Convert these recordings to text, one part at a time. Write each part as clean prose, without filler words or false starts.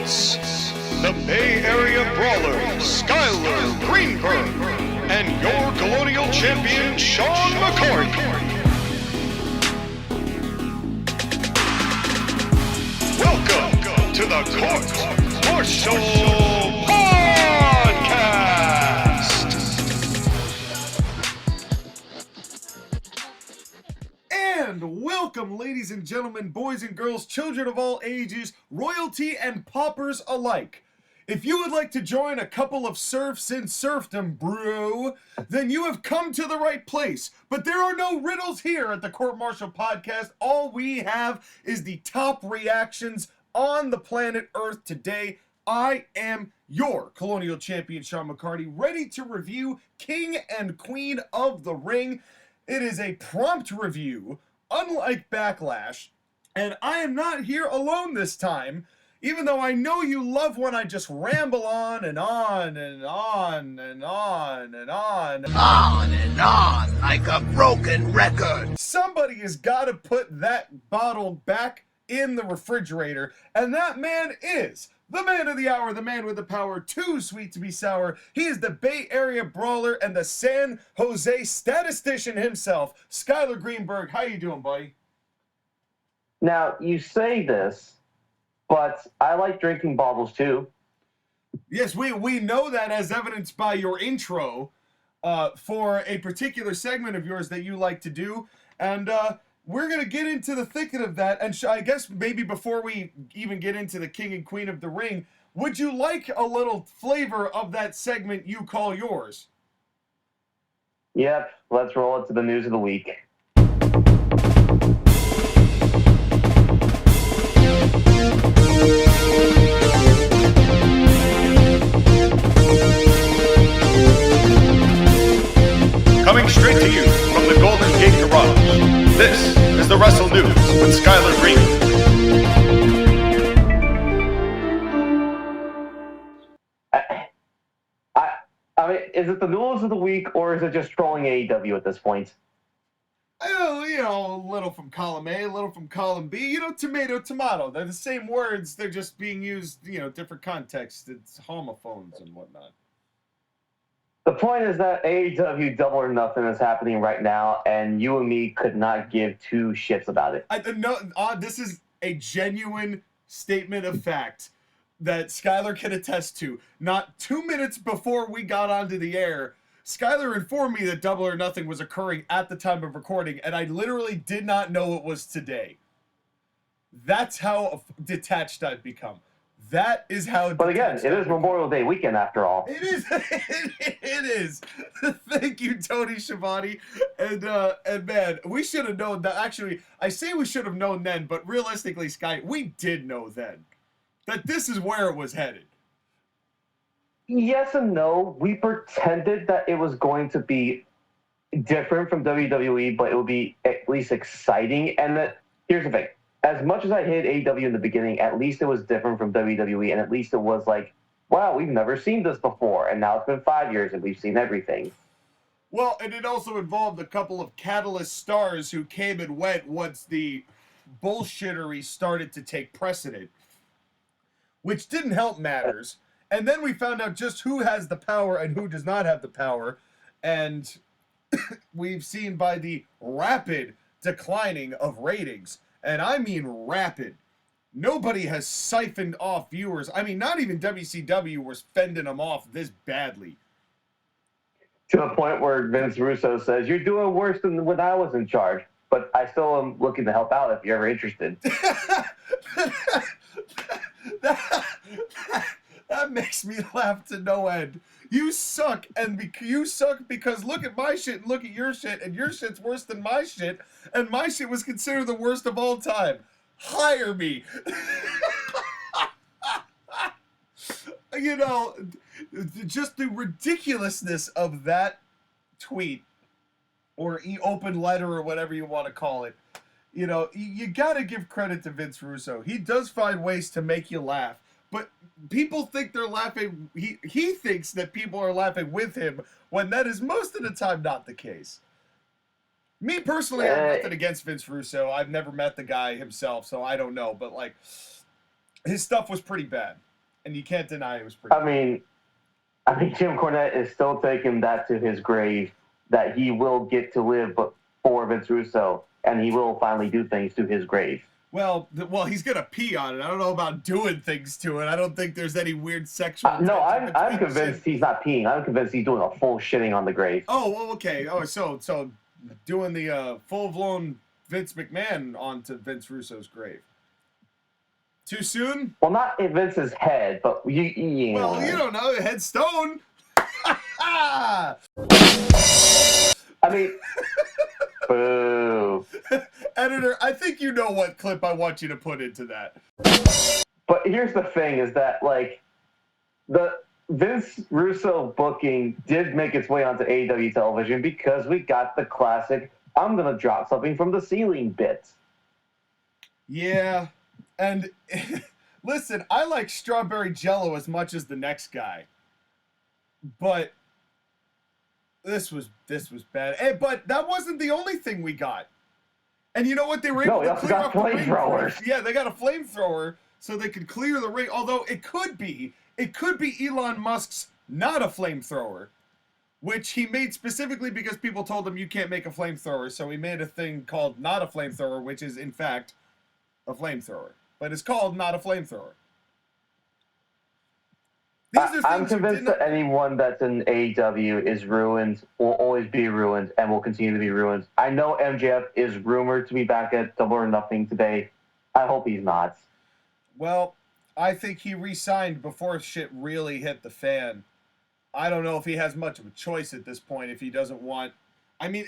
hosts, the Bay Area Brawler, Skyler, Greenberg, and your Colonial champion, Sean McCarty. Welcome to the Court Martial Podcast. And welcome, ladies and gentlemen, boys and girls, children of all ages, royalty and paupers alike. If you would like to join a couple of serfs in serfdom, bro, then you have come to the right place. But there are no riddles here at the Court Martial Podcast. All we have is the top reactions on the planet Earth today. I am your Colonial champion, Sean McCarty, ready to review King and Queen of the Ring. It is a prompt review, unlike Backlash, and I am not here alone this time, even though I know you love when I just ramble on and on and on and on and on. On and on like a broken record. Somebody has got to put that bottle back in the refrigerator, and that man is the man of the hour, the man with the power, too sweet to be sour. He is the Bay Area Brawler and the San Jose statistician himself, Skyler Greenberg. How you doing, buddy? Now, you say this, but I like drinking bottles too. Yes, we know that as evidenced by your intro for a particular segment of yours that you like to do. And we're going to get into the thicket of that. And I guess maybe before we even get into the King and Queen of the Ring, would you like a little flavor of that segment you call yours? Yep, let's roll it to the news of the week. Coming straight to you from the Golden Gate Garage, this is the Wrestle News with Skyler Green. I mean, is it the news of the week, or is it just trolling AEW at this point? Oh, you know, a little from column A, a little from column B. You know, tomato, tomato. They're the same words. They're just being used, you know, different contexts. It's homophones and whatnot. The point is that AEW Double or Nothing is happening right now, and you and me could not give two shits about it. This is a genuine statement of fact that Skyler can attest to. Not 2 minutes before we got onto the air, Skyler informed me that Double or Nothing was occurring at the time of recording, and I literally did not know it was today. That's how detached I've become. That is how. But again, it is Memorial Day weekend after all. It is. It is. Thank you, Tony Schiavone. And man, we should have known that. Actually, I say we should have known then, but realistically, Sky, we did know then that this is where it was headed. Yes and no. We pretended that it was going to be different from WWE, but it would be at least exciting. And that here's the thing. As much as I hated AEW in the beginning, at least it was different from WWE, and at least it was like, wow, we've never seen this before, and now it's been 5 years and we've seen everything. Well, and it also involved a couple of catalyst stars who came and went once the bullshittery started to take precedent, which didn't help matters. And then we found out just who has the power and who does not have the power, and we've seen by the rapid declining of ratings. And I mean rapid. Nobody has siphoned off viewers. I mean, not even WCW was fending them off this badly. To the point where Vince Russo says, you're doing worse than when I was in charge, but I still am looking to help out if you're ever interested. That makes me laugh to no end. You suck, and you suck because look at my shit and look at your shit, and your shit's worse than my shit, and my shit was considered the worst of all time. Hire me. You know, just the ridiculousness of that tweet, or open letter, or whatever you want to call it. You know, you gotta give credit to Vince Russo. He does find ways to make you laugh. But people think they're laughing. He thinks that people are laughing with him when that is most of the time not the case. Me personally, I have nothing against Vince Russo. I've never met the guy himself, so I don't know. But like, his stuff was pretty bad. And you can't deny it was pretty. I mean, Jim Cornette is still taking that to his grave, that he will get to live before Vince Russo, and he will finally do things to his grave. Well, he's gonna pee on it. I don't know about doing things to it. I don't think there's any weird sexual. No, I'm convinced he's not peeing. I'm convinced he's doing a full shitting on the grave. Oh, well, okay. Oh, so doing the full-blown Vince McMahon onto Vince Russo's grave. Too soon? Well, not in Vince's head, but you know. Well, you don't know. Headstone. I mean, boo. Editor, I think you know what clip I want you to put into that. But here's the thing, is that, like, the Vince Russo booking did make its way onto AEW television because we got the classic, I'm going to drop something from the ceiling bit. Yeah. And listen, I like strawberry jello as much as the next guy. But this was bad. Hey, but that wasn't the only thing we got. And you know what? They were able to clear up the ring. Flamethrowers. Yeah, they got a flamethrower so they could clear the ring. Although it could be Elon Musk's not a flamethrower, which he made specifically because people told him you can't make a flamethrower. So he made a thing called not a flamethrower, which is in fact a flamethrower. But it's called not a flamethrower. I'm convinced that anyone that's in AEW is ruined, will always be ruined, and will continue to be ruined. I know MJF is rumored to be back at Double or Nothing today. I hope he's not. Well, I think he re-signed before shit really hit the fan. I don't know if he has much of a choice at this point if he doesn't want... I mean,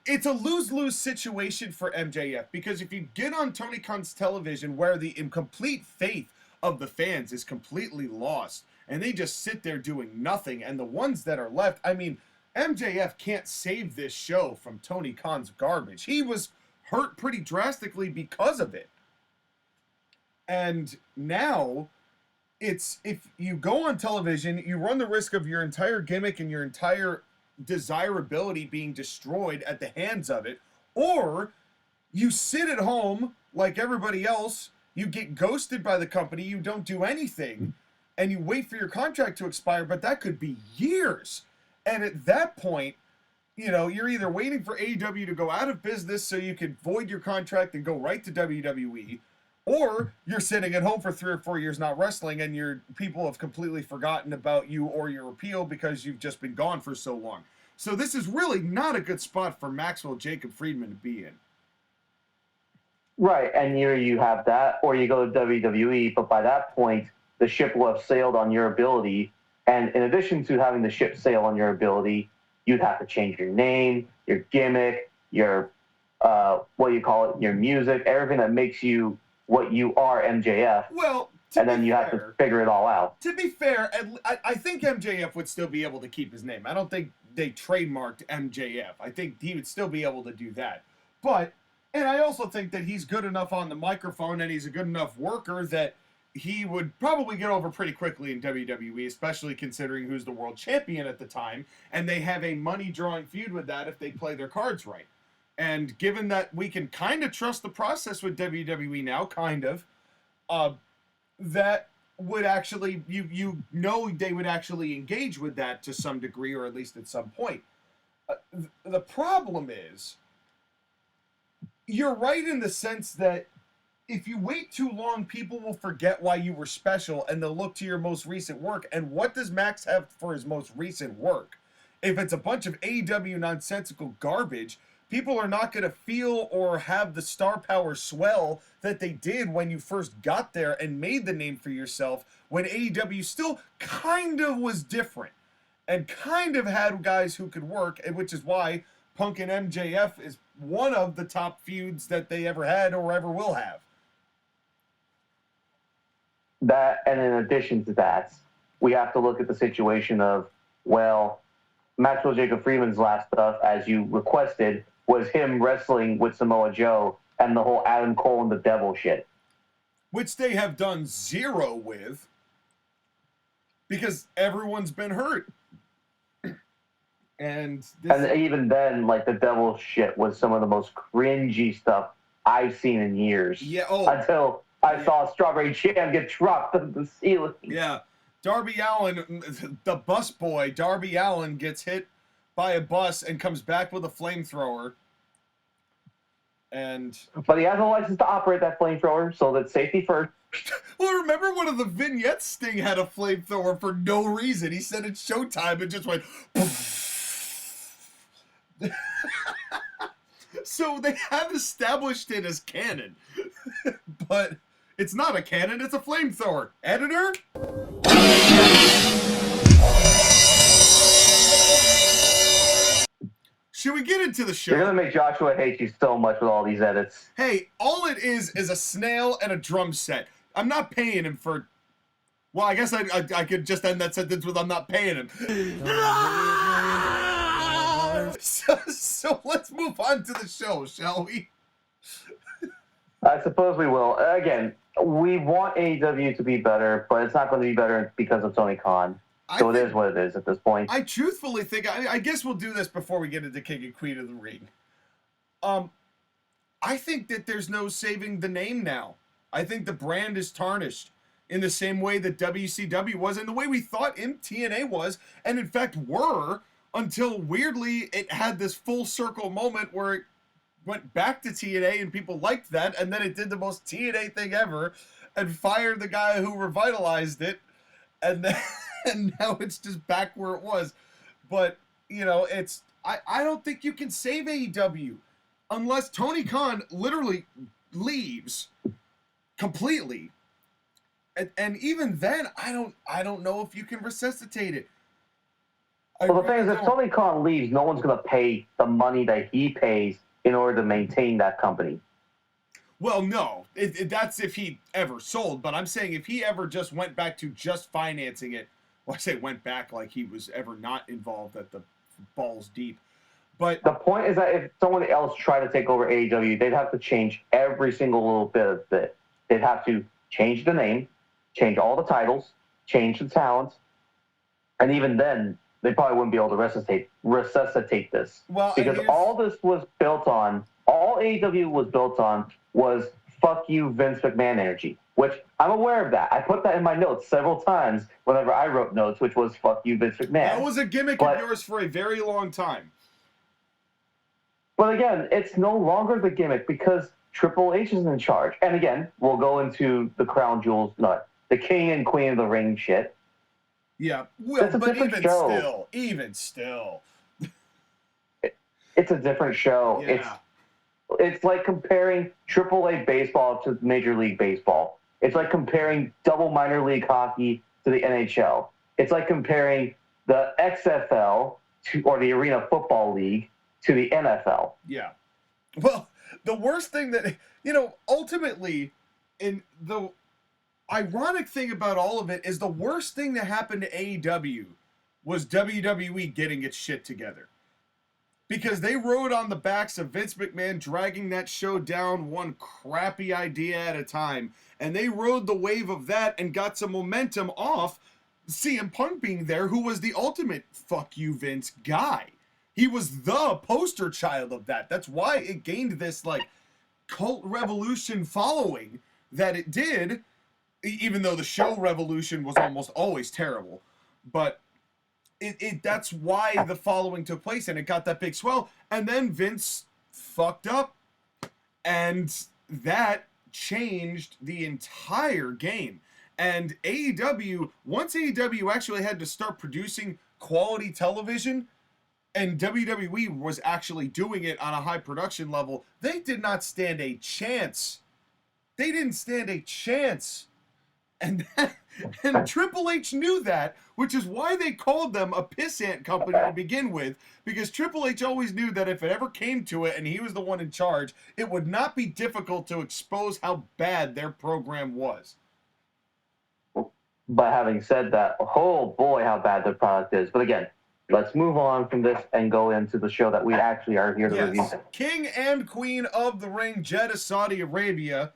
it's a lose-lose situation for MJF, because if you get on Tony Khan's television where the incomplete faith of the fans is completely lost, and they just sit there doing nothing, and the ones that are left, I mean, MJF can't save this show from Tony Khan's garbage. He was hurt pretty drastically because of it. And now, it's, if you go on television, you run the risk of your entire gimmick and your entire desirability being destroyed at the hands of it, or you sit at home like everybody else, you get ghosted by the company, you don't do anything, and you wait for your contract to expire, but that could be years. And at that point, you know, you're either waiting for AEW to go out of business so you can void your contract and go right to WWE, or you're sitting at home for 3 or 4 years not wrestling, and your people have completely forgotten about you or your appeal because you've just been gone for so long. So this is really not a good spot for Maxwell Jacob Friedman to be in. Right, and either you have that, or you go to WWE, but by that point, the ship will have sailed on your ability, and in addition to having the ship sail on your ability, you'd have to change your name, your gimmick, your, what do you call it, your music, everything that makes you what you are, MJF. Well, and then you have to figure it all out. To be fair, I think MJF would still be able to keep his name. I don't think they trademarked MJF. I think he would still be able to do that. But, and I also think that he's good enough on the microphone and he's a good enough worker that he would probably get over pretty quickly in WWE, especially considering who's the world champion at the time, and they have a money-drawing feud with that if they play their cards right. And given that we can kind of trust the process with WWE now, kind of, that would actually, you know they would actually engage with that to some degree, or at least at some point. The problem is, you're right in the sense that if you wait too long, people will forget why you were special, and they'll look to your most recent work. And what does Max have for his most recent work? If it's a bunch of AEW nonsensical garbage, people are not going to feel or have the star power swell that they did when you first got there and made the name for yourself, when AEW still kind of was different and kind of had guys who could work, and which is why Punk and MJF is one of the top feuds that they ever had or ever will have. That, and in addition to that, we have to look at the situation of, well, Maxwell Jacob Friedman's last stuff, as you requested, was him wrestling with Samoa Joe and the whole Adam Cole and the Devil shit. Which they have done zero with, because everyone's been hurt. And even then, like, the Devil shit was some of the most cringy stuff I've seen in years. Yeah. Oh. I saw Strawberry Jam get dropped on the ceiling. Yeah. Darby Allin, the bus boy, Darby Allin gets hit by a bus and comes back with a flamethrower. But he has a license to operate that flamethrower, so that's safety first. Well, remember one of the vignettes, Sting had a flamethrower for no reason. He said it's showtime and just went. So they have established it as canon. But it's not a cannon, it's a flamethrower. Editor? Should we get into the show? You're going to make Joshua hate you so much with all these edits. Hey, all it is a snail and a drum set. I'm not paying him for... Well, I guess I could just end that sentence with I'm not paying him. So let's move on to the show, shall we? I suppose we will. Again, we want AEW to be better, but it's not going to be better because of Tony Khan. So it is what it is at this point. I truthfully think, I guess we'll do this before we get into King and Queen of the Ring. I think that there's no saving the name now. I think the brand is tarnished in the same way that WCW was and the way we thought TNA was, and in fact were, until weirdly it had this full circle moment where it went back to TNA and people liked that, and then it did the most TNA thing ever and fired the guy who revitalized it, and then... And now it's just back where it was. But, you know, I don't think you can save AEW unless Tony Khan literally leaves completely. And even then, I don't know if you can resuscitate it. Well, the thing is, if Tony Khan leaves, no one's going to pay the money that he pays in order to maintain that company. Well, no. That's if he ever sold. But I'm saying if he ever just went back to just financing it, well, I say went back like he was ever not involved at the balls deep. But the point is that if someone else tried to take over AEW, they'd have to change every single little bit of it. They'd have to change the name, change all the titles, change the talents, and even then, they probably wouldn't be able to resuscitate this. Well, because all this was built on, all AEW was built on was fuck you Vince McMahon energy, which I'm aware of that. I put that in my notes several times whenever I wrote notes, which was fuck you Vince McMahon. That was a gimmick of yours for a very long time. But again, it's no longer the gimmick because Triple H is in charge. And again, we'll go into the crown jewels, not the king and queen of the ring shit. Yeah, well, but even still. It's a different show. Yeah. It's like comparing AAA baseball to Major League Baseball. It's like comparing double minor league hockey to the NHL. It's like comparing the XFL or the Arena Football League to the NFL. Yeah. Well, the worst thing that, ultimately, in the ironic thing about all of it is the worst thing that happened to AEW was WWE getting its shit together. Because they rode on the backs of Vince McMahon dragging that show down one crappy idea at a time. And they rode the wave of that and got some momentum off CM Punk being there, who was the ultimate fuck you Vince guy. He was the poster child of that. That's why it gained this cult revolution following that it did, even though the show Revolution was almost always terrible. But that's why the following took place, and it got that big swell. And then Vince fucked up, and that changed the entire game. And AEW, once AEW actually had to start producing quality television, and WWE was actually doing it on a high production level, they did not stand a chance. They didn't stand a chance. And Triple H knew that, which is why they called them a pissant company to begin with, because Triple H always knew that if it ever came to it and he was the one in charge, it would not be difficult to expose how bad their program was. But having said that, oh boy, how bad their product is. But again, let's move on from this and go into the show that we actually are here to review. King and Queen of the Ring, Jeddah, Saudi Arabia.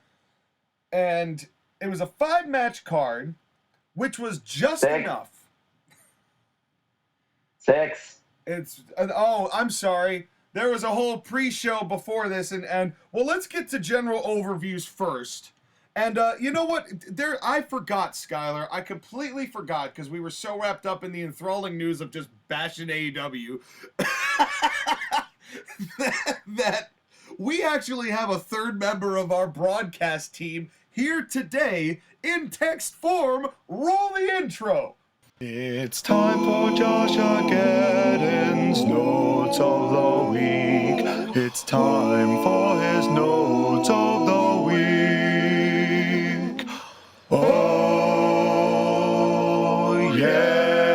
And it was a 5-match card, which was just enough. 6. I'm sorry. There was a whole pre-show before this, and well, let's get to general overviews first, And you know what? I forgot, Skyler. I completely forgot because we were so wrapped up in the enthralling news of just bashing AEW that we actually have a third member of our broadcast team here today in text form. Roll the intro. It's time for JoshAgeddon's Notes of the Week. It's time for his Notes of the Week. Oh, yeah!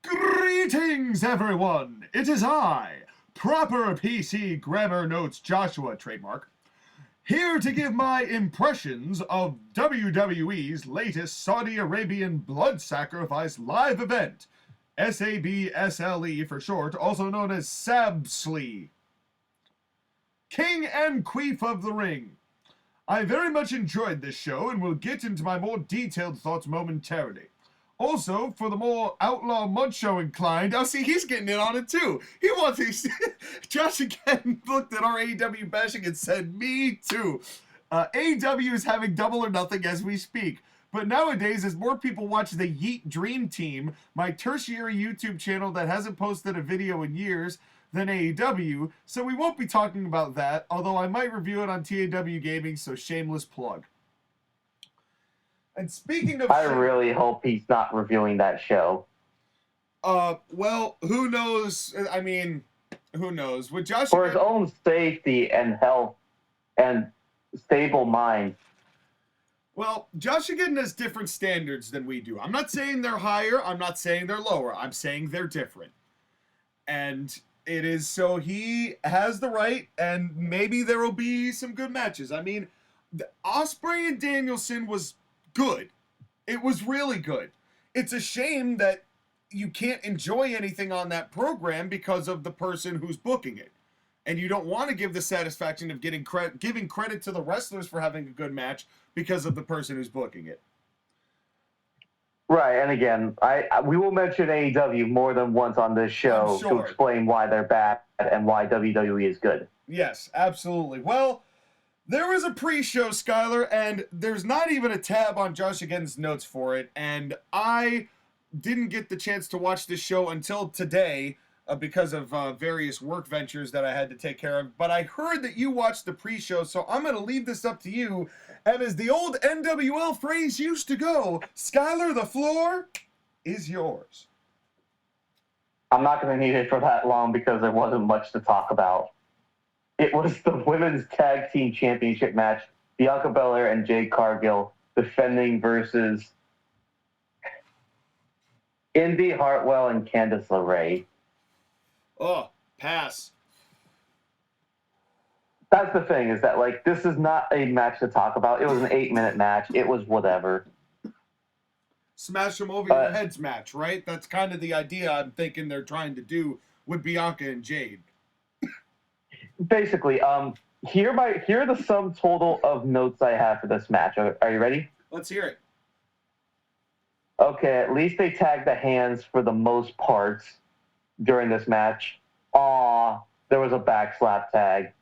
Greetings, everyone. It is I, proper PC grammar notes Joshua trademark, here to give my impressions of WWE's latest Saudi Arabian blood sacrifice live event, SABSLE for short, also known as SABSLE. King and Queef of the Ring. I very much enjoyed this show and will get into my more detailed thoughts momentarily. Also, for the more outlaw mud show inclined, see, he's getting in on it too. He wants to. Josh again looked at our AEW bashing and said, "Me too." AEW is having double or nothing as we speak. But nowadays, as more people watch the Yeet Dream Team, my tertiary YouTube channel that hasn't posted a video in years, than AEW, so we won't be talking about that, although I might review it on TAW Gaming, so shameless plug. And speaking of... I really hope he's not reviewing that show. Well, who knows? I mean, who knows? With Josh... For his own safety and health and stable mind. Well, JoshAgeddon has different standards than we do. I'm not saying they're higher. I'm not saying they're lower. I'm saying they're different. And it is so he has the right, and maybe there will be some good matches. I mean, Ospreay and Danielson was good. It was really good. It's a shame that you can't enjoy anything on that program because of the person who's booking it. And you don't want to give the satisfaction of giving credit to the wrestlers for having a good match because of the person who's booking it. Right, and again, we will mention AEW more than once on this show to explain why they're bad and why WWE is good. Yes, absolutely. Well, there was a pre-show, Skyler, and there's not even a tab on JoshAgeddon's notes for it, and I didn't get the chance to watch this show until today because of various work ventures that I had to take care of, but I heard that you watched the pre-show, so I'm going to leave this up to you, and as the old NWL phrase used to go, Skyler, the floor is yours. I'm not going to need it for that long because there wasn't much to talk about. It was the Women's Tag Team Championship match. Bianca Belair and Jade Cargill defending versus Indy Hartwell and Candice LeRae. Oh, pass. That's the thing, is that, like, this is not a match to talk about. It was an 8-minute match. It was whatever. Smash them over your heads match, right? That's kind of the idea I'm thinking they're trying to do with Bianca and Jade. Basically, here are the sum total of notes I have for this match. Are you ready? Let's hear it. Okay, at least they tagged the hands for the most parts during this match. Aw, there was a backslap tag.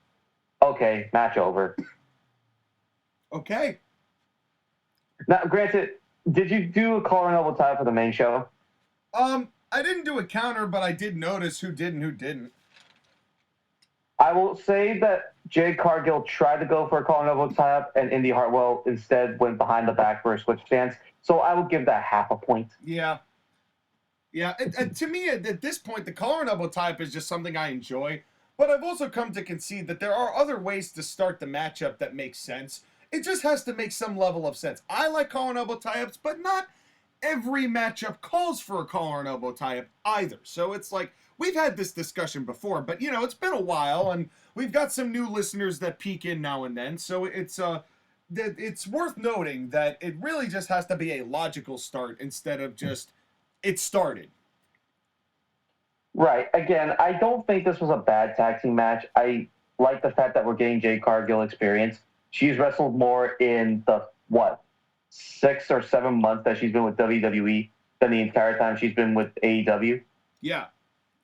Okay, match over. Okay. Now, granted, did you do a Colonial time for the main show? I didn't do a counter, but I did notice who did and who didn't. I will say that Jade Cargill tried to go for a Colonial tie-up, and Indy Hartwell instead went behind the back for a switch stance. So I will give that half a point. Yeah. Yeah, and to me, at this point, the collar and elbow tie-up is just something I enjoy. But I've also come to concede that there are other ways to start the matchup that make sense. It just has to make some level of sense. I like collar and elbow tie-ups, but not every matchup calls for a collar and elbow tie-up either. So it's like, we've had this discussion before, but, you know, it's been a while, and we've got some new listeners that peek in now and then. So it's worth noting that it really just has to be a logical start instead of just, it started. Right. Again, I don't think this was a bad tag team match. I like the fact that we're getting Jade Cargill experience. She's wrestled more in the, 6 or 7 months that she's been with WWE than the entire time she's been with AEW. Yeah.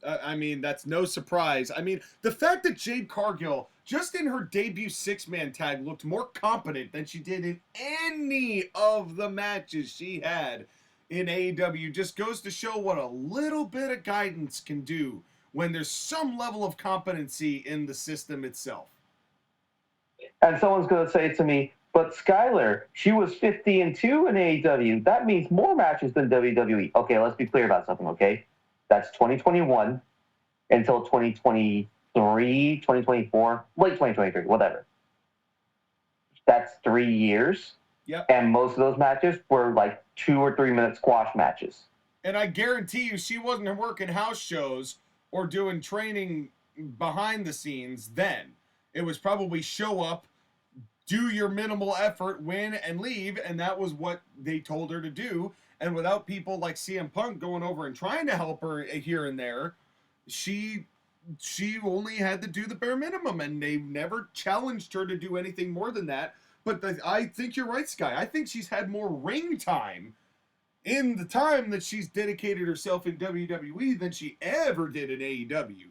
I mean, that's no surprise. I mean, the fact that Jade Cargill just in her debut six-man tag, looked more competent than she did in any of the matches she had in AEW. Just goes to show what a little bit of guidance can do when there's some level of competency in the system itself. And someone's going to say to me, but Skyler, she was 50-2 in AEW. That means more matches than WWE. Okay, let's be clear about something, okay? That's 2021 until 2023, 2024, late 2023, whatever. That's 3 years. Yep. And most of those matches were like 2 or 3 minute squash matches. And I guarantee you she wasn't working house shows or doing training behind the scenes then. It was probably show up, do your minimal effort, win, and leave, and that was what they told her to do. And without people like CM Punk going over and trying to help her here and there, she only had to do the bare minimum, and they never challenged her to do anything more than that. But I think you're right, Sky. I think she's had more ring time in the time that she's dedicated herself in WWE than she ever did in AEW.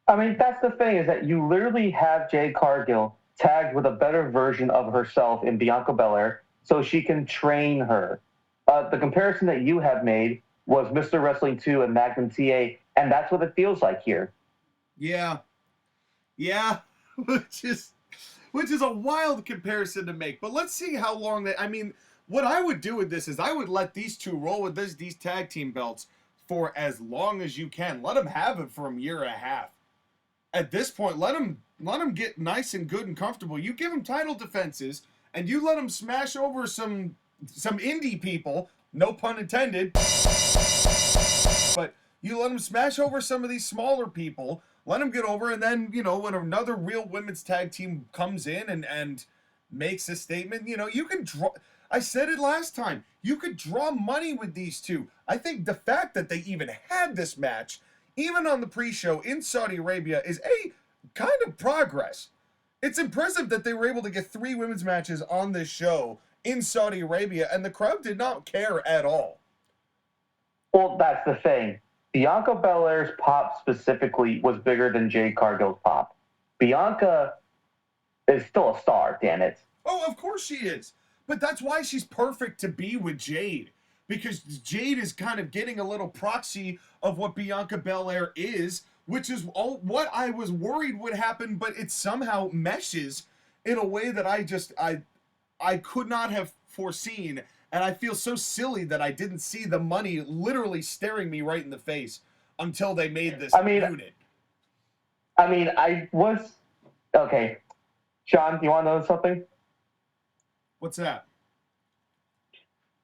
I mean, that's the thing, is that you literally have Jade Cargill tagged with a better version of herself in Bianca Belair so she can train her. The comparison that you have made was Mr. Wrestling 2 and Magnum TA, and that's what it feels like here. Yeah, which is a wild comparison to make. But let's see how long that. I mean, what I would do with this is I would let these two roll with these tag team belts for as long as you can. Let them have it for a year and a half. At this point, let them get nice and good and comfortable. You give them title defenses, and you let them smash over some indie people. No pun intended. But you let them smash over some of these smaller people. Let them get over, and then, you know, when another real women's tag team comes in and makes a statement, you know, you can draw. I said it last time. You could draw money with these two. I think the fact that they even had this match, even on the pre-show in Saudi Arabia, is a kind of progress. It's impressive that they were able to get 3 women's matches on this show in Saudi Arabia, and the crowd did not care at all. Well, that's the thing. Bianca Belair's pop specifically was bigger than Jade Cargill's pop. Bianca is still a star, damn it. Oh, of course she is. But that's why she's perfect to be with Jade. Because Jade is kind of getting a little proxy of what Bianca Belair is, which is all what I was worried would happen, but it somehow meshes in a way that I could not have foreseen. And I feel so silly that I didn't see the money literally staring me right in the face until they made this unit. Okay. Sean, you want to know something? What's that?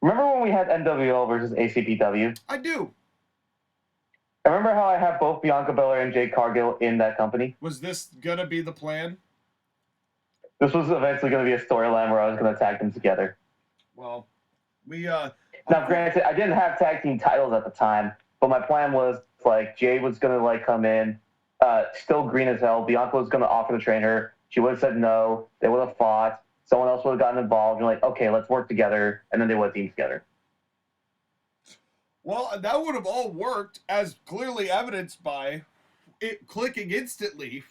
Remember when we had NWO versus ACPW? I do. Remember how I have both Bianca Belair and Jade Cargill in that company? Was this going to be the plan? This was eventually going to be a storyline where I was going to tag them together. Well, Now, granted, I didn't have tag team titles at the time, but my plan was, like, Jade was going to, like, come in, still green as hell. Bianca was going to offer to train her. She would have said no. They would have fought. Someone else would have gotten involved. You're like, okay, let's work together. And then they would have teamed together. Well, that would have all worked, as clearly evidenced by it clicking instantly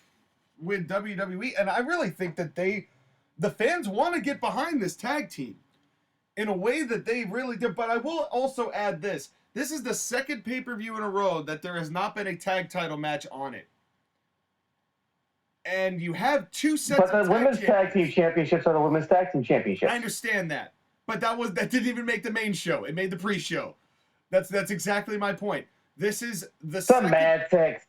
with WWE. And I really think that the fans want to get behind this tag team in a way that they really did. But I will also add this. This is the second pay-per-view in a row that there has not been a tag title match on it. And you have 2 sets of But the women's tag team championships are the women's tag team championships. I understand that. But that didn't even make the main show. It made the pre-show. That's exactly my point. This is the Semantics.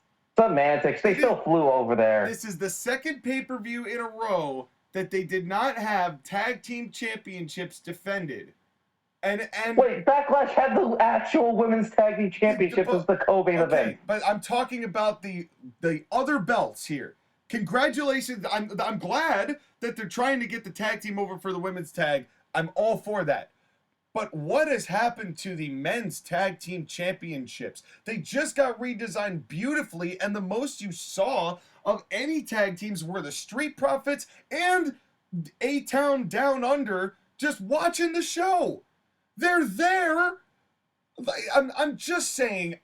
They still flew over there. This is the second pay-per-view in a row that they did not have tag team championships defended. And wait, Backlash had the actual women's tag team championships as the co-main event. But I'm talking about the other belts here. Congratulations. I'm glad that they're trying to get the tag team over for the women's tag. I'm all for that. But what has happened to the men's tag team championships? They just got redesigned beautifully, and the most you saw of any tag teams were the Street Profits and A-Town Down Under just watching the show. They're there. I'm just saying,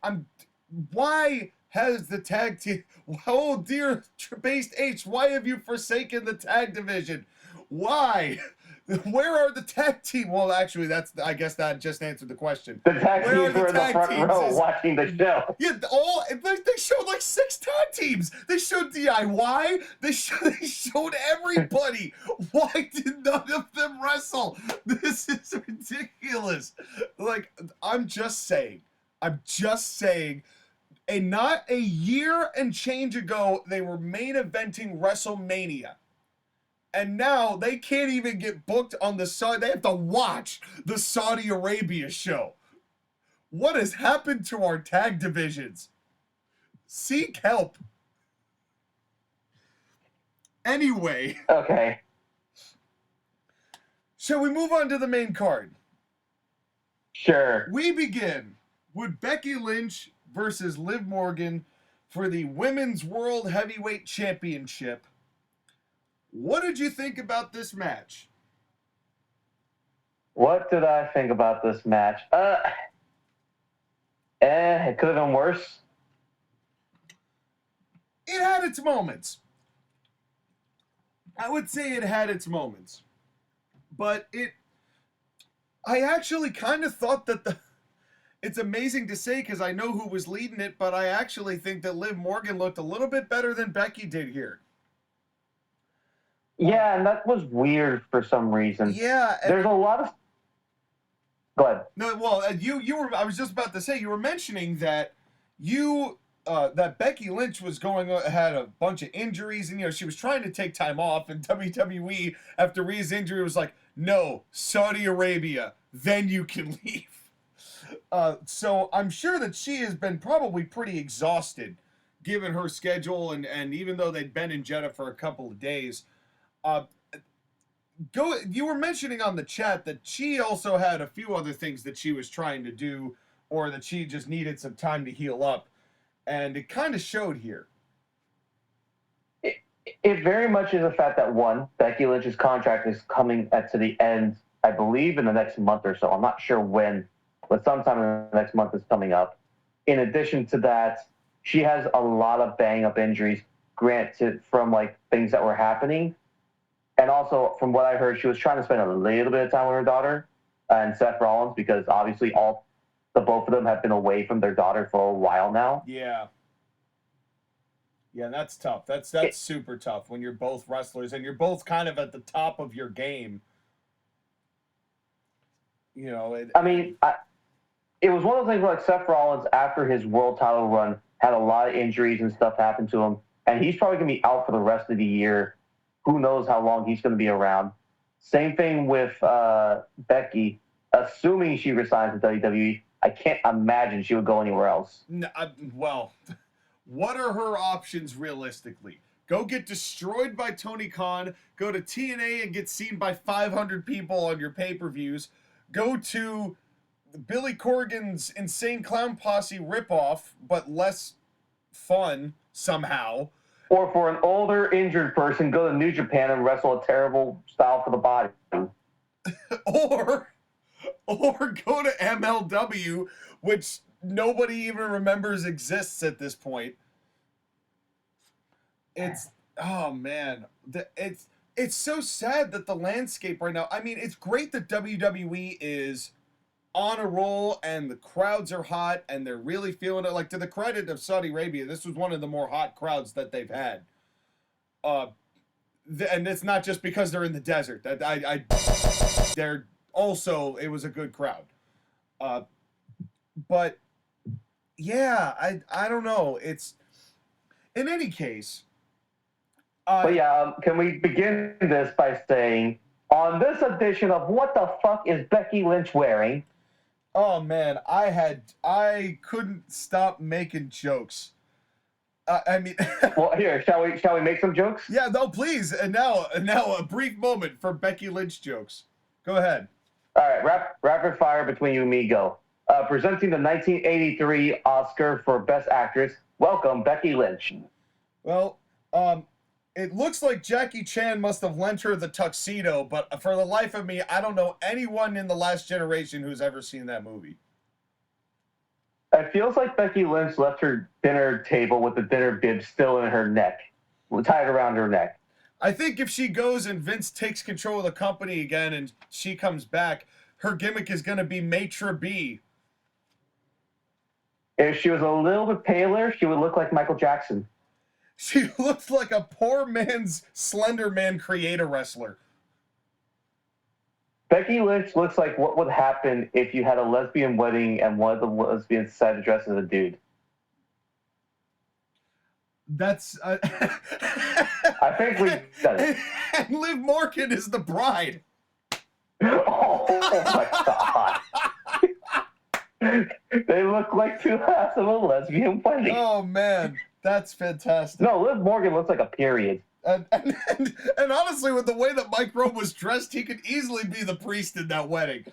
why has the tag team. Oh dear, Based H, why have you forsaken the tag division? Why? Where are the tag team? Well, actually, I guess that just answered the question. The tag Where teams are the were in the tag front teams row is- watching the show. Yeah, they showed like 6 tag teams. They showed DIY. They showed everybody. Why did none of them wrestle? This is ridiculous. Like, I'm just saying. Not a year and change ago, they were main eventing WrestleMania. And now they can't even get booked on the side. They have to watch the Saudi Arabia show. What has happened to our tag divisions? Seek help. Anyway. Okay. Shall we move on to the main card? Sure. We begin with Becky Lynch versus Liv Morgan for the Women's World Heavyweight Championship. What did you think about this match? What did I think about this match? It could have been worse. It had its moments. I would say it had its moments. But I actually kind of thought that it's amazing to say because I know who was leading it, but I actually think that Liv Morgan looked a little bit better than Becky did here. Yeah, and that was weird for some reason. Yeah. There's a lot of... Go ahead. No, well, you were. I was just about to say you were mentioning that that Becky Lynch had a bunch of injuries, and she was trying to take time off, and WWE after Rhea's injury was like, no, Saudi Arabia, then you can leave. So I'm sure that she has been probably pretty exhausted, given her schedule, and even though they'd been in Jeddah for a couple of days. You were mentioning on the chat that she also had a few other things that she was trying to do, or that she just needed some time to heal up, and it kind of showed here. It very much is a fact that, one, Becky Lynch's contract is coming to the end, I believe, in the next month or so. I'm not sure when, but sometime in the next month is coming up. In addition to that, she has a lot of bang-up injuries, granted from things that were happening. And also, from what I heard, she was trying to spend a little bit of time with her daughter and Seth Rollins, because obviously both of them have been away from their daughter for a while now. Yeah. Yeah, that's tough. That's super tough when you're both wrestlers and you're both kind of at the top of your game. It was one of those things where Seth Rollins, after his world title run, had a lot of injuries and stuff happen to him, and he's probably going to be out for the rest of the year. Who knows how long he's going to be around. Same thing with Becky. Assuming she resigns with WWE, I can't imagine she would go anywhere else. No, well, what are her options realistically? Go get destroyed by Tony Khan, go to TNA and get seen by 500 people on your pay-per-views, go to Billy Corgan's Insane Clown Posse ripoff, but less fun somehow. Or for an older, injured person, go to New Japan and wrestle a terrible style for the body. or go to MLW, which nobody even remembers exists at this point. Oh man, it's so sad that the landscape right now. I mean, it's great that WWE is on a roll and the crowds are hot and they're really feeling it. Like, to the credit of Saudi Arabia, this was one of the more hot crowds that they've had. And it's not just because they're in the desert. They're also, it was a good crowd. But yeah, I don't know. It's, in any case. But yeah, can we begin this by saying, on this edition of What the Fuck is Becky Lynch Wearing? Oh man, I couldn't stop making jokes. Well, here, shall we make some jokes? Yeah, no, please. And now a brief moment for Becky Lynch jokes. Go ahead. All right, rapid fire between you and me, go. Presenting the 1983 Oscar for Best Actress, welcome, Becky Lynch. Well, it looks like Jackie Chan must have lent her the tuxedo, but for the life of me, I don't know anyone in the last generation who's ever seen that movie. It feels like Becky Lynch left her dinner table with the dinner bib still in her neck, tied around her neck. I think if she goes and Vince takes control of the company again and she comes back, her gimmick is going to be Maitre B. If she was a little bit paler, she would look like Michael Jackson. She looks like a poor man's Slender Man creator wrestler. Becky Lynch looks like what would happen if you had a lesbian wedding and one of the lesbians decided to dress as a dude. That's... I think we said it. And Liv Morgan is the bride. Oh my god. They look like two halves of a lesbian wedding. Oh man, that's fantastic. No, Liv Morgan looks like a period. And honestly, with the way that Mike Rome was dressed, he could easily be the priest in that wedding.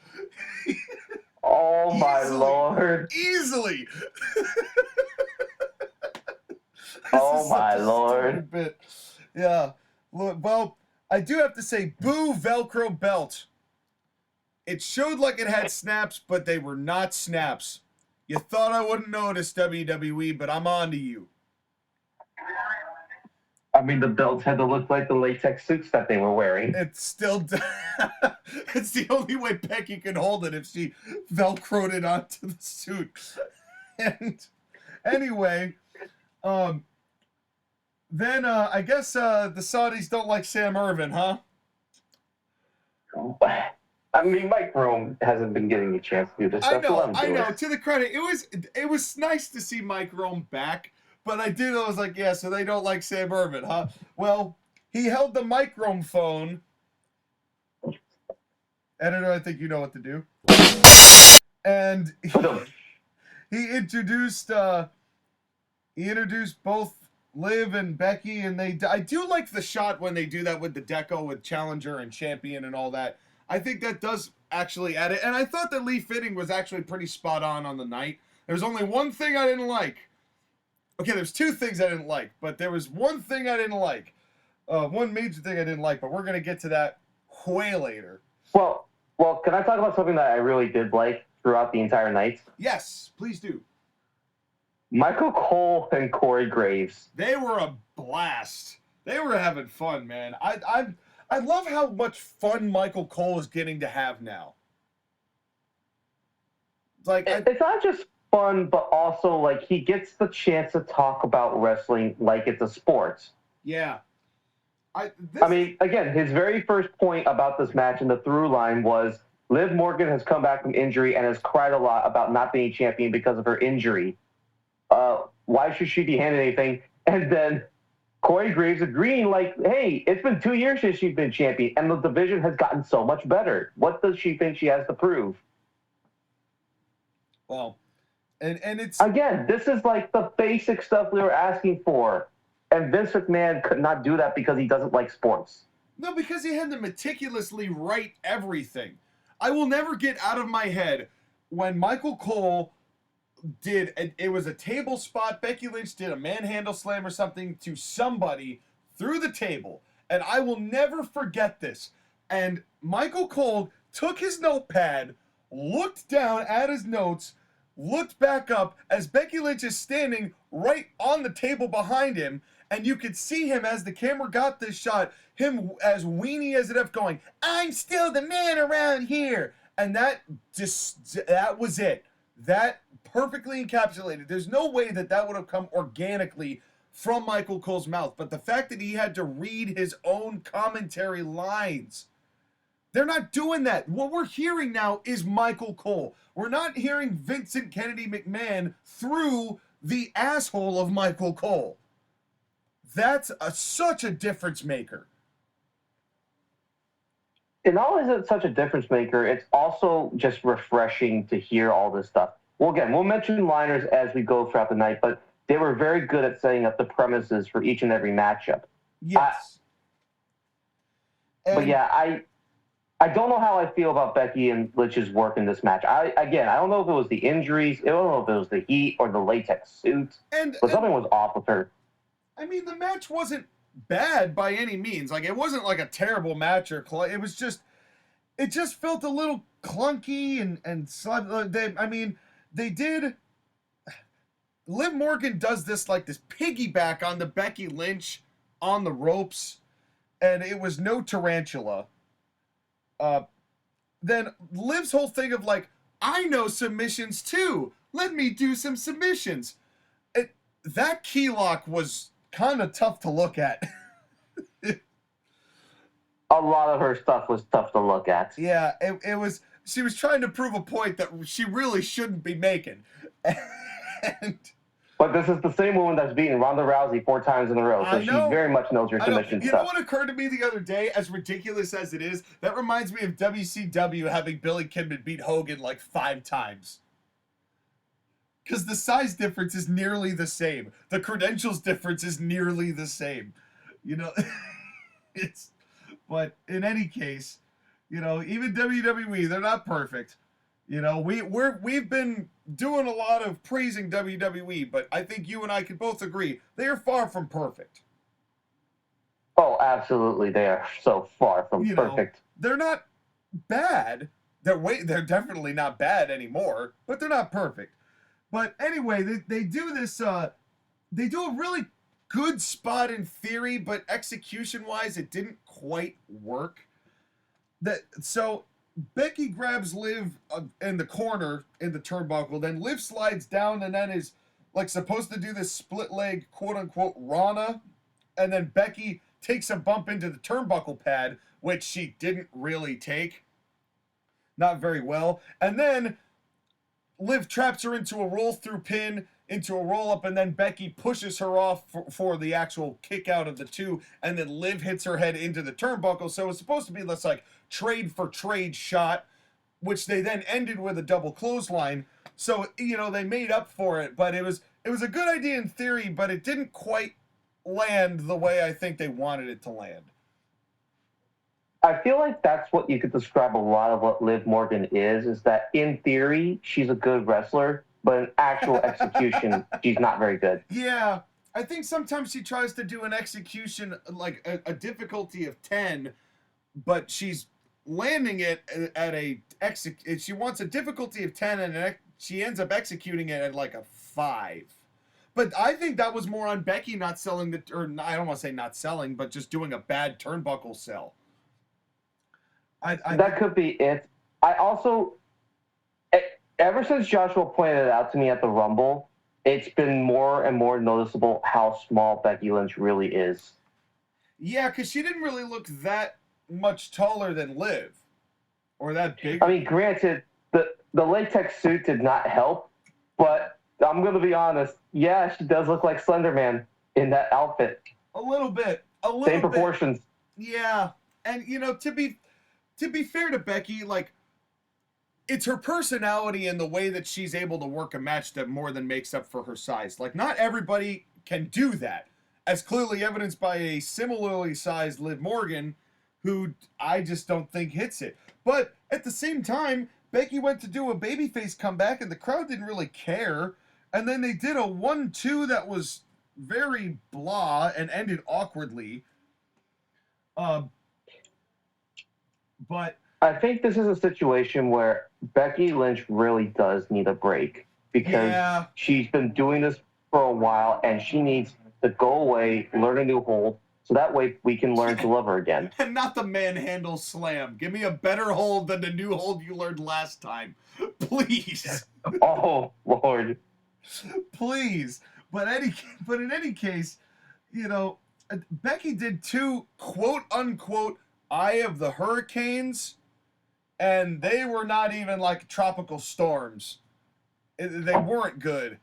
Oh my lord. Easily. Oh my lord. Bit. Yeah. Well, I do have to say, boo Velcro belt. It showed like it had snaps, but they were not snaps. You thought I wouldn't notice, WWE, but I'm on to you. I mean, the belts had to look like the latex suits that they were wearing. It's still... it's the only way Becky can hold it if she Velcroed it onto the suit. And anyway, then I guess the Saudis don't like Sam Irvin, huh? I mean, Mike Rome hasn't been getting a chance to do this stuff. I know. To the credit, it was nice to see Mike Rome back, but I was like, yeah, so they don't like Sam Irvin, huh? Well, he held the Mike Rome phone. Editor, I think you know what to do. And he introduced both Liv and Becky, and I do like the shot when they do that with the deco with Challenger and Champion and all that. I think that does actually add it. And I thought that Lee Fitting was actually pretty spot on the night. There's only one thing I didn't like. Okay, there's two things I didn't like, but there was one thing I didn't like. One major thing I didn't like, but we're going to get to that way later. Well, can I talk about something that I really did like throughout the entire night? Yes, please do. Michael Cole and Corey Graves. They were a blast. They were having fun, man. I love how much fun Michael Cole is getting to have now. Like it's not just fun, but also like he gets the chance to talk about wrestling like it's a sport. Yeah. I mean, again, his very first point about this match in the through line was Liv Morgan has come back from injury and has cried a lot about not being champion because of her injury. Why should she be handed anything? And then Corey Graves agreeing like, hey, it's been 2 years since she's been champion, and the division has gotten so much better. What does she think she has to prove? Well, and it's... Again, this is like the basic stuff we were asking for. And Vince McMahon could not do that because he doesn't like sports. No, because he had to meticulously write everything. I will never get out of my head when Michael Cole it was a table spot. Becky Lynch did a manhandle slam or something to somebody through the table. And I will never forget this. And Michael Cole took his notepad, looked down at his notes, looked back up as Becky Lynch is standing right on the table behind him. And you could see him as the camera got this shot, him as weenie as it up going, I'm still the man around here. And that was it. That perfectly encapsulated. There's no way that would have come organically from Michael Cole's mouth. But the fact that he had to read his own commentary lines, they're not doing that. What we're hearing now is Michael Cole. We're not hearing Vincent Kennedy McMahon through the asshole of Michael Cole. That's such a difference maker. And not only is it such a difference maker, it's also just refreshing to hear all this stuff. Well, again, we'll mention liners as we go throughout the night, but they were very good at setting up the premises for each and every matchup. Yes. But yeah, I don't know how I feel about Becky and Lynch's work in this match. I don't know if it was the injuries, I don't know if it was the heat or the latex suit, but something was off with her. I mean, the match wasn't bad by any means. Like, it wasn't like a terrible match or it was just, it just felt a little clunky and they did Liv Morgan does this like this piggyback on the Becky Lynch on the ropes, and it was no tarantula. Then Liv's whole thing of like, I know submissions too. Let me do some submissions. That key lock was kind of tough to look at. A lot of her stuff was tough to look at. Yeah, it was. She was trying to prove a point that she really shouldn't be making. And But this is the same woman that's beaten Ronda Rousey 4 times in a row, so she very much knows her submission You stuff. know what occurred to me the other day, as ridiculous as it is? That reminds me of WCW having Billy Kidman beat Hogan like 5 times. Because the size difference is nearly the same. The credentials difference is nearly the same. You know, but in any case, you know, even WWE, they're not perfect. You know, we've been doing a lot of praising WWE, but I think you and I can both agree they are far from perfect. Oh, absolutely, they are so far from perfect. They're not bad. They're definitely not bad anymore, but they're not perfect. But anyway, they do this. They do a really good spot in theory, but execution-wise, it didn't quite work. So Becky grabs Liv in the corner in the turnbuckle, then Liv slides down and then is like supposed to do this split leg quote-unquote Rana, and then Becky takes a bump into the turnbuckle pad, which she didn't really take. Not very well. And then Liv traps her into a roll-through pin, into a roll-up, and then Becky pushes her off for the actual kick out of the 2, and then Liv hits her head into the turnbuckle. So it's supposed to be this like trade-for-trade shot, which they then ended with a double clothesline. So, you know, they made up for it, but it was a good idea in theory, but it didn't quite land the way I think they wanted it to land. I feel like that's what you could describe a lot of what Liv Morgan is that in theory, she's a good wrestler, but in actual execution, she's not very good. Yeah, I think sometimes she tries to do an execution, like a difficulty of 10, but she's landing it at she wants a difficulty of 10, and she ends up executing it at like a 5. But I think that was more on Becky not selling or I don't want to say not selling, but just doing a bad turnbuckle sell. That could be it. I also, ever since Joshua pointed it out to me at the Rumble, it's been more and more noticeable how small Becky Lynch really is. Yeah, because she didn't really look that much taller than Liv. Or that big. I mean, granted, the latex suit did not help, but I'm going to be honest. Yeah, she does look like Slender Man in that outfit. A little bit. Same proportions. Yeah. And, you know, to be fair to Becky, like, it's her personality and the way that she's able to work a match that more than makes up for her size. Like, not everybody can do that, as clearly evidenced by a similarly sized Liv Morgan, who I just don't think hits it. But at the same time, Becky went to do a babyface comeback, and the crowd didn't really care. And then they did a 1-2 that was very blah and ended awkwardly. But I think this is a situation where Becky Lynch really does need a break because she's been doing this for a while and she needs to go away, learn a new hold, so that way we can learn to love her again. And not the manhandle slam. Give me a better hold than the new hold you learned last time. Please. Oh, Lord. Please. But in any case, you know, Becky did 2 quote-unquote Eye of the Hurricanes, and they were not even like tropical storms. They weren't good.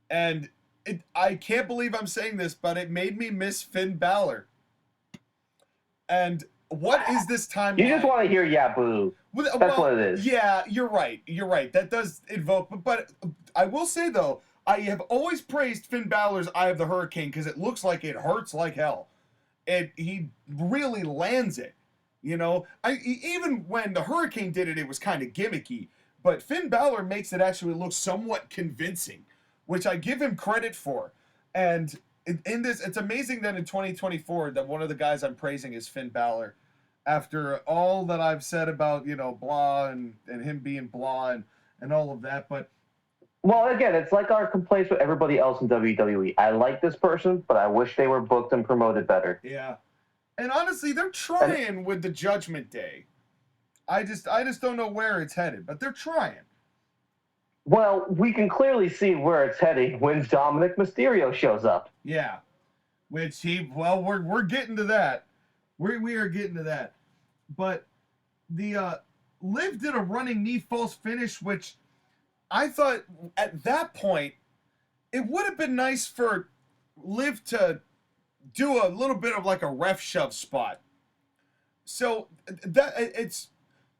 And I can't believe I'm saying this, but it made me miss Finn Balor. And what is this timeline? You just want to hear "yeah, boo." That's what it is. Yeah, you're right. That does invoke. But I will say, though, I have always praised Finn Balor's Eye of the Hurricane because it looks like it hurts like hell. He really lands it. You know, even when the Hurricane did it, it was kind of gimmicky. But Finn Balor makes it actually look somewhat convincing, which I give him credit for. And in this, it's amazing that in 2024, that one of the guys I'm praising is Finn Balor. After all that I've said about, you know, blah and him being blah and all of that. But Well, again, it's like our complaints with everybody else in WWE. I like this person, but I wish they were booked and promoted better. Yeah. And honestly, they're trying with the Judgment Day. I just don't know where it's headed, but they're trying. Well, we can clearly see where it's heading when Dominic Mysterio shows up. Yeah. Which we're getting to that. We are getting to that. But the Liv did a running knee false finish, which I thought at that point it would have been nice for Liv to do a little bit of like a ref shove spot. So that it's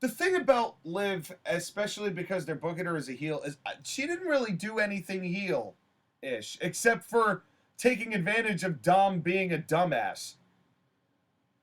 the thing about Liv, especially because they're booking her as a heel, is she didn't really do anything heel-ish except for taking advantage of Dom being a dumbass.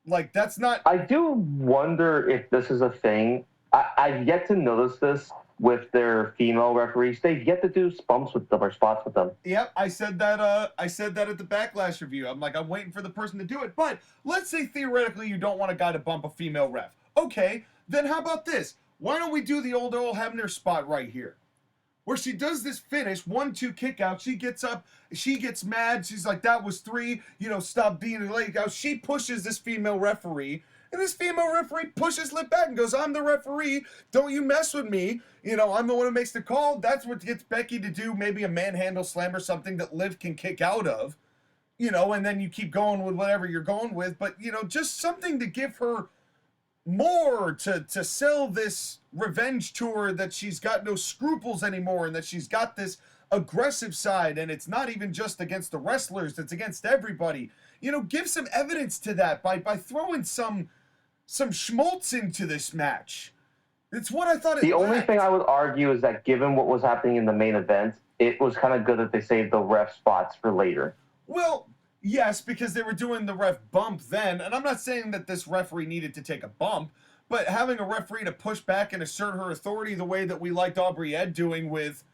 Like, that's not... I do wonder if this is a thing. I've yet to notice this with their female referees. They've yet to do bumps with them or spots with them. Yep, I said that at the Backlash review. I'm like, I'm waiting for the person to do it. But let's say theoretically you don't want a guy to bump a female ref. Okay, then how about this? Why don't we do the old Earl Hebner spot right here? Where she does this finish, 1-2 kick out, she gets up, she gets mad, she's like, that was 3, stop being a late out. She pushes this female referee, and this female referee pushes Liv back and goes, I'm the referee, don't you mess with me, I'm the one who makes the call. That's what gets Becky to do maybe a manhandle slam or something that Liv can kick out of, and then you keep going with whatever you're going with, but, just something to give her more to sell this revenge tour that she's got no scruples anymore and that she's got this aggressive side and it's not even just against the wrestlers, it's against everybody. Give some evidence to that by throwing some schmaltz into this match. It's what I thought it The only lacked. thing I would argue is that given what was happening in the main event, it was kind of good that they saved the ref spots for later. Well, yes, because they were doing the ref bump then, and I'm not saying that this referee needed to take a bump, but having a referee to push back and assert her authority the way that we liked Aubrey Ed doing with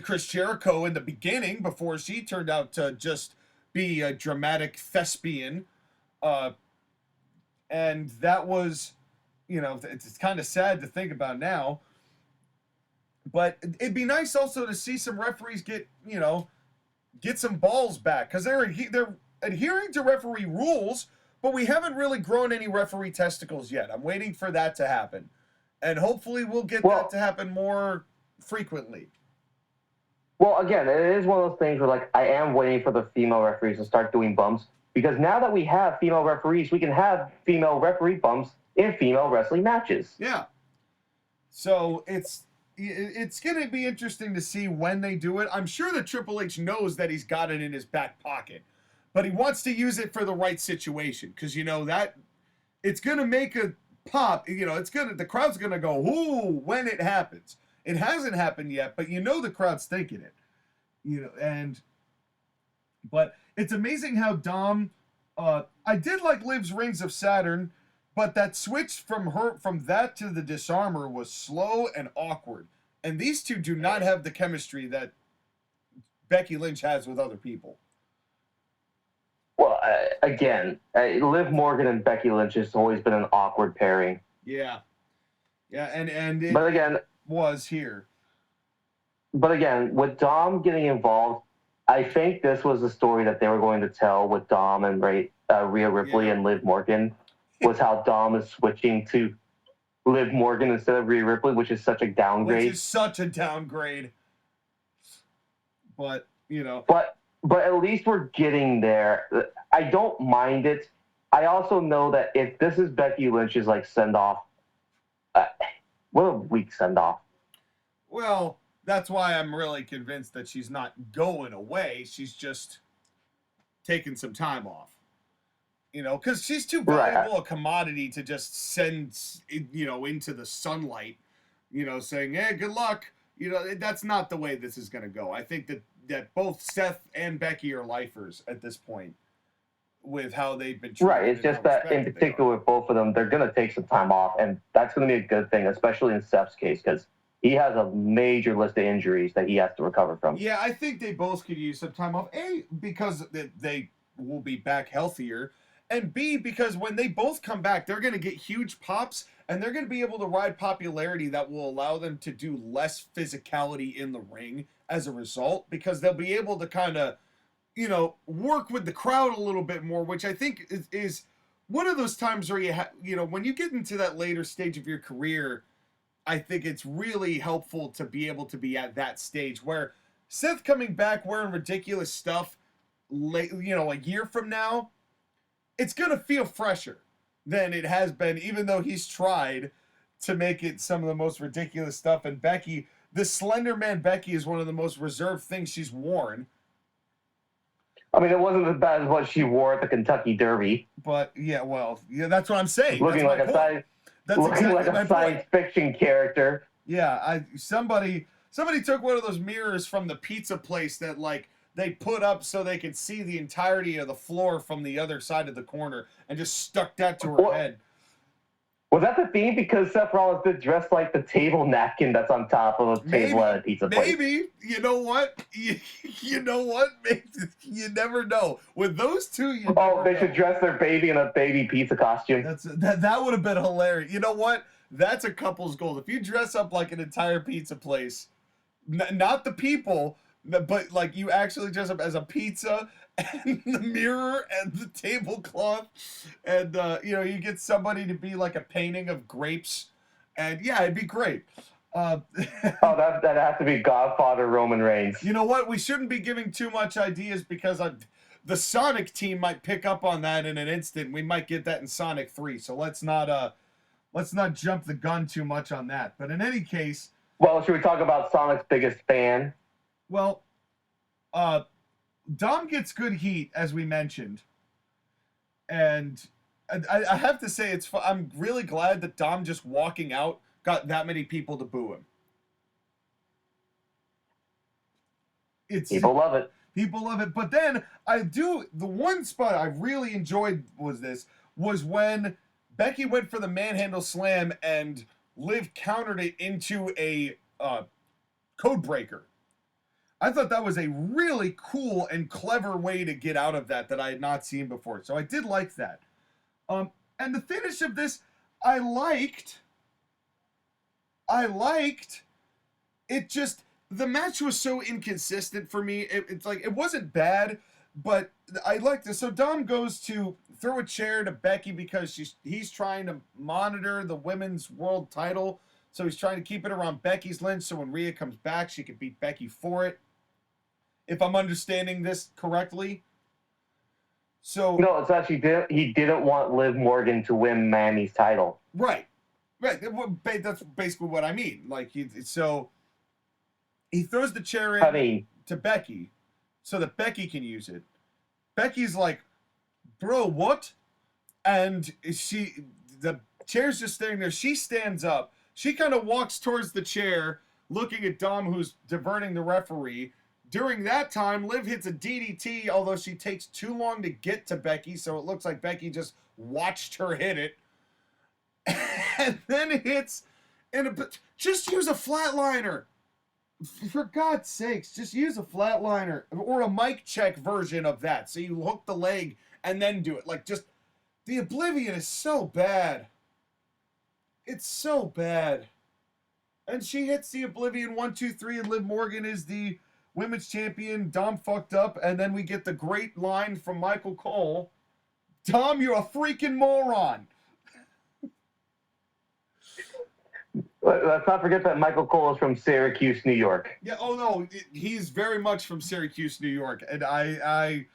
Chris Jericho in the beginning before she turned out to just be a dramatic thespian, and that was, it's kind of sad to think about now, but it'd be nice also to see some referees get some balls back, because they're adhering to referee rules, but we haven't really grown any referee testicles yet. I'm waiting for that to happen, and hopefully we'll get that to happen more frequently. Well, again, it is one of those things where, like, I am waiting for the female referees to start doing bumps, because now that we have female referees, we can have female referee bumps in female wrestling matches. Yeah. So it's going to be interesting to see when they do it. I'm sure that Triple H knows that he's got it in his back pocket, but he wants to use it for the right situation, because that it's going to make a pop. The crowd's going to go, ooh, when it happens. It hasn't happened yet, but the crowd's thinking it. But it's amazing how Dom, I did like Liv's Rings of Saturn, but that switch from that to the disarmor was slow and awkward. And these two do not have the chemistry that Becky Lynch has with other people. Well, again, Liv Morgan and Becky Lynch has always been an awkward pairing. Yeah. Yeah, and it but again, was here. But again, with Dom getting involved, I think this was the story that they were going to tell with Dom and Rhea Ripley and Liv Morgan, was how Dom is switching to Liv Morgan instead of Rhea Ripley, which is such a downgrade. Which is such a downgrade. But, But at least we're getting there. I don't mind it. I also know that if this is Becky Lynch's, send-off, what a weak send-off. Well, that's why I'm really convinced that she's not going away. She's just taking some time off. Because she's too valuable a commodity to just send, into the sunlight, saying, hey, good luck. That's not the way this is going to go. I think that both Seth and Becky are lifers at this point with how they've been treated. Right, it's just that in particular with both of them, they're going to take some time off, and that's going to be a good thing, especially in Seth's case, because he has a major list of injuries that he has to recover from. Yeah, I think they both could use some time off. A, because they will be back healthier, And B, because when they both come back, they're going to get huge pops, and they're going to be able to ride popularity that will allow them to do less physicality in the ring as a result, because they'll be able to kind of, you know, work with the crowd a little bit more, which I think is one of those times where you know, when you get into that later stage of your career, I think it's really helpful to be able to be at that stage where Seth coming back wearing ridiculous stuff, you know, a year from now, it's going to feel fresher than it has been, even though he's tried to make it some of the most ridiculous stuff. And Becky, the Slender Man Becky, is one of the most reserved things she's worn. I mean, it wasn't as bad as what she wore at the Kentucky Derby. But, yeah, well, yeah, that's what I'm saying. Looking like a science fiction character. Yeah, somebody took one of those mirrors from the pizza place that, like, they put up so they could see the entirety of the floor from the other side of the corner and just stuck that to her head. Was that the theme? Because Seth Rollins did dress like the table napkin that's on top of a table at a pizza place. Maybe. You know what? You know what? You never know. With those two, they should dress their baby in a baby pizza costume. That would have been hilarious. You know what? That's a couple's goal. If you dress up like an entire pizza place, not the people, but like you actually dress up as a pizza and the mirror and the tablecloth, and you know, you get somebody to be like a painting of grapes, and yeah, it'd be great. That has to be Godfather Roman Reigns. You know what? We shouldn't be giving too much ideas because the Sonic team might pick up on that in an instant. We might get that in Sonic 3, so let's not jump the gun too much on that. But in any case, well, should we talk about Sonic's biggest fan? Well, Dom gets good heat, as we mentioned, and I have to say I'm really glad that Dom just walking out got that many people to boo him. People love it. People love it. But then the one spot I really enjoyed was when Becky went for the manhandle slam and Liv countered it into a code breaker. I thought that was a really cool and clever way to get out of that I had not seen before. So I did like that. And the finish of this, I liked. It just, the match was so inconsistent for me. It's like, it wasn't bad, but I liked it. So Dom goes to throw a chair to Becky because he's trying to monitor the women's world title. So he's trying to keep it around Becky's lynch so when Rhea comes back, she can beat Becky for it. If I'm understanding this correctly. So no, it's actually he didn't want Liv Morgan to win Manny's title. Right. That's basically what I mean. Like so he throws the chair in to Becky so that Becky can use it. Becky's like, "Bro, what?" And the chair's just staying there. She stands up. She kind of walks towards the chair, looking at Dom, who's diverting the referee. During that time, Liv hits a DDT, although she takes too long to get to Becky, so it looks like Becky just watched her hit it. And then hits just use a flatliner. For God's sakes, just use a flatliner or a mic check version of that. So you hook the leg and then do it. Like, just the Oblivion is so bad. It's so bad. And she hits the Oblivion 1, 2, 3, and Liv Morgan is the women's champion. Dom fucked up, and then we get the great line from Michael Cole. Dom, you're a freaking moron. Let's not forget that Michael Cole is from Syracuse, New York. Yeah, oh no, he's very much from Syracuse, New York, and I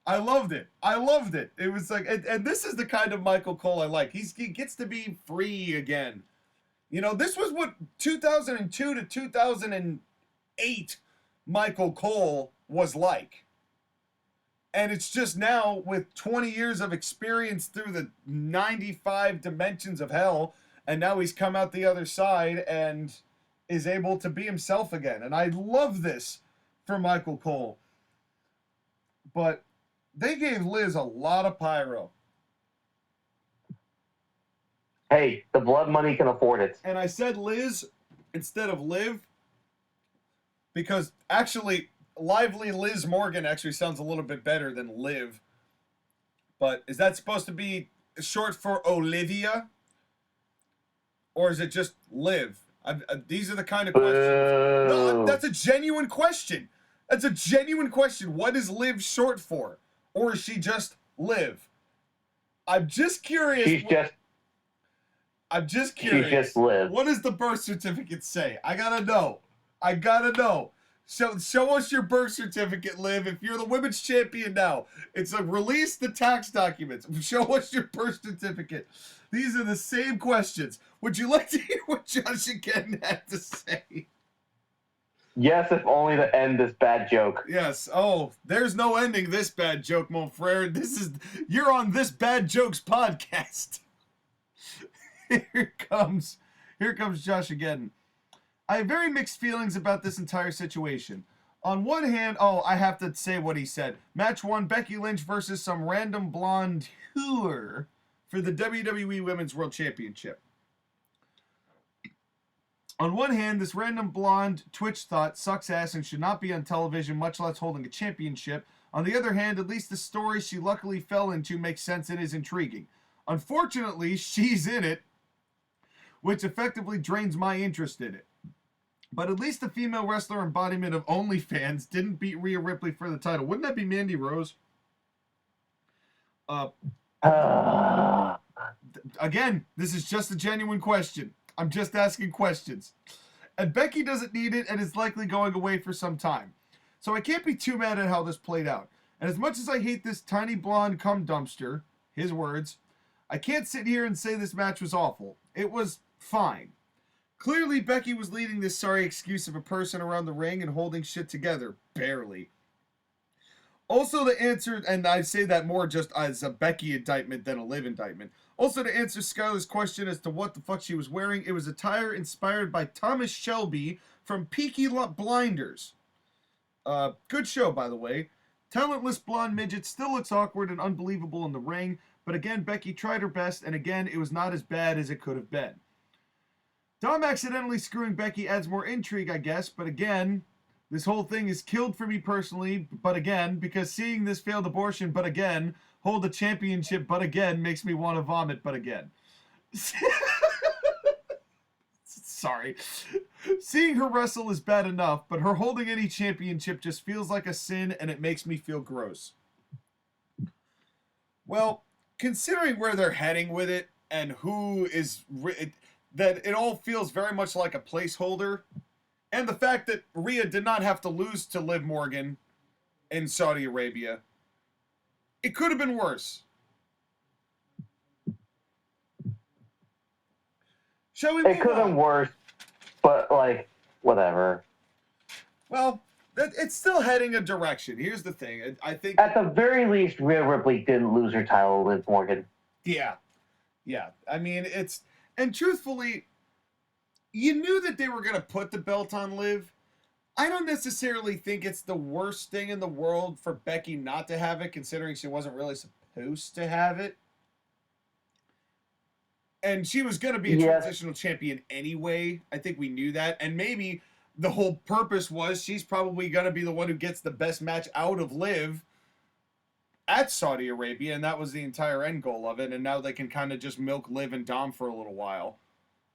loved it. I loved it. It was like, and this is the kind of Michael Cole I like. He gets to be free again. You know, this was what 2002 to 2008 Michael Cole was like. And it's just now with 20 years of experience through the 95 dimensions of hell, and now he's come out the other side and is able to be himself again. And I love this for Michael Cole. But they gave Liz a lot of pyro. Hey, the blood money can afford it. And I said Liz instead of Liv because actually Lively Liz Morgan actually sounds a little bit better than Liv. But is that supposed to be short for Olivia? Or is it just Liv? These are the kind of questions. No, that's a genuine question. That's a genuine question. What is Liv short for? Or is she just Liv? I'm just curious. I'm just curious. She's just Liv. What does the birth certificate say? I gotta know. Show us your birth certificate, Liv. If you're the women's champion now, it's like release the tax documents. Show us your birth certificate. These are the same questions. Would you like to hear what JoshAgeddon had to say? Yes, if only to end this bad joke. Yes. Oh, there's no ending this bad joke, mon frere. You're on This Bad Jokes podcast. Here comes JoshAgeddon. I have very mixed feelings about this entire situation. On one hand, I have to say what he said. Match 1, Becky Lynch versus some random blonde hooer for the WWE Women's World Championship. On one hand, this random blonde Twitch thought sucks ass and should not be on television, much less holding a championship. On the other hand, at least the story she luckily fell into makes sense and is intriguing. Unfortunately, she's in it, which effectively drains my interest in it. But at least the female wrestler embodiment of OnlyFans didn't beat Rhea Ripley for the title. Wouldn't that be Mandy Rose? Again, this is just a genuine question. I'm just asking questions. And Becky doesn't need it and is likely going away for some time. So I can't be too mad at how this played out. And as much as I hate this tiny blonde cum dumpster, his words, I can't sit here and say this match was awful. It was fine. Clearly, Becky was leading this sorry excuse of a person around the ring and holding shit together. Barely. Also, the answer, and I say that more just as a Becky indictment than a Liv indictment. Also, to answer Skyler's question as to what the fuck she was wearing, it was attire inspired by Thomas Shelby from Peaky Blinders. Good show, by the way. Talentless blonde midget still looks awkward and unbelievable in the ring, but again, Becky tried her best, and again, it was not as bad as it could have been. Dom accidentally screwing Becky adds more intrigue, I guess, but again, this whole thing is killed for me personally, but again, because seeing this failed abortion, but again, hold a championship, but again, makes me want to vomit, but again. Sorry. Seeing her wrestle is bad enough, but her holding any championship just feels like a sin, and it makes me feel gross. Well, considering where they're heading with it, and who is... that it all feels very much like a placeholder. And the fact that Rhea did not have to lose to Liv Morgan in Saudi Arabia. It could have been worse. Shall we move on? It could have been worse, but, like, whatever. Well, it's still heading a direction. Here's the thing. I think... At the very least, Rhea Ripley didn't lose her title to Liv Morgan. Yeah. Yeah. I mean, it's... And truthfully, you knew that they were going to put the belt on Liv. I don't necessarily think it's the worst thing in the world for Becky not to have it, considering she wasn't really supposed to have it. And she was going to be a transitional champion anyway. I think we knew that. And maybe the whole purpose was she's probably going to be the one who gets the best match out of Liv at Saudi Arabia, and that was the entire end goal of it, and now they can kind of just milk Liv and Dom for a little while.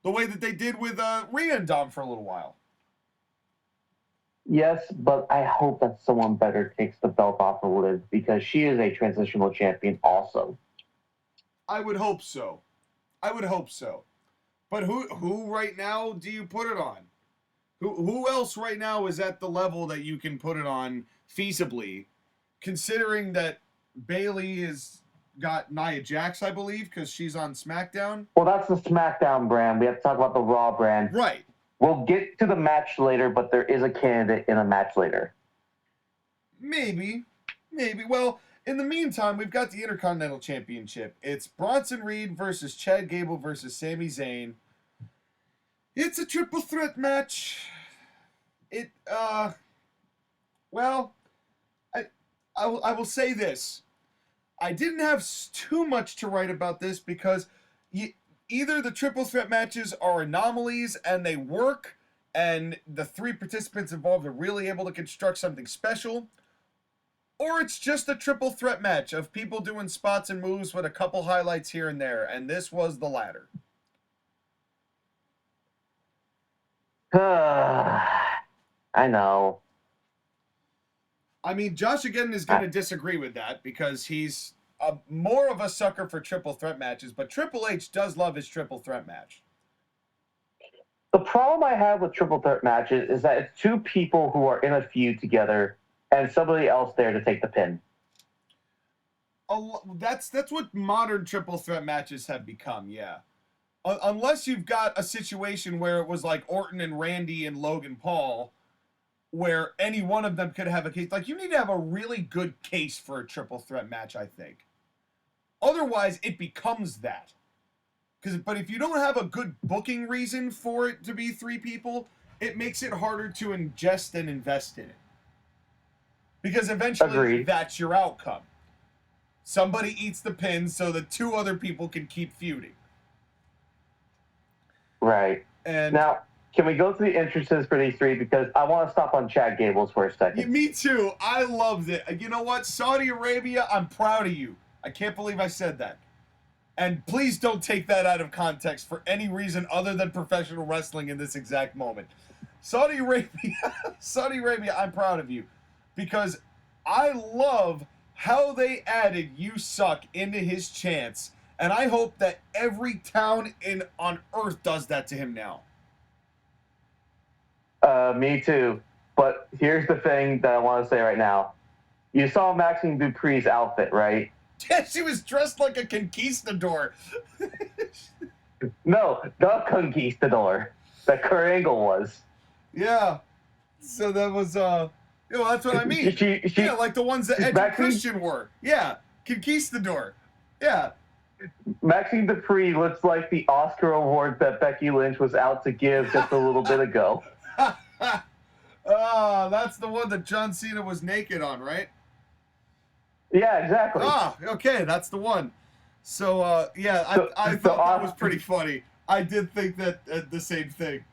The way that they did with Rhea and Dom for a little while. Yes, but I hope that someone better takes the belt off of Liv, because she is a transitional champion also. I would hope so. But who right now do you put it on? Who else right now is at the level that you can put it on feasibly, considering that Bayley has got Nia Jax, I believe, because she's on SmackDown. Well, that's the SmackDown brand. We have to talk about the Raw brand. Right. We'll get to the match later, but there is a candidate in a match later. Maybe. Well, in the meantime, we've got the Intercontinental Championship. It's Bronson Reed versus Chad Gable versus Sami Zayn. It's a triple threat match. Well, I will say this. I didn't have too much to write about this because either the triple threat matches are anomalies and they work and the three participants involved are really able to construct something special, or it's just a triple threat match of people doing spots and moves with a couple highlights here and there, and this was the latter. I know. I mean, JoshAgeddon is going to disagree with that because he's more of a sucker for triple threat matches, but Triple H does love his triple threat match. The problem I have with triple threat matches is that it's two people who are in a feud together and somebody else there to take the pin. That's what modern triple threat matches have become, yeah. Unless you've got a situation where it was like Orton and Randy and Logan Paul, where any one of them could have a case. Like, you need to have a really good case for a triple threat match, I think. Otherwise, it becomes that. But if you don't have a good booking reason for it to be three people, it makes it harder to ingest and invest in it. Because eventually, that's your outcome. Somebody eats the pin so that two other people can keep feuding. Right. And now, can we go through the entrances for these three? Because I want to stop on Chad Gables for a second. Me too. I loved it. You know what? Saudi Arabia, I'm proud of you. I can't believe I said that. And please don't take that out of context for any reason other than professional wrestling in this exact moment. Saudi Arabia, I'm proud of you. Because I love how they added "You Suck" into his chants. And I hope that every town on Earth does that to him now. Me too. But here's the thing that I want to say right now. You saw Maxine Dupree's outfit, right? Yeah, she was dressed like a conquistador. No, the conquistador that Kurt Angle was. Yeah. So that was, that's what I mean. Yeah, like the ones that Edge and Christian were. Yeah, conquistador. Yeah. Maxine Dupree looks like the Oscar award that Becky Lynch was out to give just a little bit ago. That's the one that John Cena was naked on, right? Yeah, exactly. Okay, that's the one. So, I thought that was pretty funny. I did think that the same thing.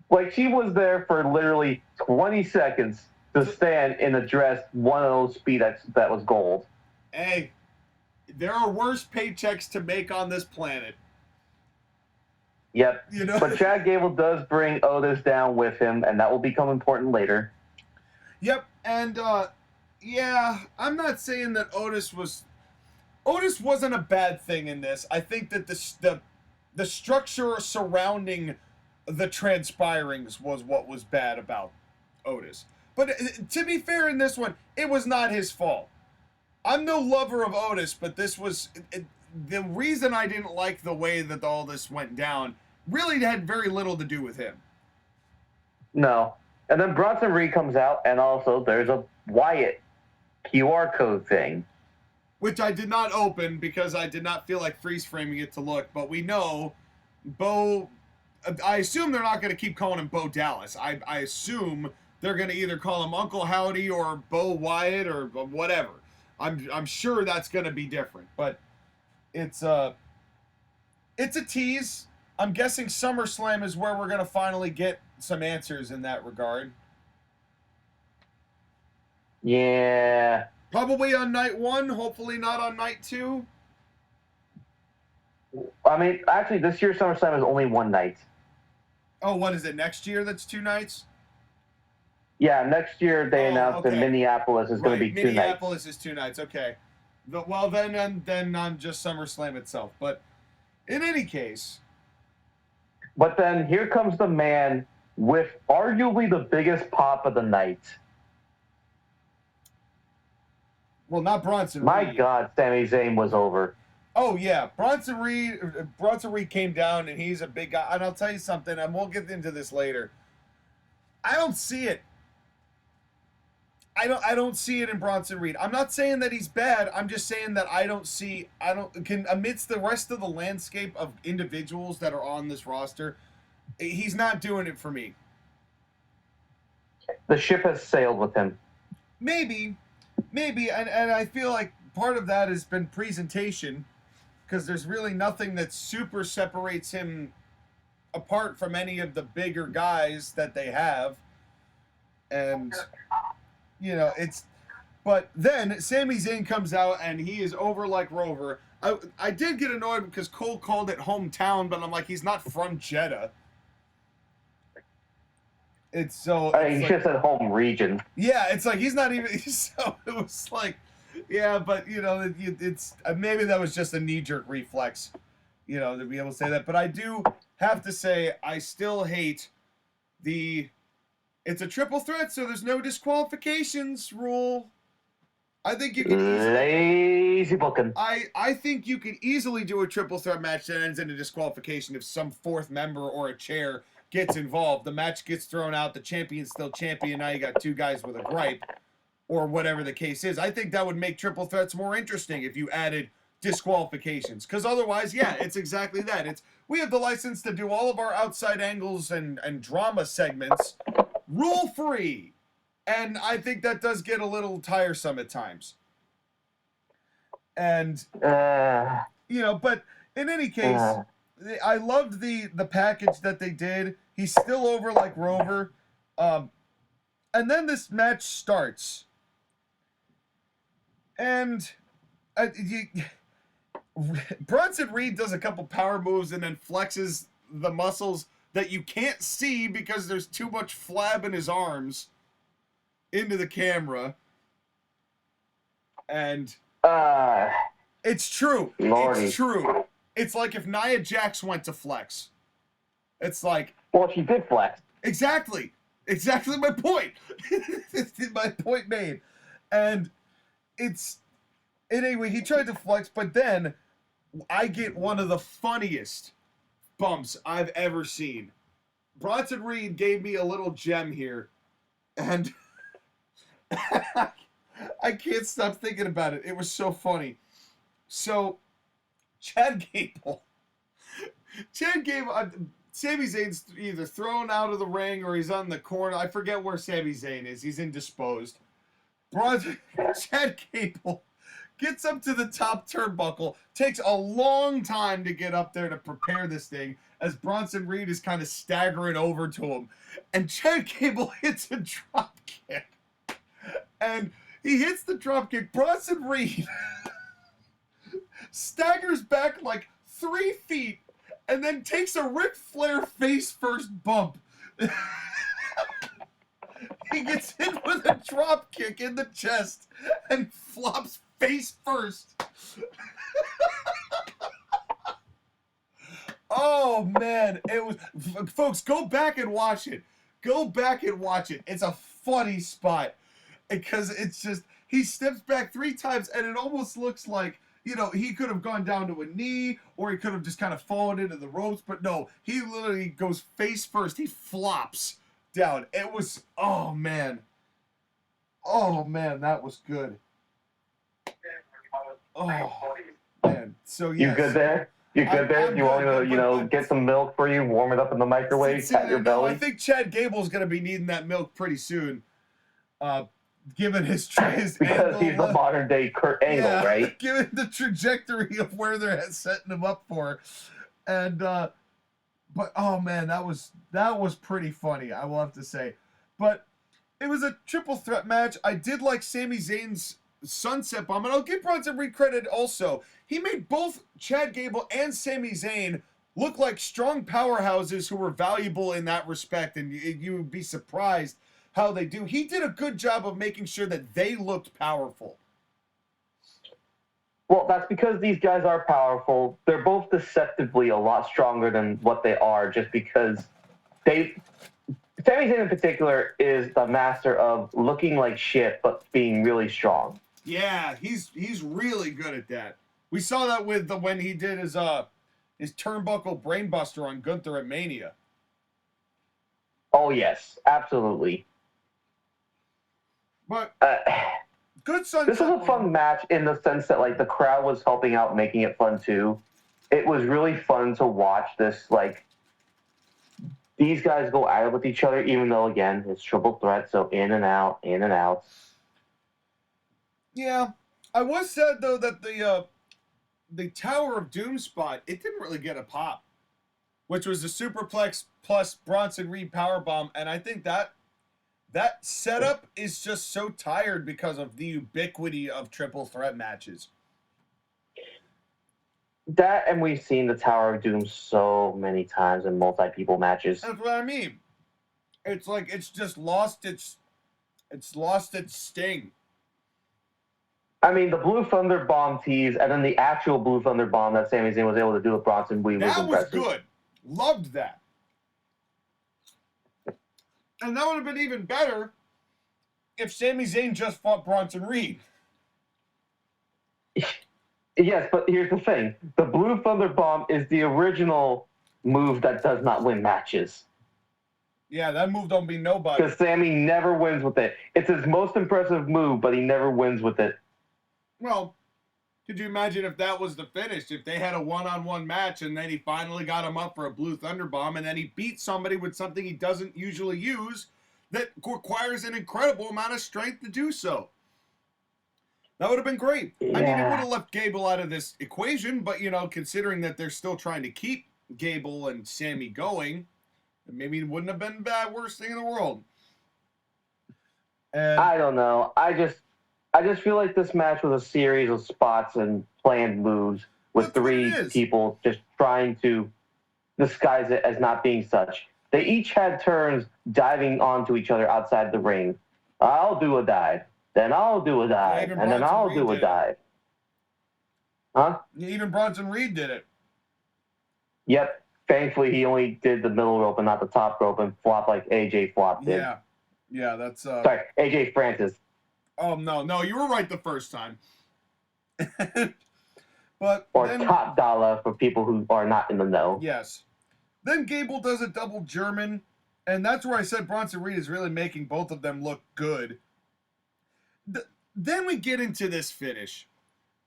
Like, she was there for literally 20 seconds to stand in a dress, one of those speed that was gold. Hey, there are worse paychecks to make on this planet. Yep. You know? But Chad Gable does bring Otis down with him, and that will become important later. Yep, and, I'm not saying that Otis wasn't a bad thing in this. I think that the structure surrounding the transpirings was what was bad about Otis. But to be fair in this one, it was not his fault. I'm no lover of Otis, but this was... the reason I didn't like the way that all this went down really had very little to do with him. No. And then Bronson Reed comes out, and also there's a Wyatt QR code thing. Which I did not open because I did not feel like freeze framing it to look. But we know Bo... I assume they're not going to keep calling him Bo Dallas. I assume they're going to either call him Uncle Howdy or Bo Wyatt or whatever. I'm sure that's going to be different. But it's a tease. I'm guessing SummerSlam is where we're going to finally get some answers in that regard. Yeah. Probably on night 1, hopefully not on night 2. I mean, actually, this year's SummerSlam is only one night. Oh, what is it, next year that's 2 nights? Yeah, next year they announced that Minneapolis is going to be 2 nights. Minneapolis is 2 nights, okay. Well, then on just SummerSlam itself. But in any case... But then here comes the man with arguably the biggest pop of the night. Well, not Bronson Reed. My God, Sami Zayn was over. Oh, yeah. Bronson Reed came down, and he's a big guy. And I'll tell you something, and we'll get into this later. I don't see it. I don't see it in Bronson Reed. I'm not saying that he's bad. I'm just saying that amidst the rest of the landscape of individuals that are on this roster, he's not doing it for me. The ship has sailed with him. Maybe, and I feel like part of that has been presentation, because there's really nothing that super separates him apart from any of the bigger guys that they have. And, you know, But then Sami Zayn comes out and he is over like Rover. I did get annoyed because Cole called it hometown, but I'm like, he's not from Jeddah. It's so. He should have said home region. Yeah, it's like he's not even. So it was like, yeah, but you know, it's maybe that was just a knee-jerk reflex, you know, to be able to say that. But I do have to say, I still hate the. It's a triple threat, so there's no disqualifications rule. I think you can lazy booking. I think you could easily do a triple threat match that ends in a disqualification if some fourth member or a chair gets involved. The match gets thrown out. The champion's still champion. Now you got two guys with a gripe, or whatever the case is. I think that would make triple threats more interesting if you added disqualifications. Because otherwise, yeah, it's exactly that. We have the license to do all of our outside angles and drama segments rule free. And I think that does get a little tiresome at times. And, you know, but in any case, I loved the package that they did. He's still over like Rover. And then this match starts. And Bronson Reed does a couple power moves and then flexes the muscles that you can't see because there's too much flab in his arms into the camera. And it's true. Lordy. It's true. It's like if Nia Jax went to flex. It's like... Well, she did flex. Exactly. Exactly my point. My point made. And it's... And anyway, he tried to flex, but then I get one of the funniest bumps I've ever seen. Bronson Reed gave me a little gem here. And... I can't stop thinking about it. It was so funny. So, Chad Gable, Sami Zayn's either thrown out of the ring or he's on the corner. I forget where Sami Zayn is. He's indisposed. Chad Gable gets up to the top turnbuckle. Takes a long time to get up there to prepare this thing as Bronson Reed is kind of staggering over to him. And Chad Gable hits a drop kick. And he hits the dropkick. Bronson Reed staggers back like 3 feet and then takes a Ric Flair face first bump. He gets hit with a dropkick in the chest and flops face first. Oh man, it was, folks, go back and watch it. Go back and watch it. It's a funny spot. Because it's just, he steps back 3 times and it almost looks like, you know, he could have gone down to a knee or he could have just kind of fallen into the ropes. But no, he literally goes face first. He flops down. It was, oh man. Oh man, that was good. Oh man. So yes. You good there? You good there? You want me to, you know, get some milk for you, warm it up in the microwave, pat your belly? I think Chad Gable's going to be needing that milk pretty soon. Given his because angle, he's the modern day Kurt Angle, right? Given the trajectory of where they're setting him up for, and but oh man, that was pretty funny. I will have to say, but it was a triple threat match. I did like Sami Zayn's sunset bomb, and I'll give Bronson Reed credit also. He made both Chad Gable and Sami Zayn look like strong powerhouses who were valuable in that respect, and you would be surprised how they do. He did a good job of making sure that they looked powerful. Well, that's because these guys are powerful. They're both deceptively a lot stronger than what they are just because Sami Zayn in particular is the master of looking like shit but being really strong. Yeah, he's really good at that. We saw that with when he did his turnbuckle brainbuster on Gunther at Mania. Oh yes, absolutely. But good sunset. This was a fun match in the sense that like the crowd was helping out, making it fun too. It was really fun to watch this, like these guys go at it with each other, even though again it's triple threat, so in and out, in and out. Yeah, I was sad though that the Tower of Doom spot, it didn't really get a pop, which was the Superplex plus Bronson Reed powerbomb, and I think that That setup is just so tired because of the ubiquity of triple threat matches. That, and we've seen the Tower of Doom so many times in multi-people matches. That's what I mean. It's like it's just lost its sting. I mean, the Blue Thunder Bomb tease, and then the actual Blue Thunder Bomb that Sami Zayn was able to do with Bronson Reed was impressive. That was good. Loved that. And that would have been even better if Sami Zayn just fought Bronson Reed. Yes, but here's the thing. The Blue Thunder Bomb is the original move that does not win matches. Yeah, that move don't beat nobody. Because Sami never wins with it. It's his most impressive move, but he never wins with it. Well, could you imagine if that was the finish? If they had a one-on-one match and then he finally got him up for a Blue Thunder Bomb and then he beat somebody with something he doesn't usually use that requires an incredible amount of strength to do so. That would have been great. Yeah. I mean, it would have left Gable out of this equation, but, you know, considering that they're still trying to keep Gable and Sami going, maybe it wouldn't have been the worst thing in the world. And I don't know. I just feel like this match was a series of spots and planned moves with That's what it three is. people just trying to disguise it as not being such. They each had turns diving onto each other outside the ring. I'll do a dive. Then I'll do a dive. even And then Bronson I'll Reed do a did it. dive. Huh? even Bronson Reed did it. Yep. Thankfully, he only did the middle rope and not the top rope and flopped like AJ flopped did. Yeah. Yeah, that's... Sorry, AJ Francis. Oh, no, you were right the first time. But Or then, Top Dollar for people who are not in the know. yes. Then Gable does a double German, and that's where I said Bronson Reed is really making both of them look good. Then we get into this finish,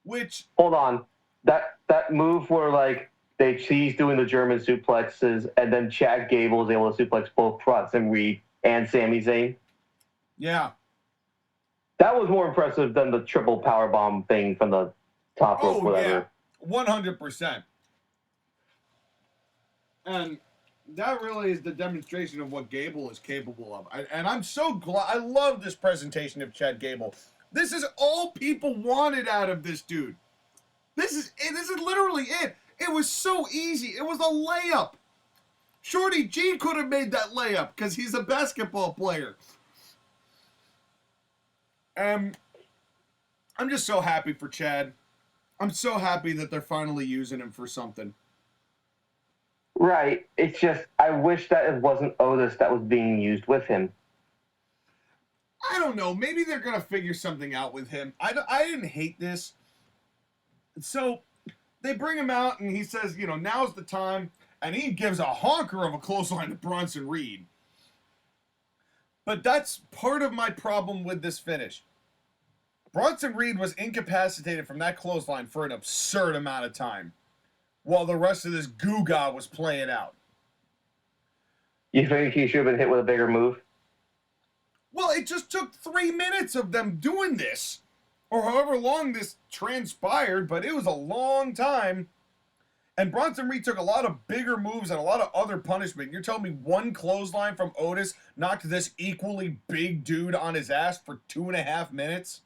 which... Hold on. That move where like he's doing the German suplexes and then Chad Gable is able to suplex both Bronson Reed and Sami Zayn. Yeah. That was more impressive than the triple powerbomb thing from the top rope, Oh, whatever. yeah. 100%. And that really is the demonstration of what Gable is capable of. And I'm so glad. I love this presentation of Chad Gable. This is all people wanted out of this dude. This is literally it. It was so easy. It was a layup. Shorty G could have made that layup because he's a basketball player. I'm just so happy for Chad. I'm so happy that they're finally using him for something. Right. It's just, I wish that it wasn't Otis that was being used with him. I don't know. Maybe they're going to figure something out with him. I didn't hate this. So they bring him out and he says, you know, now's the time. And he gives a honker of a clothesline to Bronson Reed. But that's part of my problem with this finish. Bronson Reed was incapacitated from that clothesline for an absurd amount of time while the rest of this goo-gaw was playing out. You think he should have been hit with a bigger move? Well, it just took 3 minutes of them doing this, or however long this transpired, but it was a long time. And Bronson Reed took a lot of bigger moves and a lot of other punishment. You're telling me one clothesline from Otis knocked this equally big dude on his ass for 2.5 minutes?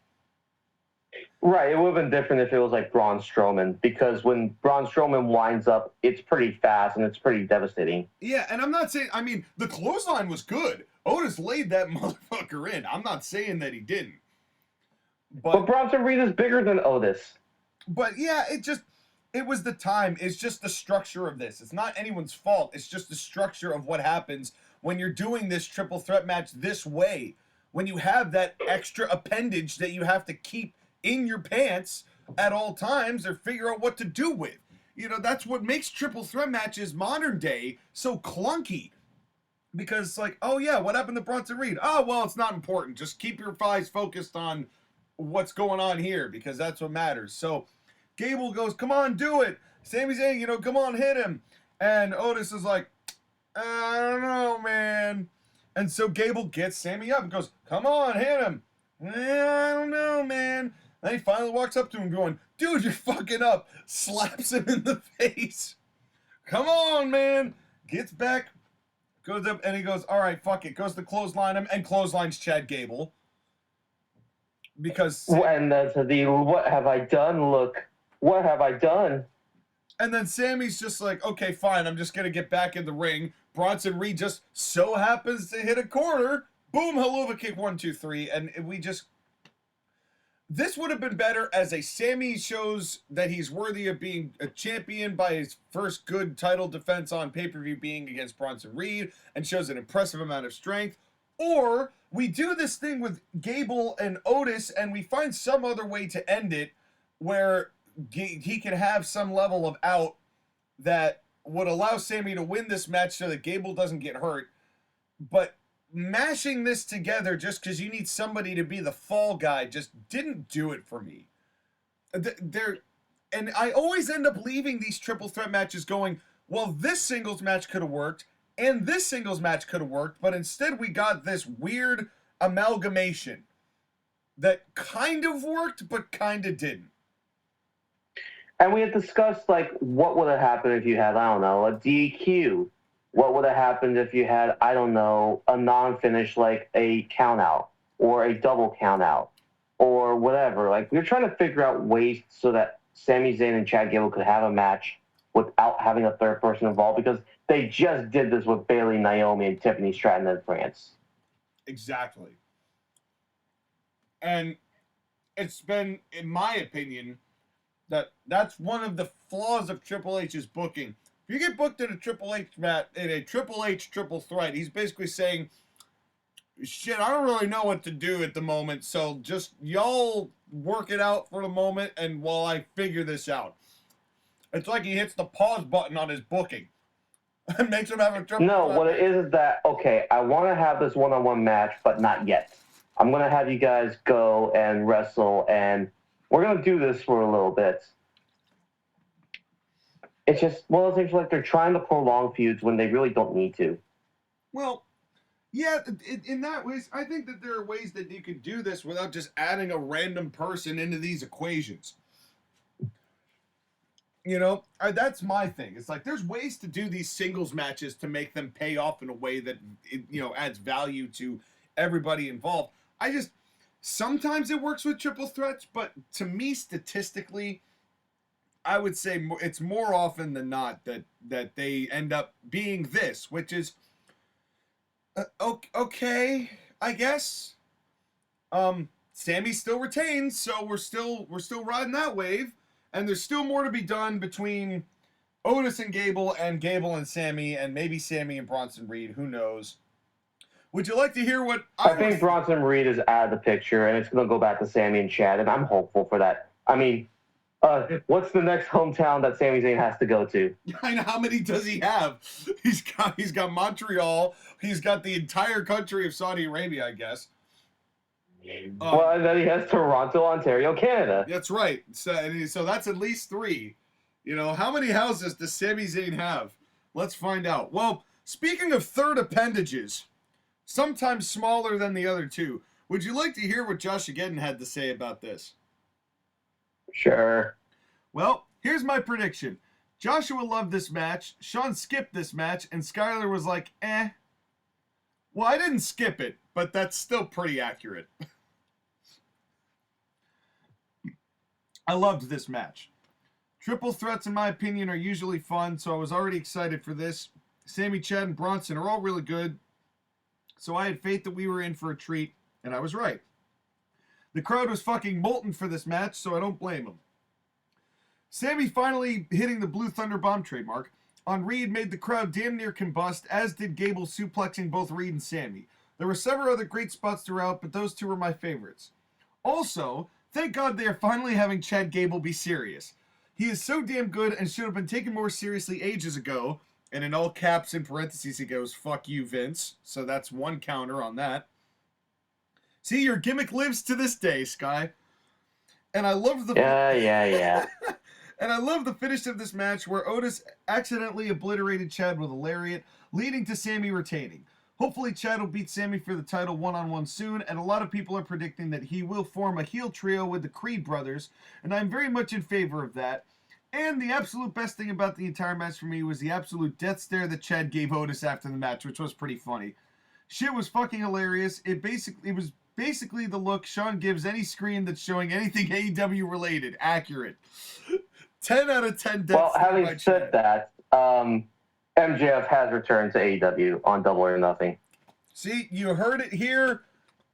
Right. It would have been different if it was like Braun Strowman, because when Braun Strowman winds up, it's pretty fast and it's pretty devastating. Yeah, and I'm not saying, I mean, the clothesline was good. Otis laid that motherfucker in. I'm not saying that he didn't. But Bronson Reed is bigger than Otis. But yeah, it was the time. It's just the structure of this. It's not anyone's fault. It's just the structure of what happens when you're doing this triple threat match this way. When you have that extra appendage that you have to keep in your pants at all times or figure out what to do with. You know, that's what makes triple threat matches modern day so clunky. Because it's like, oh yeah, what happened to Bronson Reed? Oh, well, it's not important. Just keep your eyes focused on what's going on here because that's what matters. So Gable goes, come on, do it. Sami Zayn, you know, come on, hit him. And Otis is like, I don't know, man. And so Gable gets Sami up and goes, come on, hit him. I don't know, man. And he finally walks up to him going, dude, you're fucking up. Slaps him in the face. Come on, man. Gets back, Goes up and he goes, all right, fuck it. Goes to clothesline him and clotheslines Chad Gable. Because... And that's the what have I done look. What have I done? And then Sammy's just like, okay, fine, I'm just going to get back in the ring. Bronson Reed just so happens to hit a corner. Boom, Helluva Kick 1, 2, 3. And we just... This would have been better as a Sammy shows that he's worthy of being a champion by his first good title defense on pay-per-view being against Bronson Reed and shows an impressive amount of strength. Or we do this thing with Gable and Otis and we find some other way to end it where he can have some level of out that would allow Sammy to win this match so that Gable doesn't get hurt. But mashing this together just because you need somebody to be the fall guy just didn't do it for me. And I always end up leaving these triple threat matches going, well, this singles match could have worked, and this singles match could have worked, but instead we got this weird amalgamation that kind of worked, but kind of didn't. And we had discussed, like, what would have happened if you had, I don't know, a DQ. What would have happened if you had, I don't know, a non-finish, like a count-out or a double count-out or whatever. Like, we were trying to figure out ways so that Sami Zayn and Chad Gable could have a match without having a third person involved because they just did this with Bayley, Naomi, and Tiffany Stratton in France. Exactly. And it's been, in my opinion... That's one of the flaws of Triple H's booking. If you get booked in a Triple H match, in a Triple H triple threat, he's basically saying, shit, I don't really know what to do at the moment, so just y'all work it out for the moment and while I figure this out. It's like he hits the pause button on his booking. And makes him have a triple No, threat. what it is that, okay, I want to have this one-on-one match, but not yet. I'm going to have you guys go and wrestle and we're going to do this for a little bit. It's just one of those things like they're trying to prolong feuds when they really don't need to. Well, yeah, in that ways, I think that there are ways that you could do this without just adding a random person into these equations. You know, that's my thing. It's like there's ways to do these singles matches to make them pay off in a way that, adds value to everybody involved. Sometimes it works with triple threats, but to me, statistically, I would say it's more often than not that they end up being this, which is okay, I guess. Sammy still retains, so we're still riding that wave, and there's still more to be done between Otis and Gable and Sammy, and maybe Sammy and Bronson Reed. Who knows? Would you like to hear what I think Bronson Reed is out of the picture, and it's going to go back to Sammy and Chad, and I'm hopeful for that. I mean, what's the next hometown that Sami Zayn has to go to? I know, how many does he have? He's got Montreal. He's got the entire country of Saudi Arabia, I guess. Well, and then he has Toronto, Ontario, Canada. That's right. So that's at least 3. How many houses does Sami Zayn have? Let's find out. Well, speaking of third appendages, sometimes smaller than the other two, would you like to hear what JoshAgeddon had to say about this? Sure. Well, here's my prediction. Joshua loved this match, Sean skipped this match, and Skyler was like, eh. Well, I didn't skip it, but that's still pretty accurate. I loved this match. Triple threats, in my opinion, are usually fun, so I was already excited for this. Sammy, Chad, and Bronson are all really good, so I had faith that we were in for a treat, and I was right. The crowd was fucking molten for this match, so I don't blame them. Sammy finally hitting the Blue Thunder Bomb trademark on Reed made the crowd damn near combust, as did Gable suplexing both Reed and Sammy. There were several other great spots throughout, but those two were my favorites. Also, thank God they are finally having Chad Gable be serious. He is so damn good and should have been taken more seriously ages ago. And in all caps, in parentheses, he goes, "Fuck you, Vince." So that's one counter on that. See, your gimmick lives to this day, Sky. And I love the... Yeah. And I love the finish of this match where Otis accidentally obliterated Chad with a lariat, leading to Sammy retaining. Hopefully Chad will beat Sammy for the title one-on-one soon, and a lot of people are predicting that he will form a heel trio with the Creed brothers, and I'm very much in favor of that. And the absolute best thing about the entire match for me was the absolute death stare that Chad gave Otis after the match, which was pretty funny. Shit was fucking hilarious. It was basically the look Sean gives any screen that's showing anything AEW related. Accurate. 10 out of 10 death Well, stare having by said Chad. that, MJF has returned to AEW on Double or Nothing. See, you heard it here.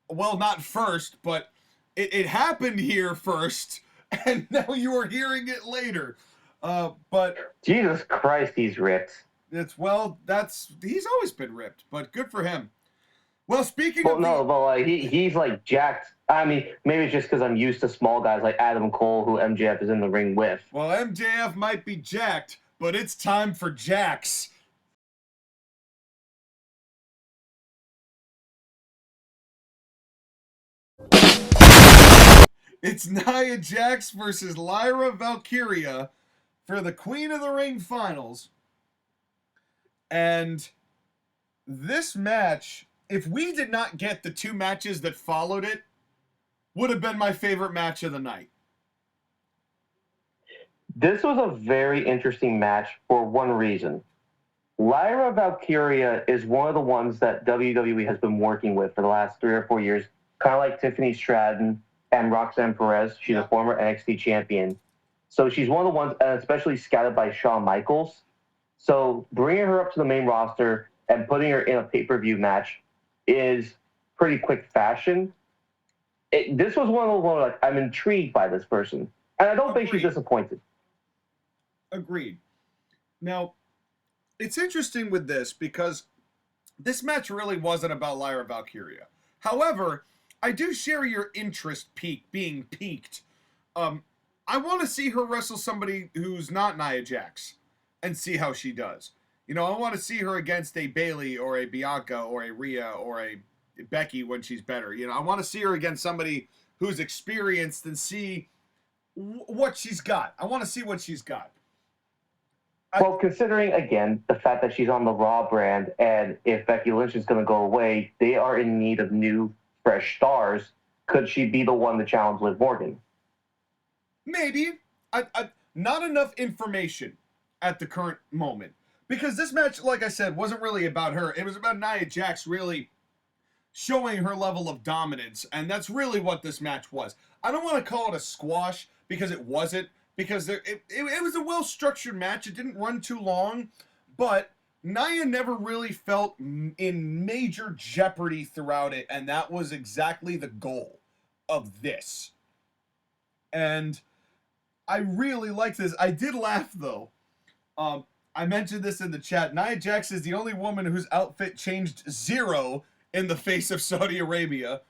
Well, not first, but it happened here first, and now you are hearing it later. But Jesus Christ, he's ripped. he's always been ripped, but good for him. Well, speaking Well, of no, but like he's like jacked. I mean, maybe it's just because I'm used to small guys like Adam Cole, who MJF is in the ring with. well, MJF might be jacked, but it's time for Jax. It's Nia Jax versus Lyra Valkyria for the Queen of the Ring finals. And this match, if we did not get the two matches that followed it, would have been my favorite match of the night. This was a very interesting match for one reason. Lyra Valkyria is one of the ones that WWE has been working with for the last 3 or 4 years, kind of like Tiffany Stratton and Roxanne Perez. She's a former NXT champion. So she's one of the ones, especially scouted by Shawn Michaels. So bringing her up to the main roster and putting her in a pay-per-view match is pretty quick fashion. This was one of the ones, like, I'm intrigued by this person. And I don't think she's disappointed. Agreed. Now, it's interesting with this because this match really wasn't about Lyra Valkyria. However, I do share your interest being piqued. I want to see her wrestle somebody who's not Nia Jax and see how she does. You know, I want to see her against a Bayley or a Bianca or a Rhea or a Becky when she's better. You know, I want to see her against somebody who's experienced and see what she's got. I want to see what she's got. Well, considering, again, the fact that she's on the Raw brand, and if Becky Lynch is going to go away, they are in need of new, fresh stars. Could she be the one to challenge Liv Morgan? Maybe. Not enough information at the current moment. Because this match, like I said, wasn't really about her. It was about Nia Jax really showing her level of dominance, and that's really what this match was. I don't want to call it a squash, because it wasn't. Because it was a well-structured match. It didn't run too long. But Nia never really felt in major jeopardy throughout it. And that was exactly the goal of this. And I really like this. I did laugh, though. I mentioned this in the chat. Nia Jax is the only woman whose outfit changed zero in the face of Saudi Arabia.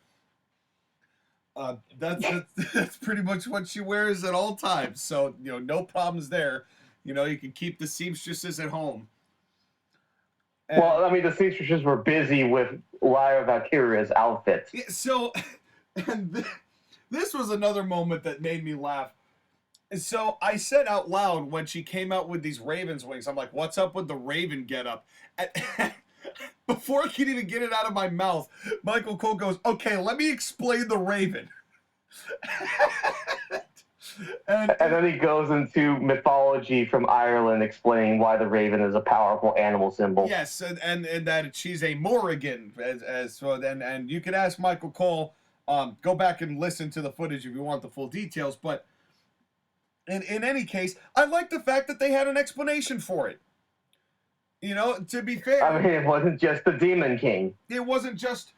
That's pretty much what she wears at all times. So, you know, no problems there. You know, you can keep the seamstresses at home. And, well, I mean, the seamstresses were busy with Lyra Valkyria's outfit. Yeah, so, and this was another moment that made me laugh. And so I said out loud when she came out with these Raven's wings, I'm like, what's up with the Raven getup? Before I could even get it out of my mouth, Michael Cole goes, okay, let me explain the Raven. and then he goes into mythology from Ireland, explaining why the Raven is a powerful animal symbol. Yes, and that she's a Morrigan. And you can ask Michael Cole, go back and listen to the footage if you want the full details. But in any case, I like the fact that they had an explanation for it. You know, to be fair. I mean, it wasn't just the Demon King. It wasn't just,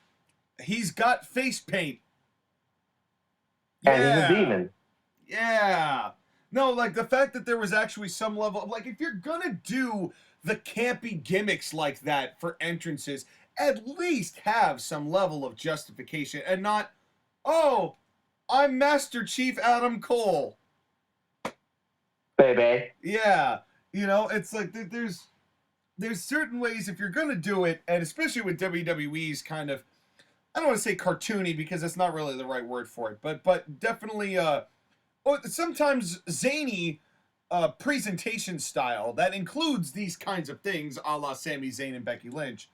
he's got face paint. And he's a demon. Yeah. No, like the fact that there was actually some level of, like, if you're gonna do the campy gimmicks like that for entrances, at least have some level of justification and not, oh, I'm Master Chief Adam Cole. Baby. Yeah. You know, it's like there's certain ways if you're going to do it, and especially with WWE's kind of, I don't want to say cartoony because that's not really the right word for it, but definitely sometimes zany presentation style that includes these kinds of things a la Sami Zayn and Becky Lynch.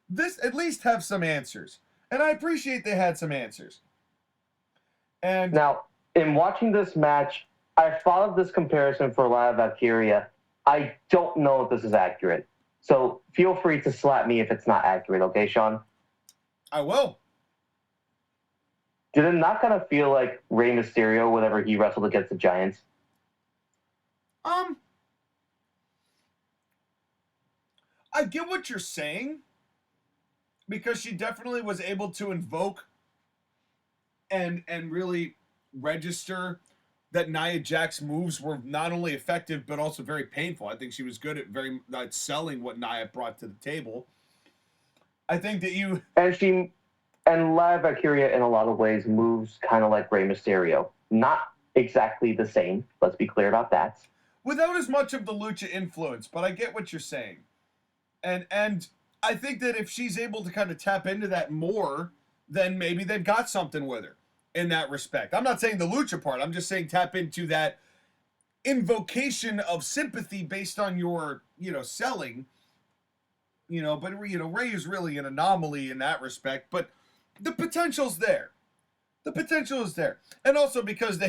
This at least have some answers. And I appreciate they had some answers. And now, in watching this match, I thought of this comparison for Lana Valkyria. I don't know if this is accurate. So feel free to slap me if it's not accurate, okay, Sean? I will. Did it not kind of feel like Rey Mysterio whenever he wrestled against the Giants? I get what you're saying, because she definitely was able to invoke and really register that Nia Jax's moves were not only effective but also very painful. I think she was good at selling what Nia brought to the table. I think that you and Lana Valkyria in a lot of ways moves kind of like Rey Mysterio. Not exactly the same. Let's be clear about that. without as much of the lucha influence, but I get what you're saying. And I think that if she's able to kind of tap into that more, then maybe they've got something with her in that respect. I'm not saying the lucha part. I'm just saying tap into that invocation of sympathy based on your, selling. But, Rey is really an anomaly in that respect. But the potential's there. The potential is there. And also because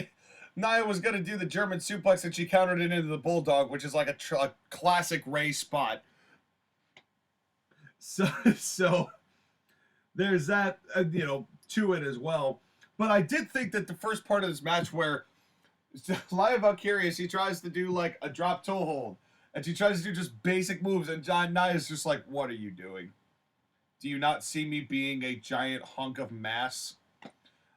Nia was going to do the German suplex and she countered it into the Bulldog, which is like a classic Rey spot. So there's that, to it as well. But I did think that the first part of this match where Nia Valkyria, she tries to do like a drop toe hold, and she tries to do just basic moves, and Nia's just like, what are you doing? Do you not see me being a giant hunk of mass?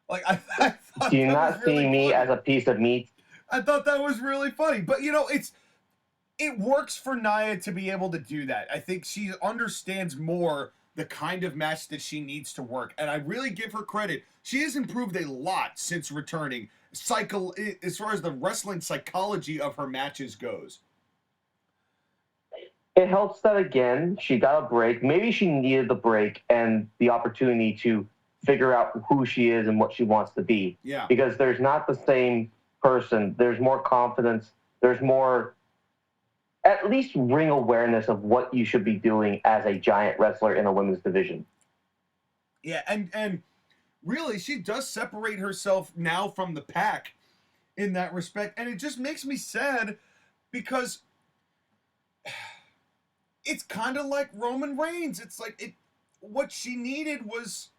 Like, I thought do you not see me as a piece of meat? I thought that was really funny. But, it works for Nia to be able to do that. I think she understands more the kind of match that she needs to work. And I really give her credit. She has improved a lot since returning, as far as the wrestling psychology of her matches goes. It helps that, again, she got a break. Maybe she needed the break and the opportunity to figure out who she is and what she wants to be. Yeah. Because there's not the same person. There's more confidence. There's more, at least, ring awareness of what you should be doing as a giant wrestler in a women's division. Yeah, and really, she does separate herself now from the pack in that respect. And it just makes me sad because it's kind of like Roman Reigns. It's like what she needed was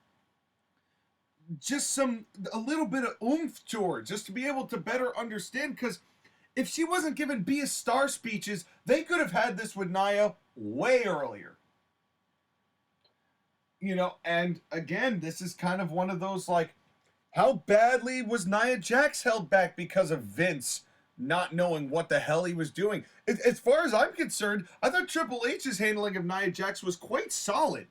just a little bit of oomph to her, just to be able to better understand. Because if she wasn't given Be a Star speeches, they could have had this with Nia way earlier. And again, this is kind of one of those, like, how badly was Nia Jax held back because of Vince not knowing what the hell he was doing? As far as I'm concerned, I thought Triple H's handling of Nia Jax was quite solid.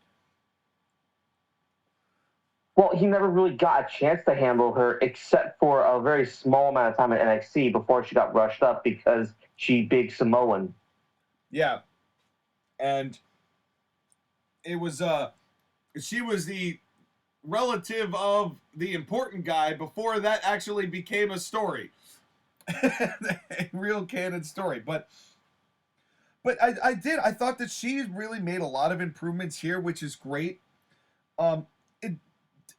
Well, he never really got a chance to handle her except for a very small amount of time in NXT before she got rushed up because she big Samoan. Yeah. And it was, she was the relative of the important guy before that actually became a story. A real canon story. But I thought that she really made a lot of improvements here, which is great.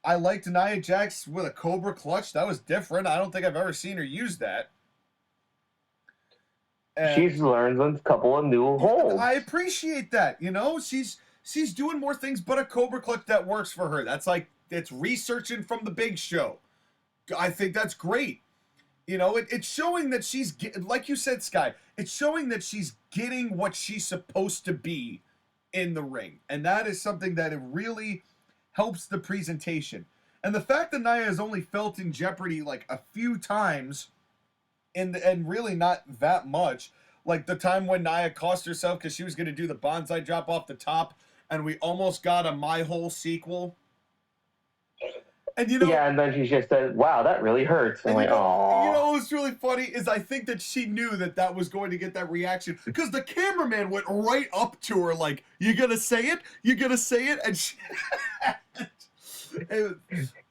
I liked Nia Jax with a Cobra Clutch. That was different. I don't think I've ever seen her use that. And she's learned a couple of new holds. I appreciate that. She's doing more things, but a Cobra Clutch that works for her. It's researching from the Big Show. I think that's great. It's showing that she's, like you said, Sky, it's showing that she's getting what she's supposed to be in the ring. And that is something that it really helps the presentation. And the fact that Nia has only felt in jeopardy like a few times and really not that much, like the time when Nia cost herself because she was going to do the bonsai drop off the top and we almost got a My Whole sequel. And yeah, and then she just said, wow, that really hurts. I'm like, oh. What's really funny is I think that she knew that was going to get that reaction because the cameraman went right up to her like, you gonna say it? You gonna say it? And she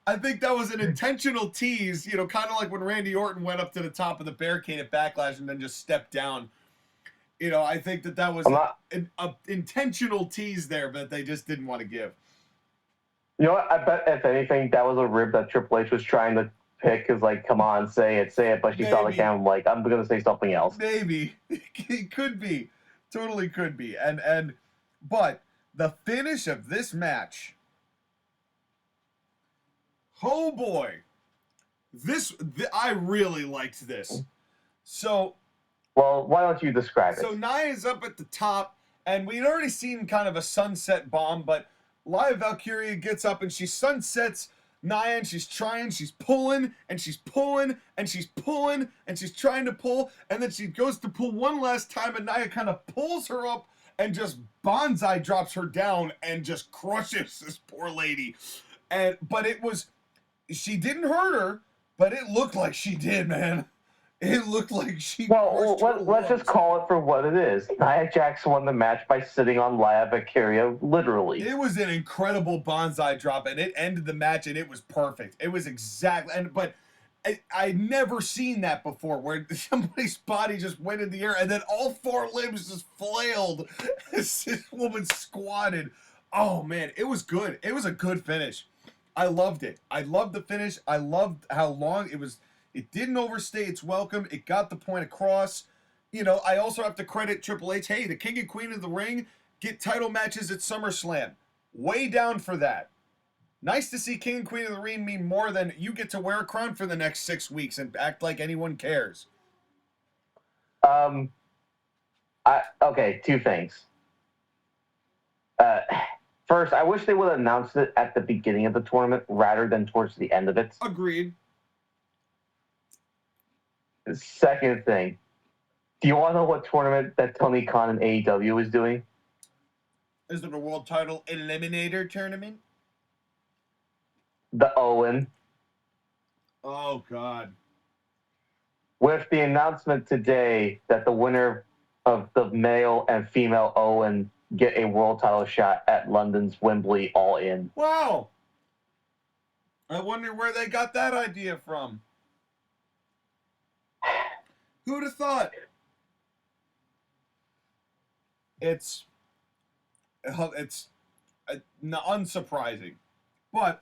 I think that was an intentional tease, kind of like when Randy Orton went up to the top of the barricade at Backlash and then just stepped down. I think that was an intentional tease there, but they just didn't want to give. You know what? I bet, if anything, that was a rib that Triple H was trying to pick because, like, come on, say it. But she saw the camera, I'm like, I'm gonna say something else. Maybe it could be, totally could be, but the finish of this match. Oh boy, I really liked this. So, well, why don't you describe it? So Nia's up at the top, and we'd already seen kind of a sunset bomb, but Lia Valkyria gets up and she sunsets Nia, and she's pulling, and she's pulling, and she's pulling, and she's trying to pull, and then she goes to pull one last time, and Nia kind of pulls her up and just bonsai drops her down and just crushes this poor lady. But she didn't hurt her, but it looked like she did, man. It looked like she. Well, let's just call it for what it is. Nia Jax won the match by sitting on Lia Valkyria, literally. It was an incredible bonsai drop, and it ended the match, and it was perfect. It was exactly, but I'd never seen that before, where somebody's body just went in the air, and then all four limbs just flailed as this woman squatted. Oh man, it was good. It was a good finish. I loved it. I loved the finish. I loved how long it was. It didn't overstay its welcome. It got the point across. You know, I also have to credit Triple H. Hey, the King and Queen of the Ring get title matches at SummerSlam. Way down for that. Nice to see King and Queen of the Ring mean more than you get to wear a crown for the next 6 weeks and act like anyone cares. Okay, two things. First, I wish they would have announced it at the beginning of the tournament rather than towards the end of it. Agreed. Second thing, do you want to know what tournament that Tony Khan and AEW is doing? Is it a world title eliminator tournament? The Owen. Oh, God. With the announcement today that the winner of the male and female Owen get a world title shot at London's Wembley All In. Wow. I wonder where they got that idea from. Who'd have thought? It's unsurprising. But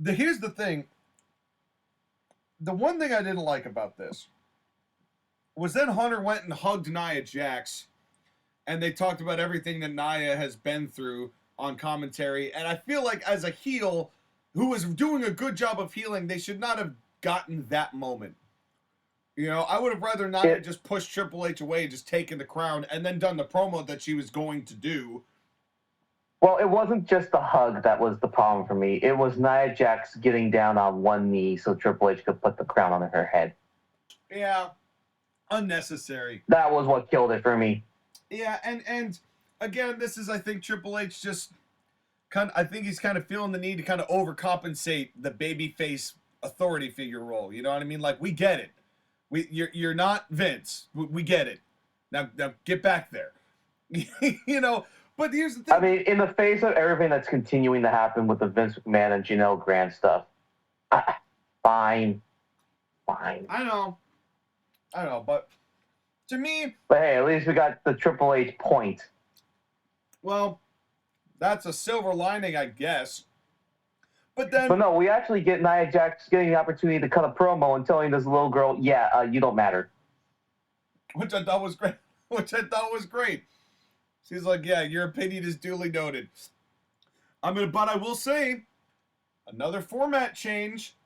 here's the thing. The one thing I didn't like about this was then Hunter went and hugged Nia Jax, and they talked about everything that Nia has been through on commentary. And I feel like as a heel who was doing a good job of healing, they should not have gotten that moment. You know, I would have rather Nia just pushed Triple H away, just taken the crown, and then done the promo that she was going to do. Well, it wasn't just the hug that was the problem for me. It was Nia Jax getting down on one knee so Triple H could put the crown on her head. Yeah, unnecessary. That was what killed it for me. Yeah, and again, this is, I think, Triple H just I think he's kind of feeling the need to kind of overcompensate the babyface authority figure role. You know what I mean? Like, we get it. You're not Vince. We get it. Now get back there. You know, but here's the thing. I mean, in the face of everything that's continuing to happen with the Vince McMahon and Janelle Grant stuff, fine. I know, but to me... But hey, at least we got the Triple H point. Well, that's a silver lining, I guess. But no, we actually get Nia Jax getting the opportunity to cut a promo and telling this little girl, you don't matter. Which I thought was great. She's like, yeah, your opinion is duly noted. But I will say, another format change.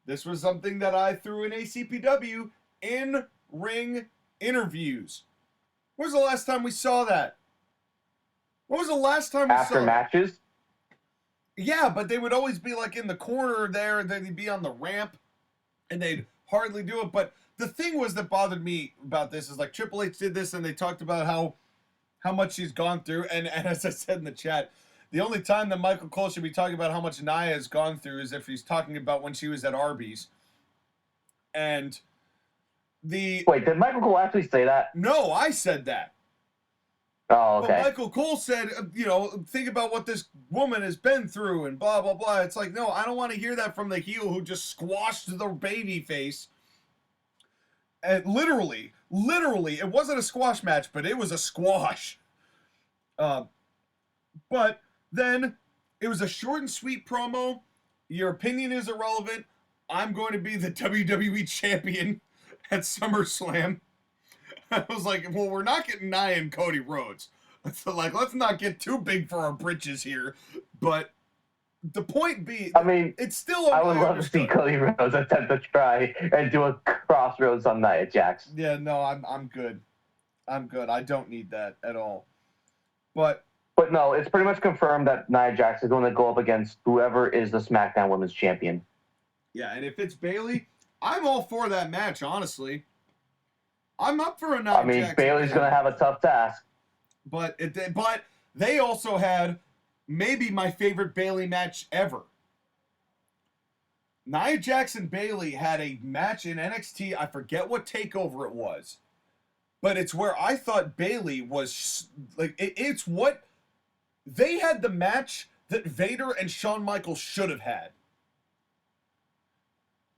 This was something that I threw in ACPW, in-ring interviews. When was the last time we saw that? When was the last time we saw After matches? Yeah, but they would always be like in the corner there, and they'd be on the ramp, and they'd hardly do it. But the thing was that bothered me about this is like Triple H did this, and they talked about how much she's gone through. And as I said in the chat, the only time that Michael Cole should be talking about how much Nia has gone through is if he's talking about when she was at Arby's. And Wait, did Michael Cole actually say that? No, I said that. Oh, okay. But Michael Cole said, think about what this woman has been through and blah, blah, blah. It's like, no, I don't want to hear that from the heel who just squashed the baby face. And literally, it wasn't a squash match, but it was a squash. But then it was a short and sweet promo. Your opinion is irrelevant. I'm going to be the WWE champion at SummerSlam. I was like, well, we're not getting Nia and Cody Rhodes. So, like, let's not get too big for our britches here. But the point being, I mean, it's still I would love to see Cody Rhodes attempt to try and do a crossroads on Nia Jax. Yeah, no, I'm good. I'm good. I don't need that at all. But no, it's pretty much confirmed that Nia Jax is going to go up against whoever is the SmackDown Women's Champion. yeah, and if it's Bayley, I'm all for that match, honestly. I'm up for a Nia I mean, Jax Bayley's going to have a tough task. But they also had maybe my favorite Bayley match ever. Nia Jax and Bayley had a match in NXT. I forget what takeover it was. But it's where I thought Bayley was like it's what they had, the match that Vader and Shawn Michaels should have had.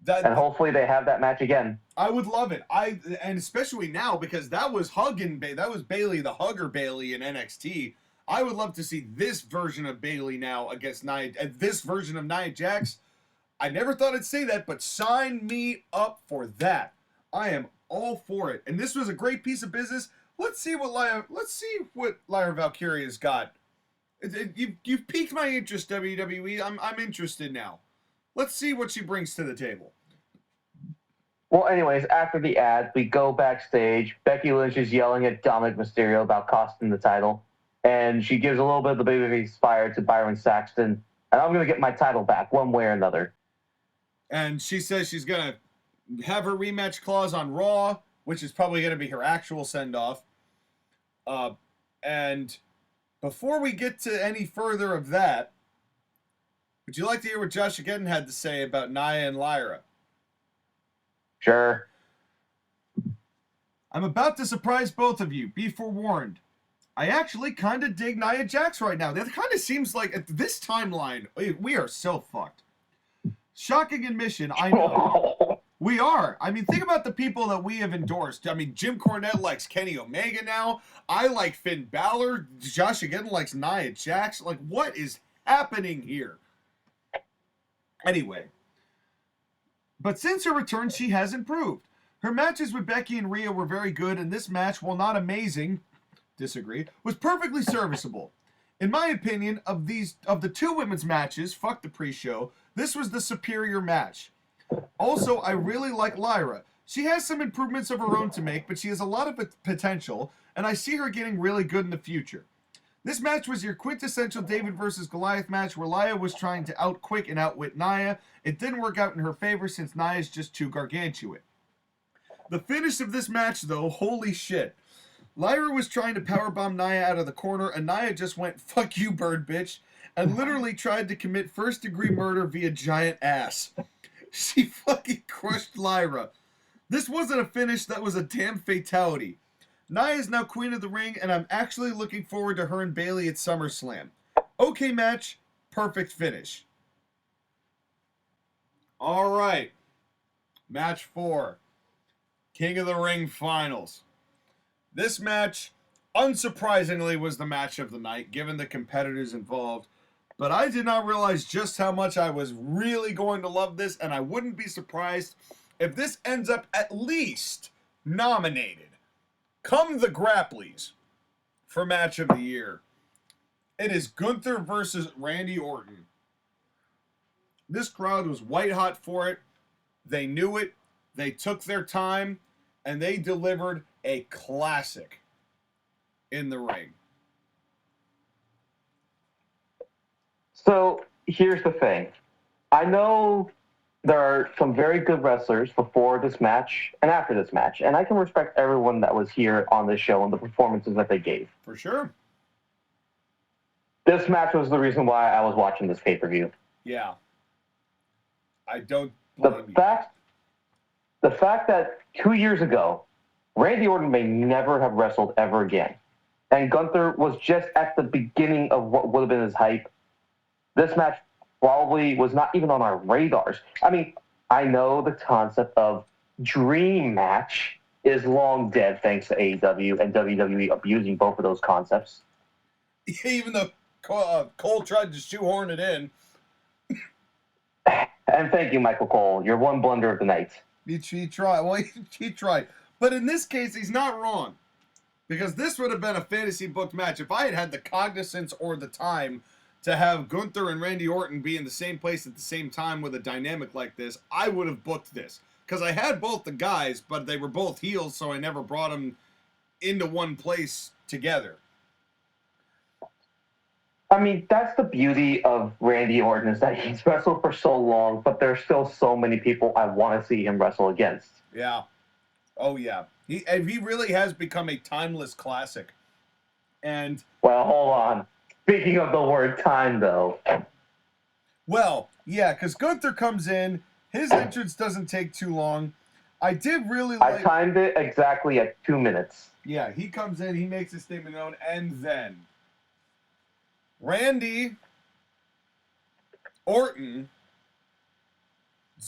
And hopefully they have that match again. I would love it. And especially now, because that was Bayley, the Hugger Bayley in NXT. I would love to see this version of Bayley now against this version of Nia Jax. I never thought I'd say that, but sign me up for that. I am all for it. And this was a great piece of business. Let's see what Lyra Valkyria's got. You've piqued my interest, WWE. I'm interested now. Let's see what she brings to the table. Well, anyways, after the ad, we go backstage. Becky Lynch is yelling at Dominic Mysterio about costing the title. And she gives a little bit of the babyface fire to Byron Saxton. And I'm going to get my title back one way or another. And she says she's going to have her rematch clause on Raw, which is probably going to be her actual send-off. And before we get to any further of that, would you like to hear what JoshAgeddon had to say about Nia and Lyra? Sure. I'm about to surprise both of you. Be forewarned. I actually kind of dig Nia Jax right now. That kind of seems like, at this timeline, we are so fucked. Shocking admission, I know. We are. I mean, think about the people that we have endorsed. I mean, Jim Cornette likes Kenny Omega now. I like Finn Balor. JoshAgeddon likes Nia Jax. Like, what is happening here? Anyway. But since her return, she has improved. Her matches with Becky and Rhea were very good, and this match, while not amazing, disagree, was perfectly serviceable. In my opinion, of the two women's matches, fuck the pre-show, this was the superior match. Also, I really like Lyra. She has some improvements of her own to make, but she has a lot of potential, and I see her getting really good in the future. This match was your quintessential David versus Goliath match where Lyra was trying to outquick and outwit Nia. It didn't work out in her favor since Nia is just too gargantuan. The finish of this match, though, holy shit. Lyra was trying to powerbomb Nia out of the corner, and Nia just went, fuck you, bird bitch, and literally tried to commit first-degree murder via giant ass. She fucking crushed Lyra. This wasn't a finish, that was a damn fatality. Nia is now queen of the ring, and I'm actually looking forward to her and Bayley at SummerSlam. Okay match, perfect finish. All right. Match 4. King of the Ring Finals. This match, unsurprisingly, was the match of the night, given the competitors involved. But I did not realize just how much I was really going to love this, and I wouldn't be surprised if this ends up at least nominated. Come the Grapplies for Match of the Year. It is Gunther versus Randy Orton. This crowd was white hot for it. They knew it. They took their time, and they delivered a classic in the ring. So here's the thing. I know there are some very good wrestlers before this match and after this match, and I can respect everyone that was here on this show and the performances that they gave. For sure. This match was the reason why I was watching this pay-per-view. Yeah. I don't blame you. The fact that 2 years ago, Randy Orton may never have wrestled ever again, and Gunther was just at the beginning of what would have been his hype. This match probably was not even on our radars. I mean, I know the concept of dream match is long dead thanks to AEW and WWE abusing both of those concepts. Even though Cole tried to shoehorn it in. And thank you, Michael Cole. You're one blunder of the night. He tried. Well, he tried. But in this case, he's not wrong. Because this would have been a fantasy booked match. If I had had the cognizance or the time to have Gunther and Randy Orton be in the same place at the same time with a dynamic like this, I would have booked this. Because I had both the guys, but they were both heels, so I never brought them into one place together. I mean, that's the beauty of Randy Orton, is that he's wrestled for so long, but there's still so many people I want to see him wrestle against. Yeah. Oh, yeah. He really has become a timeless classic. And... Well, hold on. Speaking of the word time, though. Well, yeah, because Gunther comes in. His entrance doesn't take too long. I did really like... I timed it exactly at 2 minutes. Yeah, he comes in, he makes his statement known, and then Randy Orton's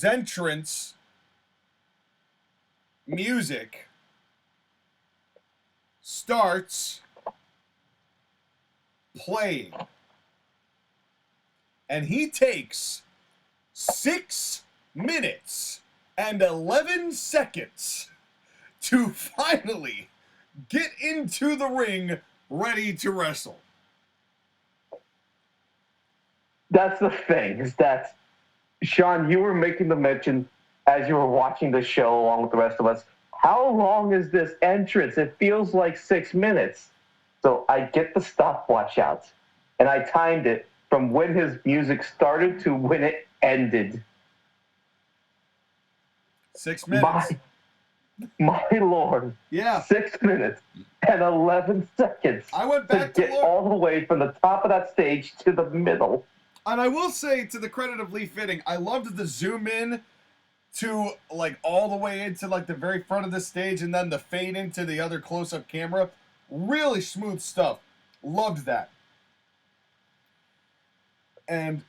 entrance music starts playing. And he takes 6 minutes and 11 seconds to finally get into the ring ready to wrestle. That's the thing, is that, Sean, you were making the mention as you were watching the show along with the rest of us. How long is this entrance? It feels like 6 minutes. So I get the stopwatch out, and I timed it from when his music started to when it ended. 6 minutes. My Lord. Yeah. 6 minutes and 11 seconds. I went back to get all the way from the top of that stage to the middle. And I will say, to the credit of Lee Fitting, I loved the zoom in to, like, all the way into, like, the very front of the stage and then the fade into the other close-up camera. Really smooth stuff. Loved that. And,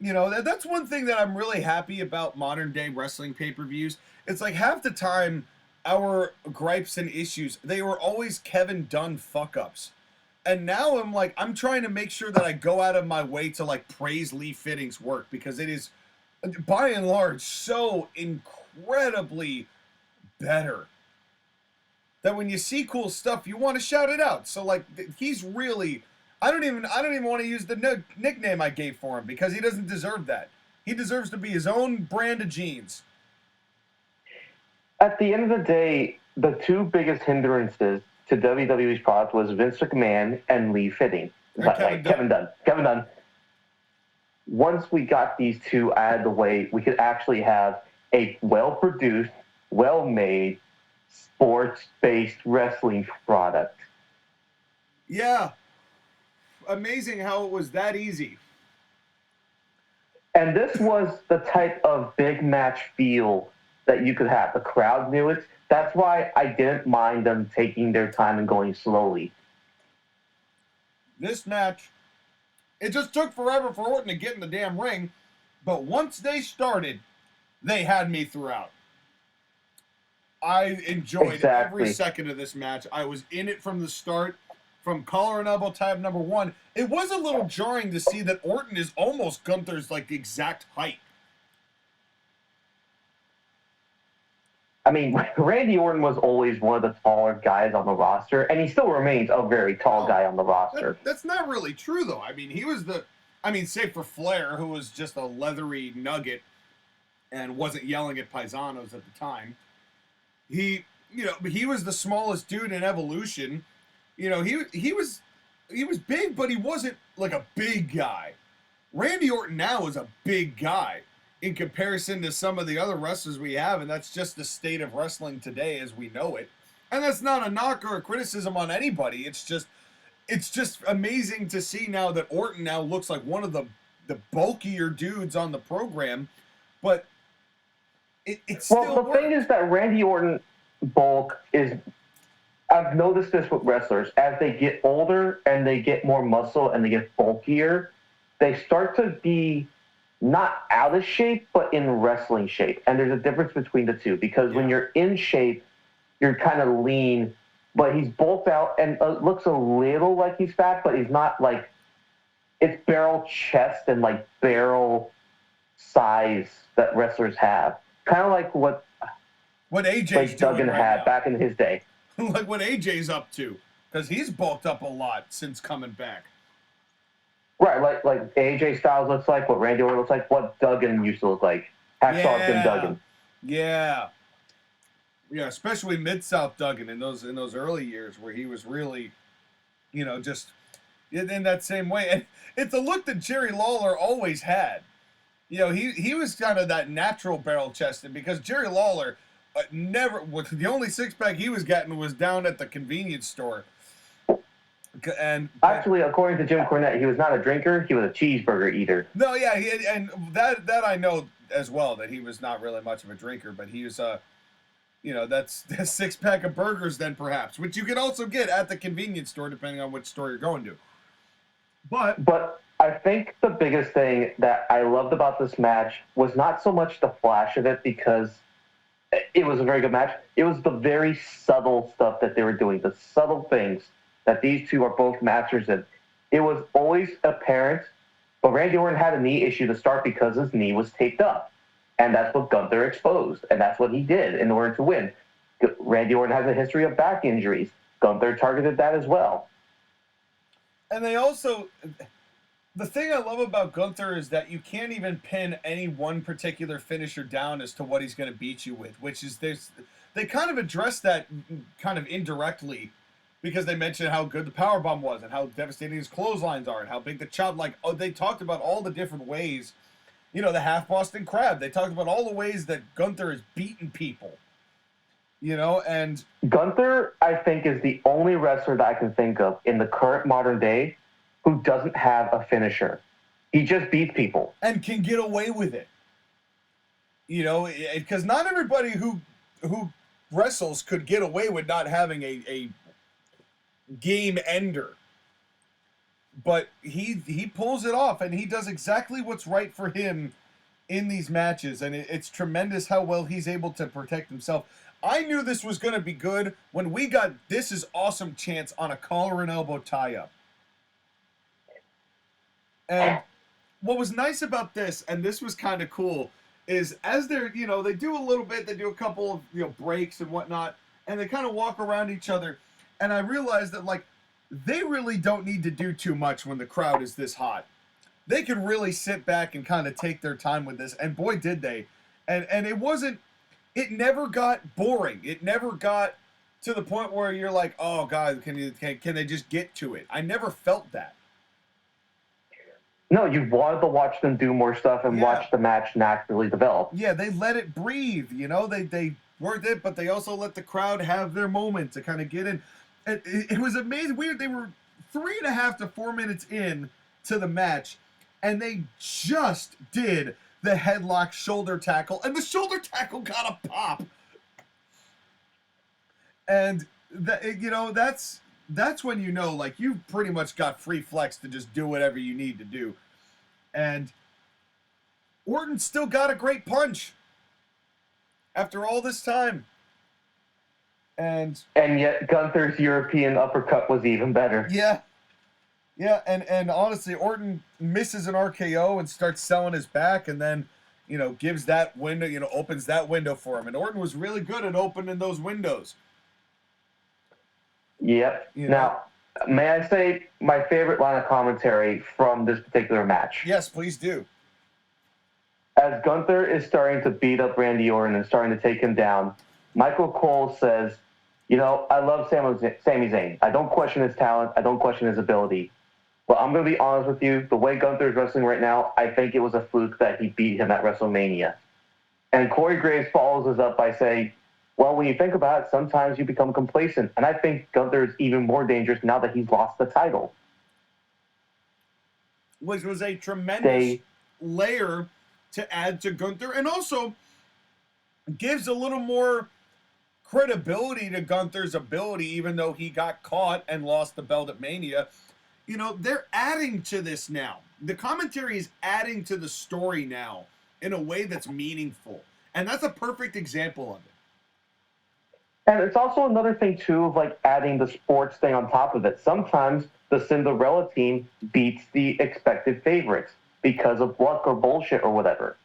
you know, that's one thing that I'm really happy about modern-day wrestling pay-per-views. It's like half the time, our gripes and issues, they were always Kevin Dunn fuck-ups. And now I'm like, I'm trying to make sure that I go out of my way to, like, praise Lee Fitting's work, because it is, by and large, so incredibly better that when you see cool stuff, you want to shout it out. So, like, he's really, I don't even want to use the nickname I gave for him, because he doesn't deserve that. He deserves to be his own brand of jeans. At the end of the day, the two biggest hindrances to WWE's product was Vince McMahon and Lee Fitting. Kevin Dunn. Once we got these two out of the way, we could actually have a well-produced, well-made, sports-based wrestling product. Yeah. Amazing how it was that easy. And this was the type of big match feel that you could have. The crowd knew it. That's why I didn't mind them taking their time and going slowly. This match, it just took forever for Orton to get in the damn ring, but once they started, they had me throughout. I enjoyed every second of this match. I was in it from the start, from collar and elbow tab number 1. It was a little jarring to see that Orton is almost Gunther's, like, exact height. I mean, Randy Orton was always one of the taller guys on the roster, and he still remains a very tall guy on the roster. That's not really true, though. I mean, he was save for Flair, who was just a leathery nugget and wasn't yelling at paisanos at the time. He was the smallest dude in Evolution. You know, he was big, but he wasn't like a big guy. Randy Orton now is a big guy in comparison to some of the other wrestlers we have, and that's just the state of wrestling today as we know it. And that's not a knock or a criticism on anybody. It's just amazing to see now that Orton now looks like one of the bulkier dudes on the program, but it's still well, the thing is that Randy Orton bulk is, I've noticed this with wrestlers, as they get older and they get more muscle and they get bulkier, they start to be not out of shape, but in wrestling shape. And there's a difference between the two, because when you're in shape, you're kind of lean, but he's bulked out and looks a little like he's fat, but he's not like, it's barrel chest and like barrel size that wrestlers have. Kind of like what AJ's like doing Duggan right had now. back in his day. Like what AJ's up to, because he's bulked up a lot since coming back. Right, like AJ Styles looks like, what Randy Orton looks like, what Duggan used to look like. Hacksaw Jim Duggan. Yeah, especially Mid-South Duggan in those early years where he was really, just in that same way. And it's a look that Jerry Lawler always had. He was kind of that natural barrel chested, because Jerry Lawler the only six-pack he was getting was down at the convenience store. And actually, according to Jim Cornette, he was not a drinker, he was a cheeseburger eater. No, yeah, and that I know as well, that he was not really much of a drinker, but he was that's a six-pack of burgers then, perhaps, which you can also get at the convenience store depending on which store you're going to. But I think the biggest thing that I loved about this match was not so much the flash of it, because it was a very good match. It was the very subtle stuff that they were doing, the subtle things that these two are both masters in. It was always apparent, but Randy Orton had a knee issue to start because his knee was taped up. And that's what Gunther exposed, and that's what he did in order to win. Randy Orton has a history of back injuries. Gunther targeted that as well. And they also... The thing I love about Gunther is that you can't even pin any one particular finisher down as to what he's going to beat you with, which is they kind of address that kind of indirectly, because they mentioned how good the powerbomb was and how devastating his clotheslines are and how big the chop. They talked about all the different ways, the half Boston Crab. They talked about all the ways that Gunther has beaten people, and Gunther, I think, is the only wrestler that I can think of in the current modern day who doesn't have a finisher. He just beats people. And can get away with it. Because not everybody who wrestles could get away with not having a game ender. But he pulls it off, and he does exactly what's right for him in these matches. And it's tremendous how well he's able to protect himself. I knew this was going to be good when we got This Is Awesome chants on a collar and elbow tie-up. And what was nice about this, and this was kind of cool, is as they're, they do a little bit, they do a couple of, breaks and whatnot, and they kind of walk around each other. And I realized that, they really don't need to do too much when the crowd is this hot. They can really sit back and kind of take their time with this, and boy, did they. And it never got boring. It never got to the point where you're like, oh, God, can they just get to it? I never felt that. No, you wanted to watch them do more stuff and watch the match naturally develop. Yeah, they let it breathe, They worked it, but they also let the crowd have their moment to kind of get in. It was amazing. They were 3.5 to 4 minutes in to the match, and they just did the headlock shoulder tackle, and the shoulder tackle got a pop. And, that's when you've pretty much got free flex to just do whatever you need to do. And Orton still got a great punch after all this time. And yet Gunther's European uppercut was even better. Yeah. Yeah, and honestly, Orton misses an RKO and starts selling his back, and then, gives that window, opens that window for him. And Orton was really good at opening those windows. Yep. Now, may I say my favorite line of commentary from this particular match? Yes, please do. As Gunther is starting to beat up Randy Orton and starting to take him down, Michael Cole says, I love Sami Zayn. I don't question his talent. I don't question his ability. Well, I'm going to be honest with you. The way Gunther is wrestling right now, I think it was a fluke that he beat him at WrestleMania. And Corey Graves follows us up by saying, well, when you think about it, sometimes you become complacent. And I think Gunther is even more dangerous now that he's lost the title. Which was a tremendous layer to add to Gunther, and also gives a little more credibility to Gunther's ability, even though he got caught and lost the belt at Mania. They're adding to this now. The commentary is adding to the story now in a way that's meaningful. And that's a perfect example of it. And it's also another thing, too, of adding the sports thing on top of it. Sometimes the Cinderella team beats the expected favorites because of luck or bullshit or whatever.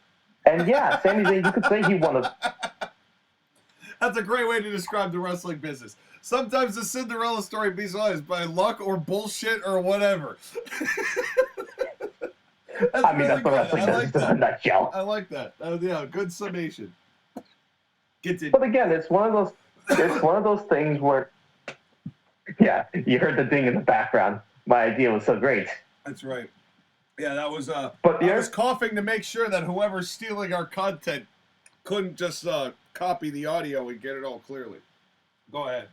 And yeah, Sami Zayn, you could say he won a... That's a great way to describe the wrestling business. Sometimes the Cinderella story be solved by luck or bullshit or whatever. That's I mean, that's the wrestling business in a nutshell. I like that. Yeah, good summation. But again, it's one of those things where, yeah, you heard the ding in the background. My idea was so great. That's right. Yeah, that was. But I was coughing to make sure that whoever's stealing our content couldn't just copy the audio and get it all clearly. Go ahead.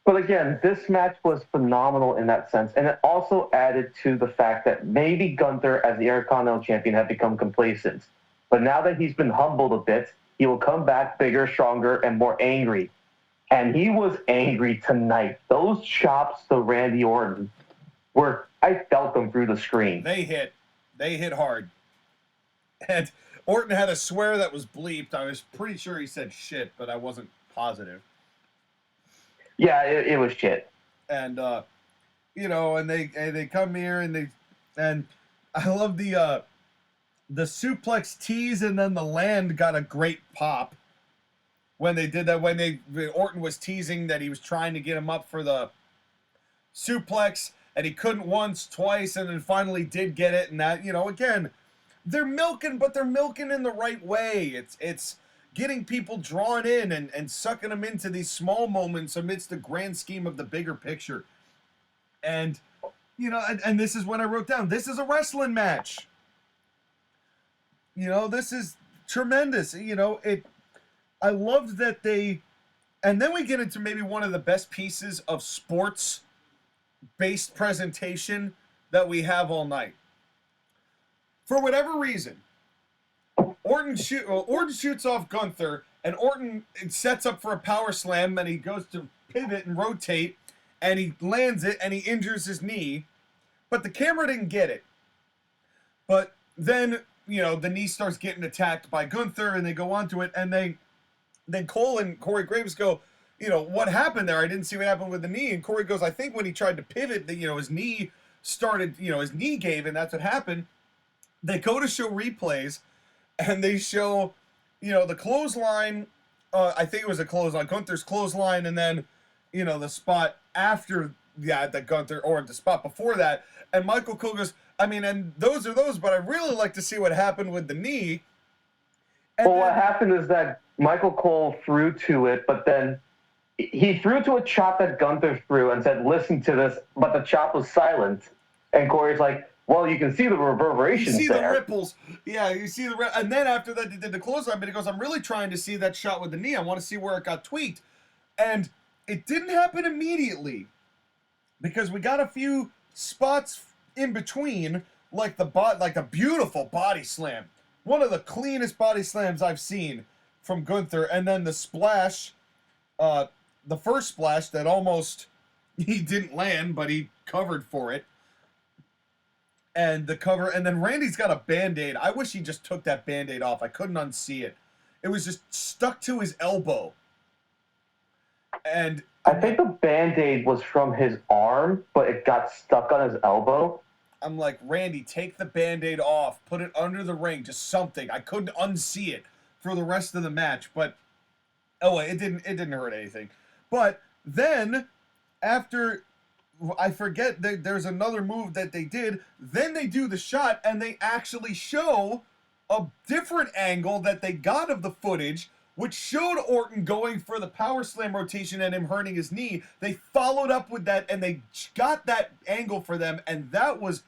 But again, this match was phenomenal in that sense, and it also added to the fact that maybe Gunther, as the Intercontinental Champion, had become complacent. But now that he's been humbled a bit, he will come back bigger, stronger, and more angry. And he was angry tonight. Those chops to Randy Orton I felt them through the screen. They hit hard. And Orton had a swear that was bleeped. I was pretty sure he said shit, but I wasn't positive. Yeah, it was shit. And and they come here and I love the suplex tease, and then the land got a great pop when they did that. When Orton was teasing that he was trying to get him up for the suplex, and he couldn't once, twice, and then finally did get it. And that, again, they're milking, but they're milking in the right way. It's getting people drawn in and sucking them into these small moments amidst the grand scheme of the bigger picture. And, and this is when I wrote down, this is a wrestling match. This is tremendous. I loved that and then we get into maybe one of the best pieces of sports-based presentation that we have all night. For whatever reason, Orton shoots off Gunther, and Orton sets up for a power slam, and he goes to pivot and rotate, and he lands it, and he injures his knee, but the camera didn't get it. But then, the knee starts getting attacked by Gunther, and they go onto it, and then Cole and Corey Graves go, what happened there? I didn't see what happened with the knee. And Corey goes, I think when he tried to pivot, his knee started, his knee gave, and that's what happened. They go to show replays, and they show, the clothesline. I think it was a clothesline, Gunther's clothesline, and then, the spot after that Gunther, or the spot before that. And Michael Cole goes, and those are those, but I'd really like to see what happened with the knee. And what happened is that Michael Cole threw to it, but then he threw to a chop that Gunther threw and said, listen to this, but the chop was silent. And Corey's like, well, you can see the reverberations there. You see the ripples. Yeah, you see and then after that, they did the clothesline, but he goes, I'm really trying to see that shot with the knee. I want to see where it got tweaked. And it didn't happen immediately because we got a few spots in between, like the beautiful body slam. One of the cleanest body slams I've seen from Gunther. And then the splash, the first splash that almost he didn't land, but he covered for it. And the cover, and then Randy's got a Band-Aid. I wish he just took that Band-Aid off. I couldn't unsee it. It was just stuck to his elbow. And I think the Band-Aid was from his arm, but it got stuck on his elbow. I'm like, Randy, take the Band-Aid off. Put it under the ring. Just something. I couldn't unsee it for the rest of the match. But, it didn't hurt anything. But then, after... I forget, there's another move that they did. Then they do the shot, and they actually show a different angle that they got of the footage, which showed Orton going for the power slam rotation and him hurting his knee. They followed up with that, and they got that angle for them, and that was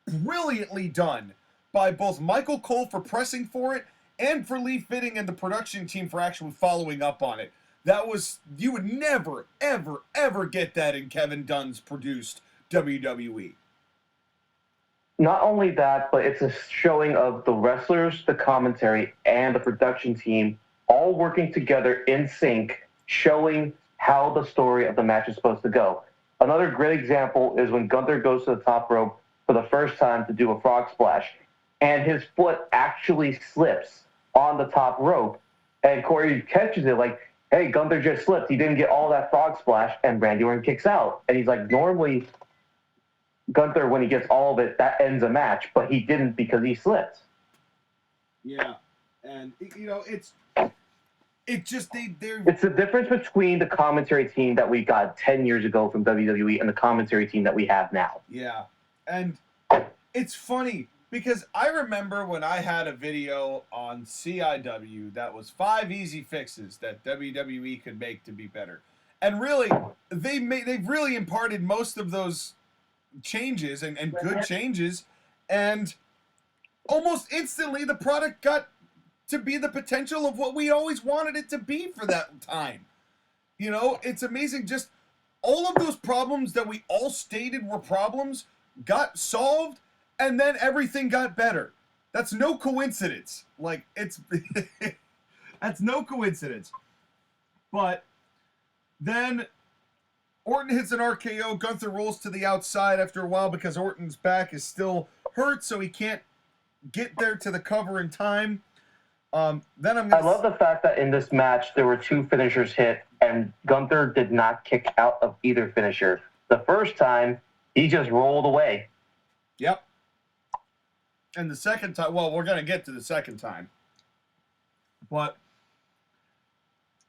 brilliantly done by both Michael Cole for pressing for it and for Lee Fitting and the production team for actually following up on it. You would never, ever, ever get that in Kevin Dunn's produced WWE. Not only that, but it's a showing of the wrestlers, the commentary, and the production team all working together in sync, showing how the story of the match is supposed to go. Another great example is when Gunther goes to the top rope for the first time to do a frog splash, and his foot actually slips on the top rope, and Corey catches it like, hey, Gunther just slipped. He didn't get all that frog splash, and Randy Orton kicks out. And he's like, normally, Gunther, when he gets all of it, that ends a match, but he didn't because he slipped. Yeah, and you know it's just they're It's the difference between the commentary team that we got 10 years ago from WWE and the commentary team that we have now. yeah, and it's funny because I remember when I had a video on CIW that was 5 easy fixes that WWE could make to be better, and really they've really imparted most of those changes and good changes, and almost instantly the product got to be the potential of what we always wanted it to be for that time. You know, it's amazing. Just all of those problems that we all stated were problems got solved, and then everything got better. That's no coincidence. Like, it's that's no coincidence. But then Orton hits an RKO. Gunther rolls to the outside after a while because Orton's back is still hurt, so he can't get there to the cover in time. Then I love the fact that in this match there were 2 finishers hit, and Gunther did not kick out of either finisher. The first time, he just rolled away. Yep. And the second time, well, we're going to get to the second time. But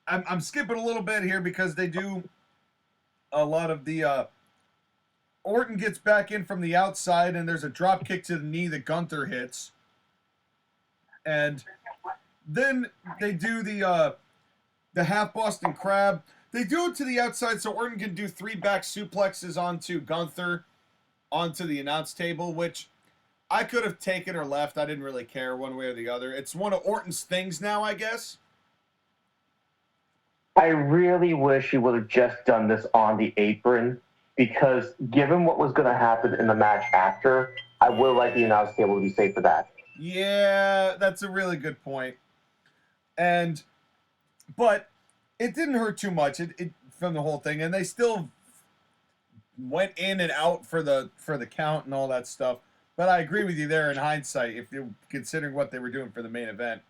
I'm skipping a little bit here because they do a lot of the... Orton gets back in from the outside, and there's a drop kick to the knee that Gunther hits. And then they do the half Boston Crab. They do it to the outside so Orton can do 3 back suplexes onto Gunther, onto the announce table, which I could have taken or left. I didn't really care one way or the other. It's one of Orton's things now, I guess. I really wish he would have just done this on the apron, because given what was going to happen in the match after, I would like the announce table to be safe for that. Yeah, that's a really good point. But it didn't hurt too much from the whole thing, and they still went in and out for the count and all that stuff. But I agree with you there in hindsight, if you're considering what they were doing for the main event.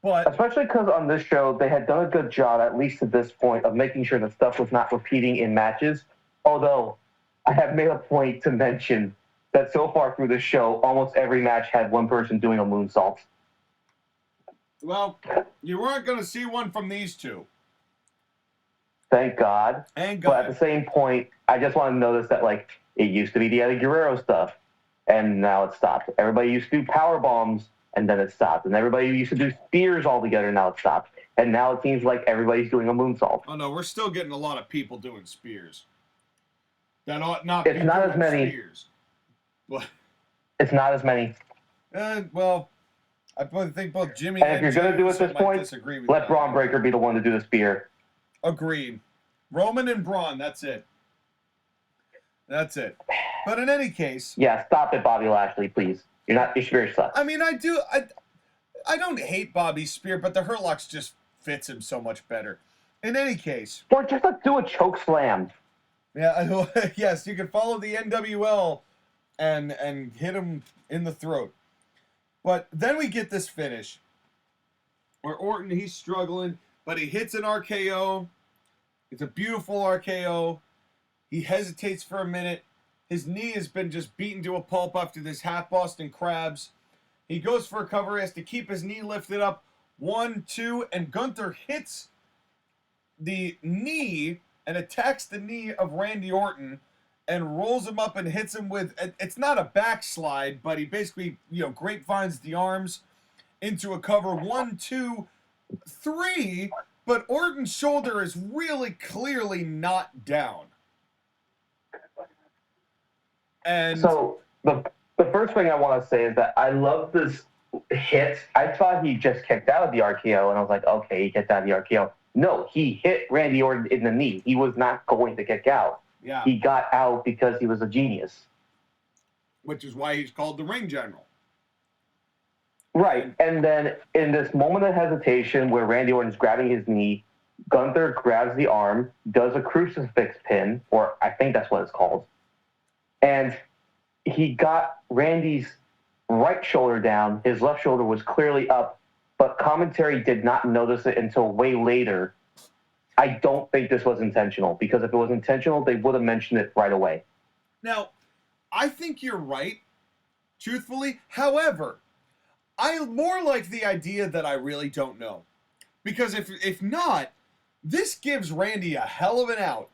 But especially because on this show they had done a good job, at least to this point, of making sure that stuff was not repeating in matches. Although I have made a point to mention that so far through the show, almost every match had one person doing a moonsault. Well, you weren't going to see one from these two. Thank God. Thank God. But at the same point, I just want to notice that, like, it used to be the Eddie Guerrero stuff, and now it stopped. Everybody used to do power bombs, and then it stopped. And everybody used to do spears altogether, now it stopped. And now it seems like everybody's doing a moonsault. Oh, no, we're still getting a lot of people doing spears. That ought not it's be not doing as many. Spears. But, it's not as many. Well, I think both Jimmy and if you're going to do it at this point, let Braun Breaker be the one to do the spear. Agreed. Roman and Braun, that's it. That's it. But in any case... Yeah, stop it, Bobby Lashley, please. Your spear sucks. I mean, I don't hate Bobby's spear, but the Hurt Locks just fits him so much better. In any case... Or just do a choke slam. Yeah, yes, you can follow the NWL and hit him in the throat. But then we get this finish where Orton, he's struggling, but he hits an RKO. It's a beautiful RKO. He hesitates for a minute. His knee has been just beaten to a pulp after this half Boston Crabs. He goes for a cover. He has to keep his knee lifted up. 1, 2, and Gunther hits the knee and attacks the knee of Randy Orton and rolls him up and hits him with, it's not a backslide, but he basically, grapevines the arms into a cover. 1, 2, 3, but Orton's shoulder is really clearly not down. And so the first thing I want to say is that I love this hit. I thought he just kicked out of the RKO, and I was like, okay, he kicked out of the RKO. No, he hit Randy Orton in the knee. He was not going to kick out. Yeah. He got out because he was a genius. Which is why he's called the Ring General. Right. And then in this moment of hesitation where Randy Orton's grabbing his knee, Gunther grabs the arm, does a crucifix pin, or I think that's what it's called. And he got Randy's right shoulder down. His left shoulder was clearly up, but commentary did not notice it until way later. I don't think this was intentional, because if it was intentional, they would have mentioned it right away. Now, I think you're right, truthfully. However, I more like the idea that I really don't know. Because if not, this gives Randy a hell of an out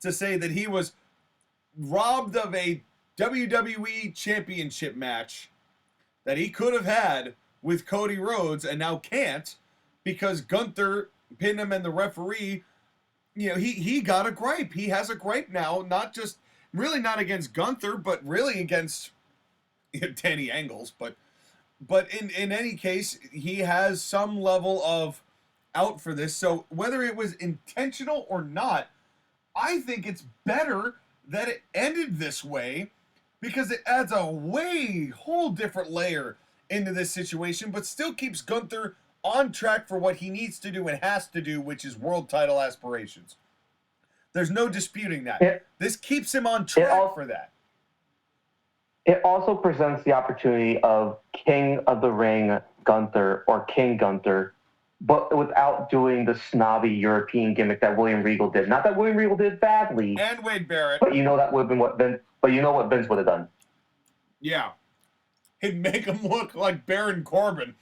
to say that he was robbed of a WWE Championship match that he could have had with Cody Rhodes and now can't because Gunther pinned him and the referee, he got a gripe. He has a gripe now, not just, really not against Gunther, but really against Danny Angles. But in any case, he has some level of out for this. So whether it was intentional or not, I think it's better that it ended this way because it adds a whole different layer into this situation, but still keeps Gunther on track for what he needs to do and has to do, which is world title aspirations. There's no disputing that. This keeps him on track for that. It also presents the opportunity of King of the Ring Gunther or King Gunther, but without doing the snobby European gimmick that William Regal did. Not that William Regal did badly, and Wade Barrett, but that would have been what Vince. But what Vince would have done. Yeah, he'd make him look like Baron Corbin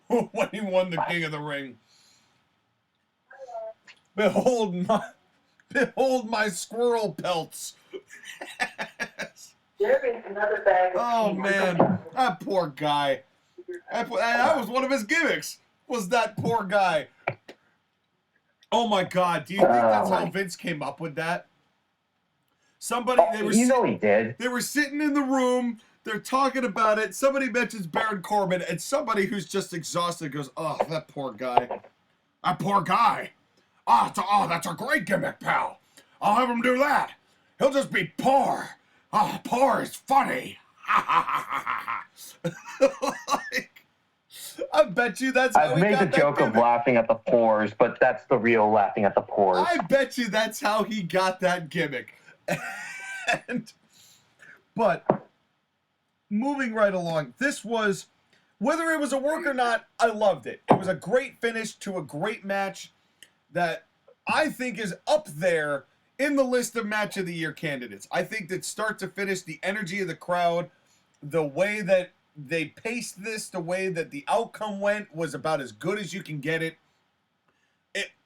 when he won the King of the Ring. Behold my squirrel pelts. Another bag. Oh man, that poor guy. That was one of his gimmicks. Was that poor guy? Oh my God! Do you think that's how Vince came up with that? He did. They were sitting in the room. They're talking about it. Somebody mentions Baron Corbin, and somebody who's just exhausted goes, "Oh, that poor guy. That poor guy. That's a great gimmick, pal. I'll have him do that. He'll just be poor. Poor is funny. I bet you that's how I've made the joke of laughing at the pores, but that's the real laughing at the pores. I bet you that's how he got that gimmick. But moving right along, this was, whether it was a work or not, I loved it. It was a great finish to a great match that I think is up there in the list of match of the year candidates. I think that start to finish, the energy of the crowd, the way that they paced this, the way that the outcome went was about as good as you can get it.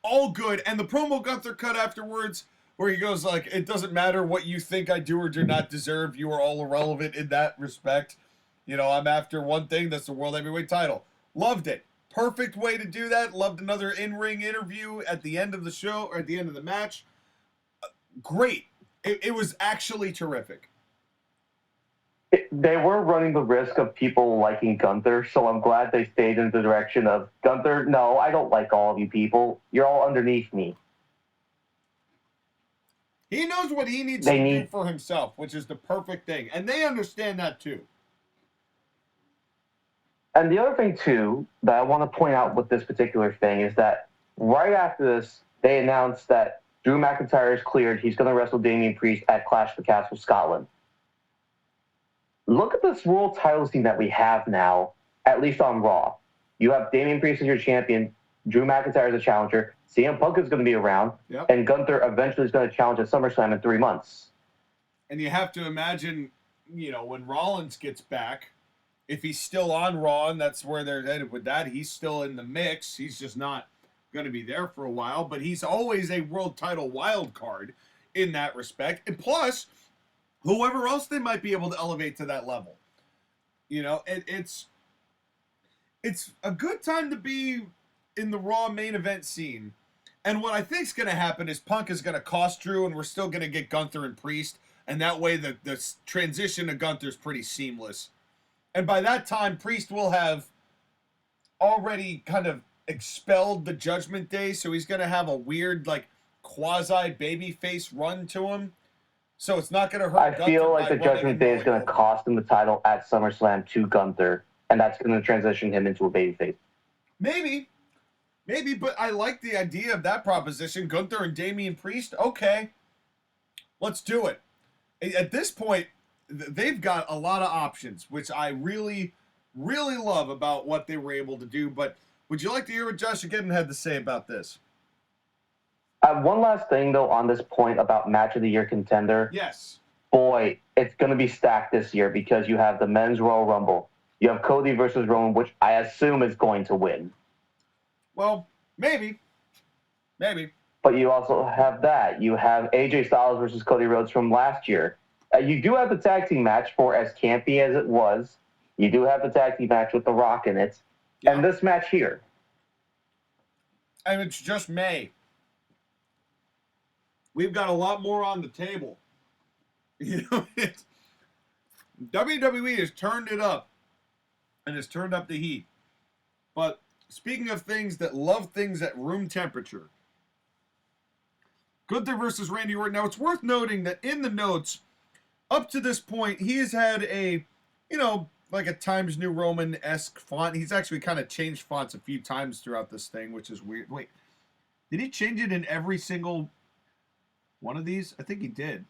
All good. And the promo Gunther cut afterwards, where he goes like, it doesn't matter what you think I do or do not deserve. You are all irrelevant in that respect. I'm after one thing. That's the World Heavyweight title. Loved it. Perfect way to do that. Loved another in-ring interview at the end of the show, or at the end of the match. Great. It was actually terrific. They were running the risk of people liking Gunther, so I'm glad they stayed in the direction of, Gunther, no, I don't like all of you people. You're all underneath me. He knows what he needs to do for himself, which is the perfect thing. And they understand that too. And the other thing, too, that I want to point out with this particular thing is that right after this, they announced that Drew McIntyre is cleared. He's going to wrestle Damian Priest at Clash of the Castle, Scotland. Look at this world title scene that we have now, at least on Raw. You have Damian Priest as your champion, Drew McIntyre as a challenger, CM Punk is going to be around, and Gunther eventually is going to challenge at SummerSlam in 3 months. And you have to imagine, when Rollins gets back, if he's still on Raw, and that's where they're headed with that, he's still in the mix. He's just not going to be there for a while, but he's always a world title wild card in that respect. And plus, whoever else they might be able to elevate to that level. It's a good time to be in the Raw main event scene. And what I think is going to happen is Punk is going to cost Drew, and we're still going to get Gunther and Priest, and that way the transition to Gunther is pretty seamless. And by that time, Priest will have already kind of expelled the Judgment Day, so he's going to have a weird, quasi-babyface run to him. So it's not going to hurt Gunther. I feel like the Judgment Day is going to cost him the title at SummerSlam to Gunther, and that's going to transition him into a babyface. Maybe, but I like the idea of that proposition. Gunther and Damian Priest, okay. Let's do it. At this point, they've got a lot of options, which I really, really love about what they were able to do. But would you like to hear what JoshAgeddon had to say about this? One last thing, though, on this point about Match of the Year contender. Yes. Boy, it's going to be stacked this year because you have the Men's Royal Rumble, You have Cody versus Roman, which I assume is going to win. Well, maybe. Maybe. But you also have that. You have AJ Styles versus Cody Rhodes from last year. You do have the tag team match for as campy as it was. You do have the tag team match with The Rock in it. Yeah. And this match here. And it's just May. We've got a lot more on the table. You know, WWE has turned it up and has turned up the heat. But speaking of things that love things at room temperature, Gunther versus Randy Orton. Now, it's worth noting that in the notes, up to this point, he has had a, you know, like a Times New Roman-esque font. He's actually kind of changed fonts a few times throughout this thing, which is weird. Wait, did he change it in every single one of these? I think he did.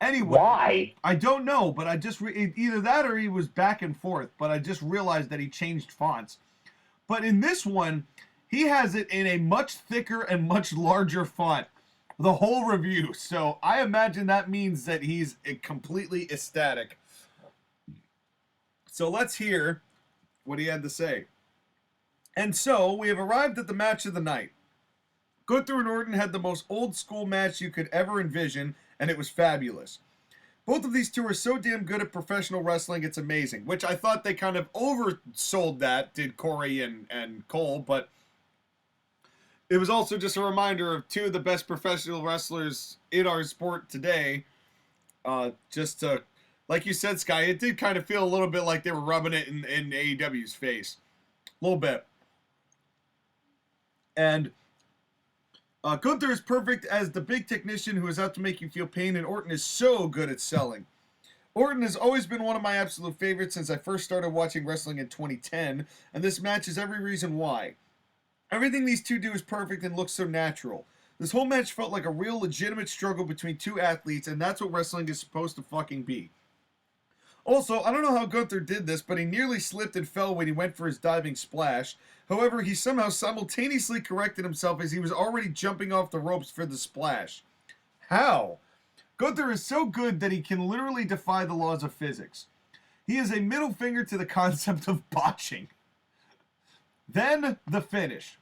Anyway, why? I don't know, but I just either that or he was back and forth. But I just realized that he changed fonts. But in this one, he has it in a much thicker and much larger font, the whole review. So I imagine that means that he's completely ecstatic. So let's hear what he had to say. And so we have arrived at the match of the night. Gunther and Orton had the most old school match you could ever envision, and it was fabulous. Both of these two are so damn good at professional wrestling, it's amazing. Which I thought they kind of oversold that, did Corey and Cole, but it was also just a reminder of two of the best professional wrestlers in our sport today. Just to, like you said, Sky, it did kind of feel a little bit like they were rubbing it in AEW's face. A little bit. And Gunther is perfect as the big technician who is out to make you feel pain, and Orton is so good at selling. Orton has always been one of my absolute favorites since I first started watching wrestling in 2010, and this match is every reason why. Everything these two do is perfect and looks so natural. This whole match felt like a real legitimate struggle between two athletes, and that's what wrestling is supposed to fucking be. Also, I don't know how Gunther did this, but he nearly slipped and fell when he went for his diving splash. However, he somehow simultaneously corrected himself as he was already jumping off the ropes for the splash. How? Gunther is so good that he can literally defy the laws of physics. He is a middle finger to the concept of botching. Then, the finish.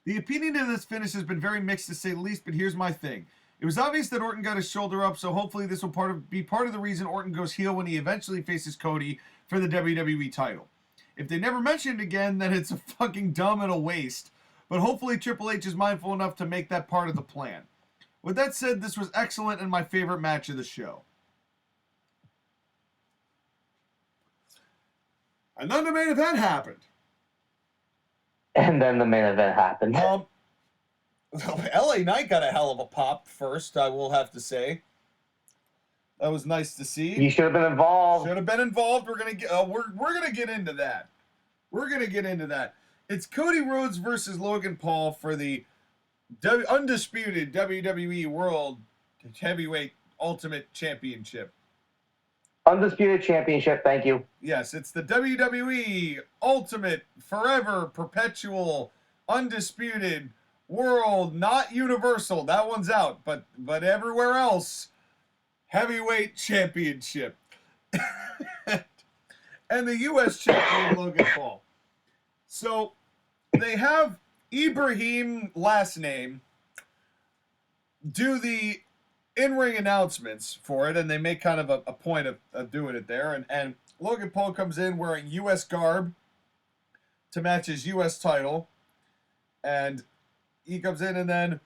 The opinion of this finish has been very mixed to say the least, but here's my thing. It was obvious that Orton got his shoulder up, so hopefully this will be part of the reason Orton goes heel when he eventually faces Cody for the WWE title. If they never mention it again, then it's a fucking dumb and a waste. But hopefully Triple H is mindful enough to make that part of the plan. With that said, this was excellent and my favorite match of the show. And then the main event happened. And then the main event happened. LA Knight got a hell of a pop first, I will have to say. That was nice to see. He should have been involved. Should have been involved. We're gonna get into that. We're gonna get into that. It's Cody Rhodes versus Logan Paul for the undisputed WWE World Heavyweight Ultimate Championship. Undisputed Championship, thank you. Yes, it's the WWE Ultimate, Forever, Perpetual, Undisputed World, not Universal. That one's out, but everywhere else, Heavyweight Championship. And the U.S. champion, Logan Paul. So, they have Ibrahim, last name, do the in-ring announcements for it, and they make kind of a point of doing it there. And Logan Paul comes in wearing U.S. garb to match his U.S. title. And he comes in, and then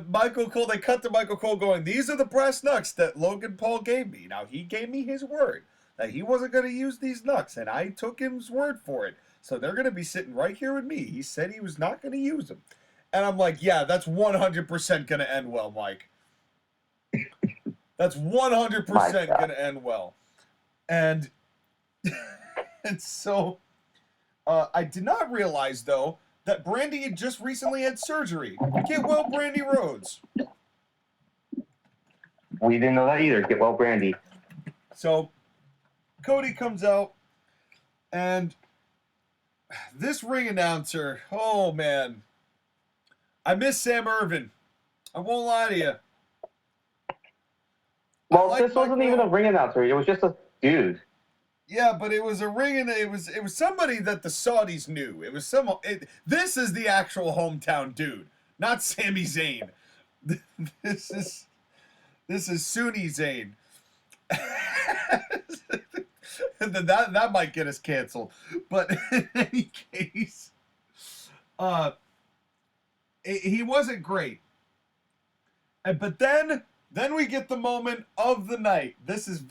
Michael Cole, they cut to Michael Cole going, "These are the brass knucks that Logan Paul gave me." Now, he gave me his word that he wasn't going to use these knucks, and I took his word for it. So they're going to be sitting right here with me. He said he was not going to use them. And I'm like, yeah, that's 100% going to end well, Mike. That's 100% going to end well. And, and so I did not realize, though, that Brandy had just recently had surgery. Get well, Brandy Rhodes. We didn't know that either. Get well, Brandy. So Cody comes out, and this ring announcer, oh, man. I miss Sam Irvin. I won't lie to you. Well, this wasn't even a ring announcer. It was just dude. Yeah, but it was a ring, and it was somebody that the Saudis knew. It was this is the actual hometown dude, not Sami Zayn. This is Sunni Zayn. that might get us canceled. But in any case, he wasn't great. But then we get the moment of the night. This is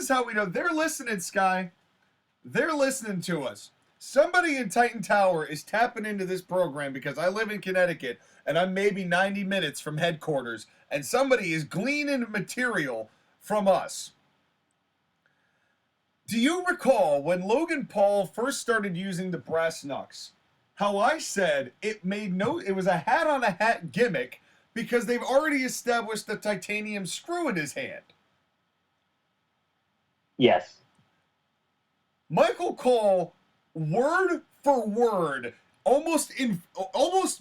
how we know they're listening, Sky. They're listening to us. Somebody in Titan Tower is tapping into this program because I live in Connecticut and I'm maybe 90 minutes from headquarters, and somebody is gleaning material from us. Do you recall when Logan Paul first started using the brass knucks, how I said it was a hat on a hat gimmick because they've already established the titanium screw in his hand? Yes. Michael Cole, word for word, almost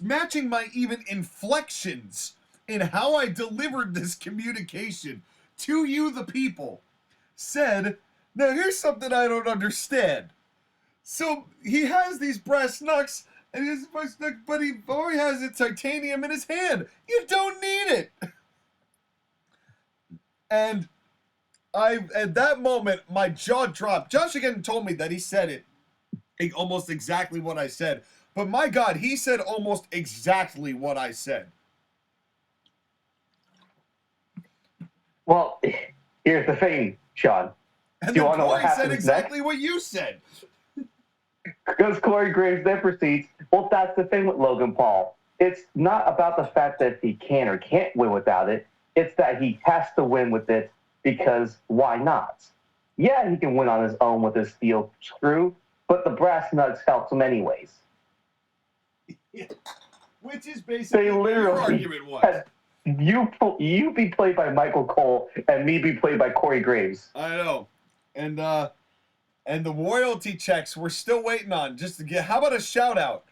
matching my even inflections in how I delivered this communication to you, the people, said, now here's something I don't understand. So he has these brass knucks, and but he already has the titanium in his hand. You don't need it. And at that moment, my jaw dropped. JoshAgeddon told me that he said it almost exactly what I said. But my God, he said almost exactly what I said. Well, here's the thing, Sean. And Do you then want to know what Corey said happens exactly next? what you said. Because Corey Graves then proceeds, well, that's the thing with Logan Paul. It's not about the fact that he can or can't win without it. It's that he has to win with it because why not? Yeah, he can win on his own with his steel screw, but the brass nuts helps him anyways. Yeah. Which is basically They what your literally argument was. had you be played by Michael Cole and me be played by Corey Graves. I know. And the royalty checks we're still waiting on. Just to get, how about a shout out?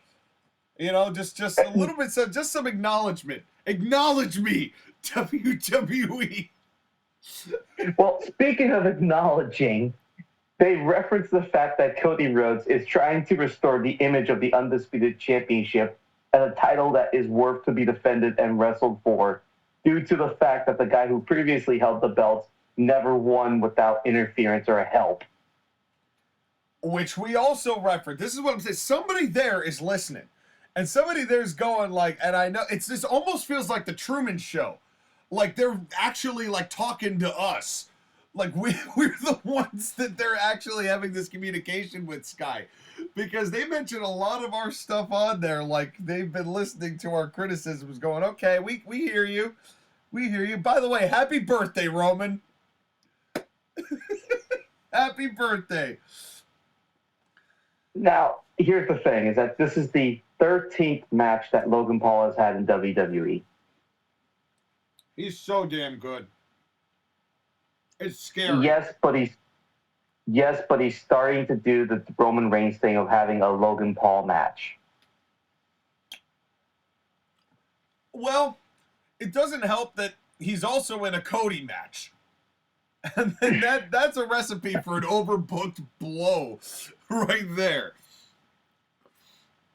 You know, just a little bit, so just some acknowledgement. Acknowledge me, WWE. Well, speaking of acknowledging, they reference the fact that Cody Rhodes is trying to restore the image of the Undisputed Championship as a title that is worth to be defended and wrestled for, due to the fact that the guy who previously held the belts never won without interference or help. Which we also reference. This is what I'm saying. Somebody there is listening. And somebody there's going like, and I know, this almost feels like the Truman Show. Like they're actually like talking to us. Like we're the ones that they're actually having this communication with, Sky. Because they mention a lot of our stuff on there. Like they've been listening to our criticisms going, okay, we hear you. We hear you. By the way, happy birthday, Roman. Happy birthday. Now, here's the thing, is that this is the 13th match that Logan Paul has had in WWE. He's so damn good. It's scary. Yes, but he's starting to do the Roman Reigns thing of having a Logan Paul match. Well, it doesn't help that he's also in a Cody match. And then that's a recipe for an overbooked blow right there.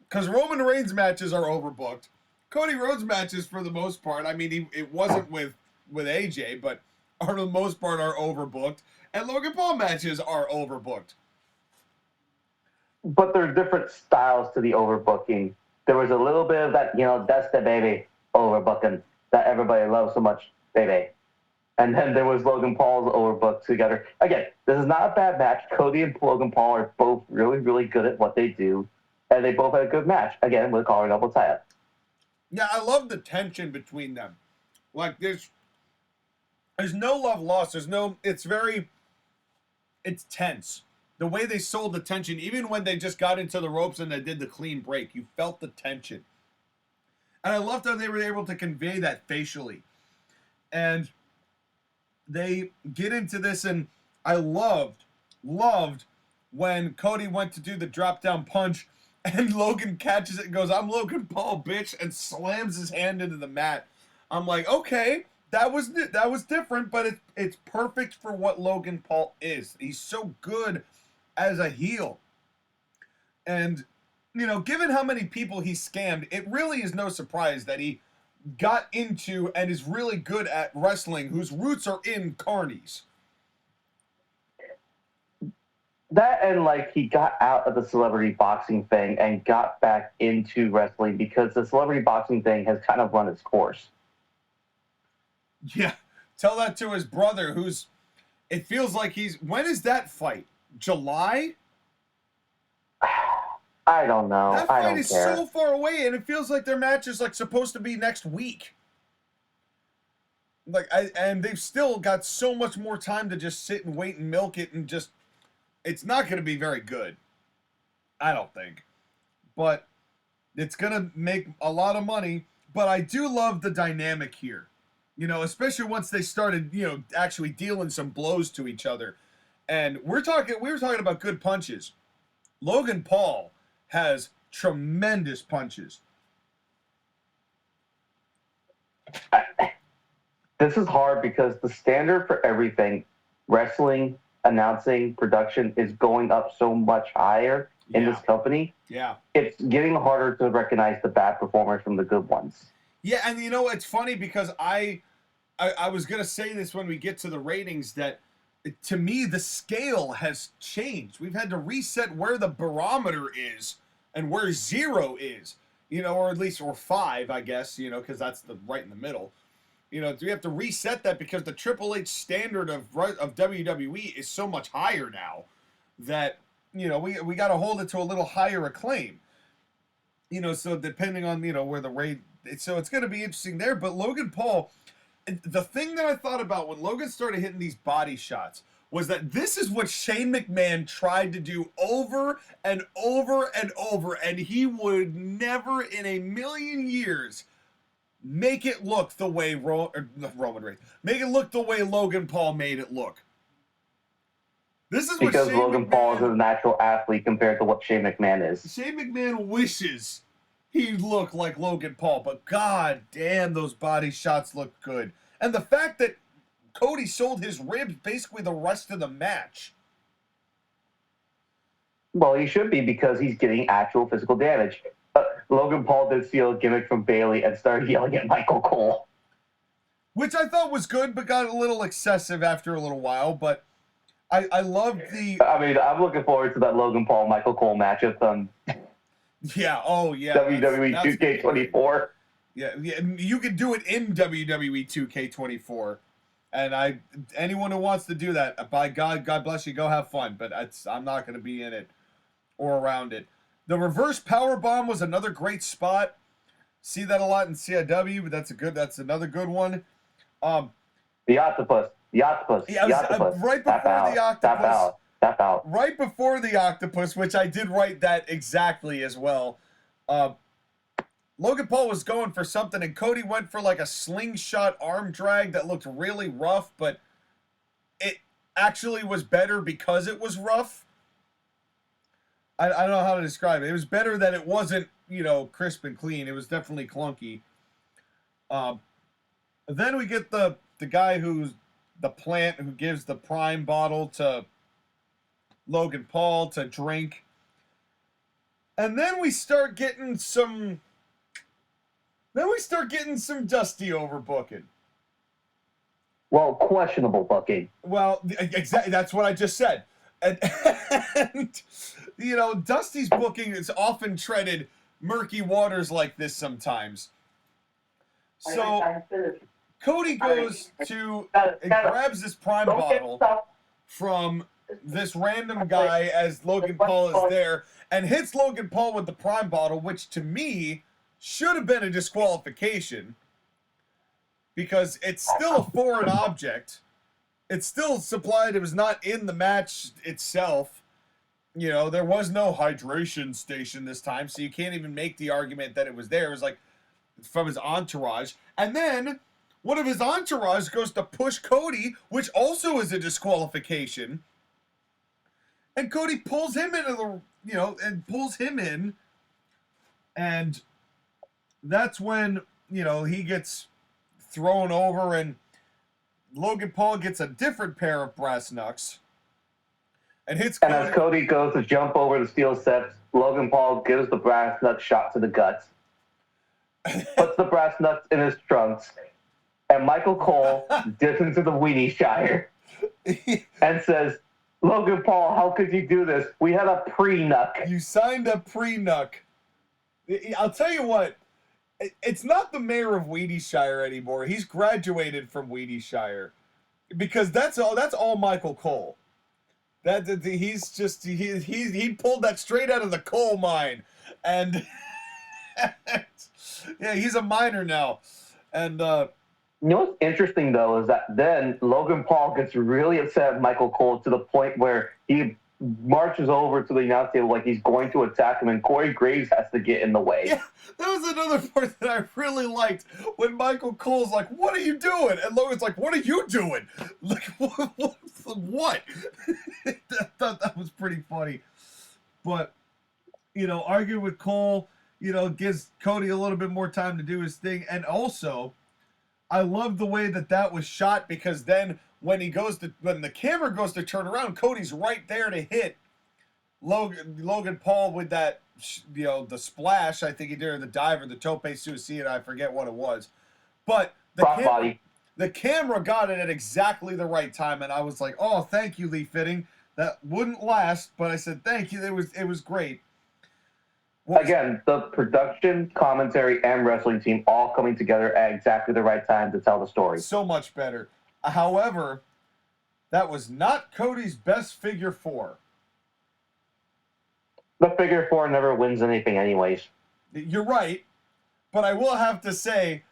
Because Roman Reigns matches are overbooked. Cody Rhodes matches, for the most part, I mean, it wasn't with AJ, but for the most part are overbooked. And Logan Paul matches are overbooked. But there's different styles to the overbooking. There was a little bit of that, that's the baby overbooking that everybody loves so much, baby. And then there was Logan Paul's overbooked together. Again, this is not a bad match. Cody and Logan Paul are both really, really good at what they do. And they both had a good match. Again, with a collar double tie-up. Yeah, I love the tension between them. Like, there's no love lost. It's tense. The way they sold the tension, even when they just got into the ropes and they did the clean break, you felt the tension. And I loved how they were able to convey that facially. And they get into this, and I loved when Cody went to do the drop down punch and Logan catches it and goes, "I'm Logan Paul, bitch," and slams his hand into the mat. I'm like, okay, that was different, but it's perfect for what Logan Paul is. He's so good as a heel. And, you know, given how many people he scammed, it really is no surprise that he got into and is really good at wrestling, whose roots are in carnies. That and, like, he got out of the celebrity boxing thing and got back into wrestling because the celebrity boxing thing has kind of run its course. Yeah, tell that to his brother, who's, it feels like when is that fight? July? I don't know. That I fight don't is care. so far away, and it feels like their match is like supposed to be next week. And they've still got so much more time to just sit and wait and milk it, and just, it's not going to be very good. I don't think. But it's going to make a lot of money. But I do love the dynamic here. You know, especially once they started, you know, actually dealing some blows to each other. And we were talking about good punches. Logan Paul has tremendous punches. This is hard because the standard for everything, wrestling, announcing, production, is going up so much higher in this company. Yeah. It's getting harder to recognize the bad performers from the good ones. Yeah, and you know, it's funny because I was going to say this when we get to the ratings, that to me the scale has changed. We've had to reset where the barometer is and where 0 is, you know, or at least, or 5, I guess, you know, because that's the right in the middle. You know, we have to reset that because the Triple H standard of WWE is so much higher now that, you know, we got to hold it to a little higher acclaim. You know, so depending on, you know, where the rate, so it's going to be interesting there. But Logan Paul, the thing that I thought about when Logan started hitting these body shots was that this is what Shane McMahon tried to do over and over and over, and he would never in a million years make it look the way Roman Reigns, make it look the way Logan Paul made it look. This is because what Logan Paul is a natural athlete compared to what Shane McMahon is. Shane McMahon wishes he looked like Logan Paul, but god damn, those body shots look good. And the fact that Cody sold his ribs basically the rest of the match. Well, he should be because he's getting actual physical damage. Logan Paul did steal a gimmick from Bailey and started yelling at Michael Cole. Which I thought was good, but got a little excessive after a little while. But I loved the... I mean, I'm looking forward to that Logan Paul-Michael Cole matchup on yeah, oh yeah. WWE 2K24. Yeah, you could do it in WWE 2K24. And anyone who wants to do that, by God, God bless you, go have fun. But I'm not going to be in it or around it. The reverse power bomb was another great spot. See that a lot in CIW, but that's another good one. The octopus. Yeah, right before the octopus. Tap out. Right before the octopus, which I did write that exactly as well. Logan Paul was going for something, and Cody went for like a slingshot arm drag that looked really rough, but it actually was better because it was rough. I don't know how to describe it. It was better that it wasn't, you know, crisp and clean. It was definitely clunky. Then we get the guy who's the plant who gives the prime bottle to Logan Paul to drink. And then we start getting some... Dusty overbooking. Well, questionable booking. Well, exactly. That's what I just said. And you know, Dusty's booking is often treaded murky waters like this sometimes. So Cody goes to and grabs this prime bottle from this random guy as Logan Paul is there and hits Logan Paul with the prime bottle, which to me should have been a disqualification because it's still a foreign object. It's still supplied. It was not in the match itself. You know, there was no hydration station this time, so you can't even make the argument that it was there. It was like from his entourage. And then one of his entourage goes to push Cody, which also is a disqualification. And Cody pulls him into the, you know, and pulls him in. And that's when, you know, he gets thrown over and Logan Paul gets a different pair of brass knucks and hits And Cody. as Cody goes to jump over the steel steps, Logan Paul gives the brass nut shot to the guts, puts the brass nuts in his trunks, and Michael Cole dips into the weenie shire and says, Logan Paul, how could you do this? We had a pre-nuck. You signed a pre-nuck. I'll tell you what, it's not the mayor of Weedieshire anymore. He's graduated from Weedieshire because that's all Michael Cole. He's just he pulled that straight out of the coal mine, and yeah, he's a miner now, and. You know what's interesting, though, is that then Logan Paul gets really upset at Michael Cole to the point where he marches over to the announce table like he's going to attack him, and Corey Graves has to get in the way. Yeah, that was another part that I really liked when Michael Cole's like, "What are you doing?" And Logan's like, "What are you doing?" Like, what? I thought that was pretty funny. But, arguing with Cole, gives Cody a little bit more time to do his thing. And also, I love the way that was shot because then when the camera goes to turn around, Cody's right there to hit Logan Paul with that, the splash. I think he did, or the dive, or the tope suicida. I forget what it was, but the camera got it at exactly the right time, and I was like, "Oh, thank you, Lee Fitting." That wouldn't last, but I said thank you. It was great. Again, the production, commentary, and wrestling team all coming together at exactly the right time to tell the story. So much better. However, that was not Cody's best figure four. The figure four never wins anything anyways. You're right, but I will have to say,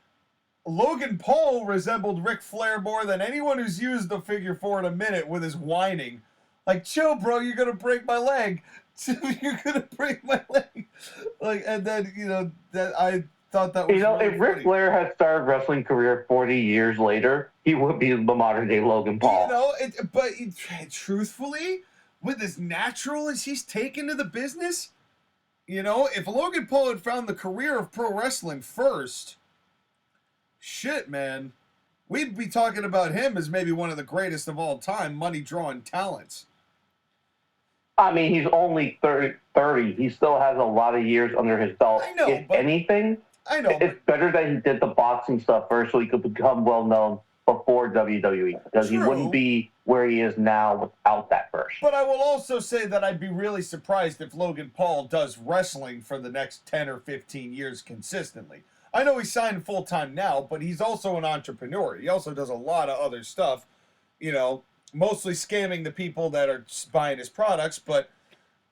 Logan Paul resembled Ric Flair more than anyone who's used the figure four in a minute with his whining. Like, chill, bro, you're going to break my leg. You're gonna break my leg, and then that I thought that was. Really if Ric Flair had started wrestling career 40 years later, he would be the modern day Logan Paul. But truthfully, with as natural as he's taken to the business, if Logan Paul had found the career of pro wrestling first, shit, man, we'd be talking about him as maybe one of the greatest of all time money drawing talents. I mean, he's only 30. He still has a lot of years under his belt. I know, if anything, it's better that he did the boxing stuff first so he could become well-known before WWE. Because he wouldn't be where he is now without that first. But I will also say that I'd be really surprised if Logan Paul does wrestling for the next 10 or 15 years consistently. I know he's signed full-time now, but he's also an entrepreneur. He also does a lot of other stuff, mostly scamming the people that are buying his products, but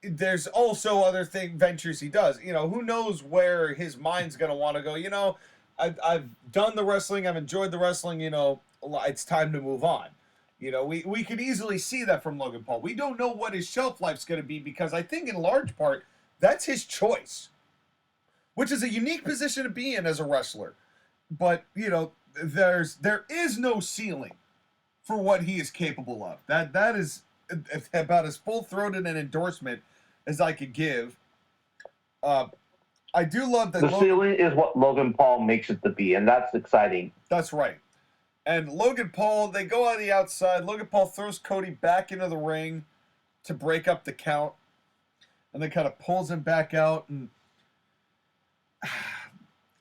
there's also other ventures he does. Who knows where his mind's going to want to go. I've done the wrestling. I've enjoyed the wrestling. It's time to move on. We could easily see that from Logan Paul. We don't know what his shelf life's going to be because I think in large part that's his choice, which is a unique position to be in as a wrestler. But, there is no ceiling for what he is capable of. That is about as full-throated an endorsement as I could give. I do love that the ceiling is what Logan Paul makes it to be, and that's exciting. That's right. And Logan Paul, they go on the outside. Logan Paul throws Cody back into the ring to break up the count, and then kind of pulls him back out. And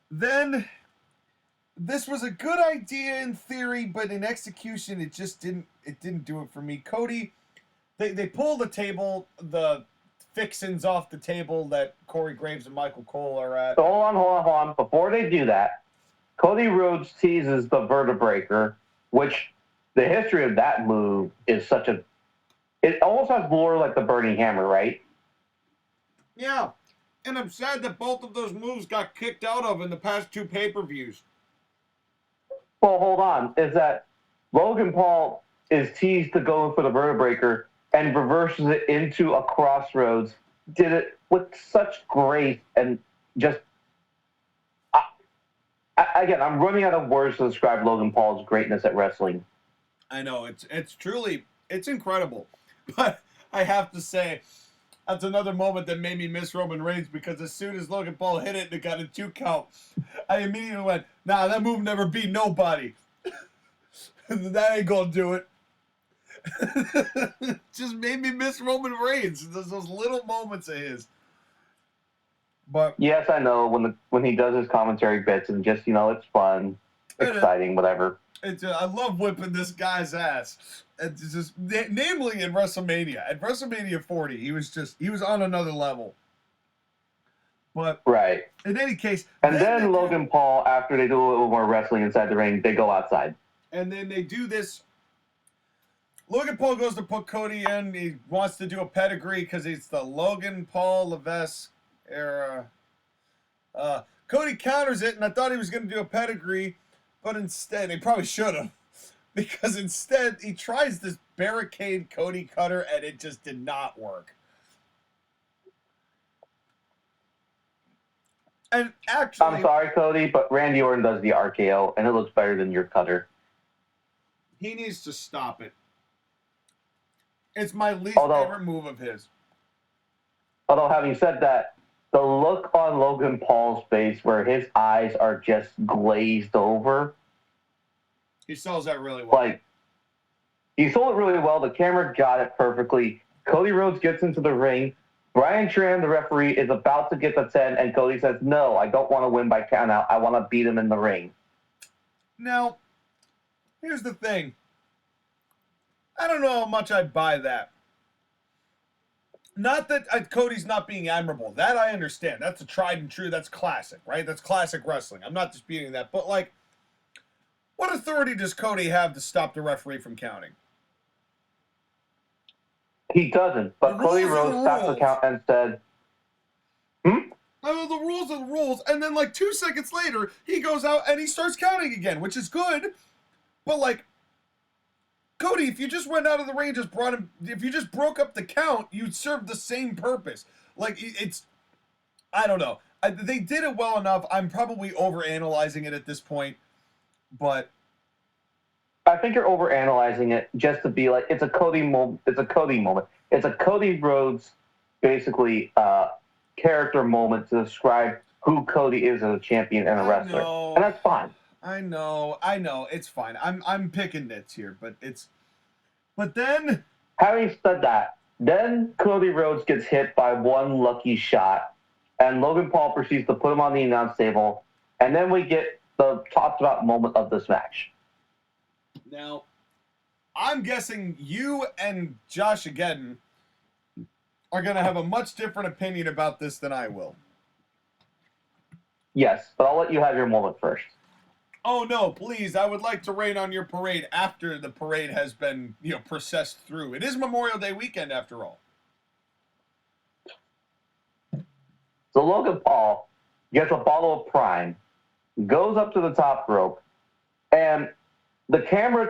then this was a good idea in theory, but in execution, it just didn't do it for me. Cody, they pull the table, the fixins off the table that Corey Graves and Michael Cole are at. So hold on. Before they do that, Cody Rhodes teases the vertebraker, which the history of that move is it almost has lore like the Burning Hammer, right? Yeah, and I'm sad that both of those moves got kicked out of in the past two pay-per-views. Well, hold on. Is that Logan Paul is teased to go in for the vertebraker and reverses it into a crossroads. Did it with such grace and just... Again, I'm running out of words to describe Logan Paul's greatness at wrestling. I know. It's truly... It's incredible. But I have to say, that's another moment that made me miss Roman Reigns because as soon as Logan Paul hit it and it got a 2 count, I immediately went, nah, that move never beat nobody. That ain't gonna do it. Just made me miss Roman Reigns. Those little moments of his. But yes, I know when he does his commentary bits and just it's fun, exciting, whatever. I love whipping this guy's ass. It's just namely in WrestleMania. At WrestleMania 40, he was on another level. But right. In any case, and then Logan Paul, after they do a little more wrestling inside the ring, they go outside. And then they do this. Logan Paul goes to put Cody in. He wants to do a pedigree because it's the Logan Paul Levesque era. Cody counters it, and I thought he was going to do a pedigree, but instead, he probably should have. Because instead, he tries this barricade Cody cutter, and it just did not work. And actually, I'm sorry, Cody, but Randy Orton does the RKO, and it looks better than your cutter. He needs to stop it. It's my least favorite move of his. Although, having said that, the look on Logan Paul's face where his eyes are just glazed over. He sells that really well. He sold it really well. The camera got it perfectly. Cody Rhodes gets into the ring. Brian Tran, the referee, is about to get the 10, and Cody says, no, I don't want to win by countout. I want to beat him in the ring. Now, here's the thing. I don't know how much I'd buy that. Not that Cody's not being admirable. That I understand. That's a tried and true. That's classic, right? That's classic wrestling. I'm not disputing that. But, what authority does Cody have to stop the referee from counting? He doesn't. But Cody Rhodes stopped the count and said, I know the rules are the rules. And then, 2 seconds later, he goes out and he starts counting again, which is good. But, Cody, if you just went out of the ring, if you just broke up the count, you'd serve the same purpose. I don't know. They did it well enough. I'm probably overanalyzing it at this point, but I think you're overanalyzing it just to be it's a Cody moment. It's a Cody moment. It's a Cody Rhodes, basically, character moment to describe who Cody is as a champion and a wrestler, and that's fine. I know, it's fine. I'm picking nits here, but then having said that, then Cody Rhodes gets hit by one lucky shot, and Logan Paul proceeds to put him on the announce table, and then we get the talked about moment of this match. Now, I'm guessing you and JoshAgeddon are going to have a much different opinion about this than I will. Yes, but I'll let you have your moment first. Oh, no, please. I would like to rain on your parade after the parade has been, processed through. It is Memorial Day weekend, after all. So Logan Paul gets a bottle of Prime, goes up to the top rope, and the camera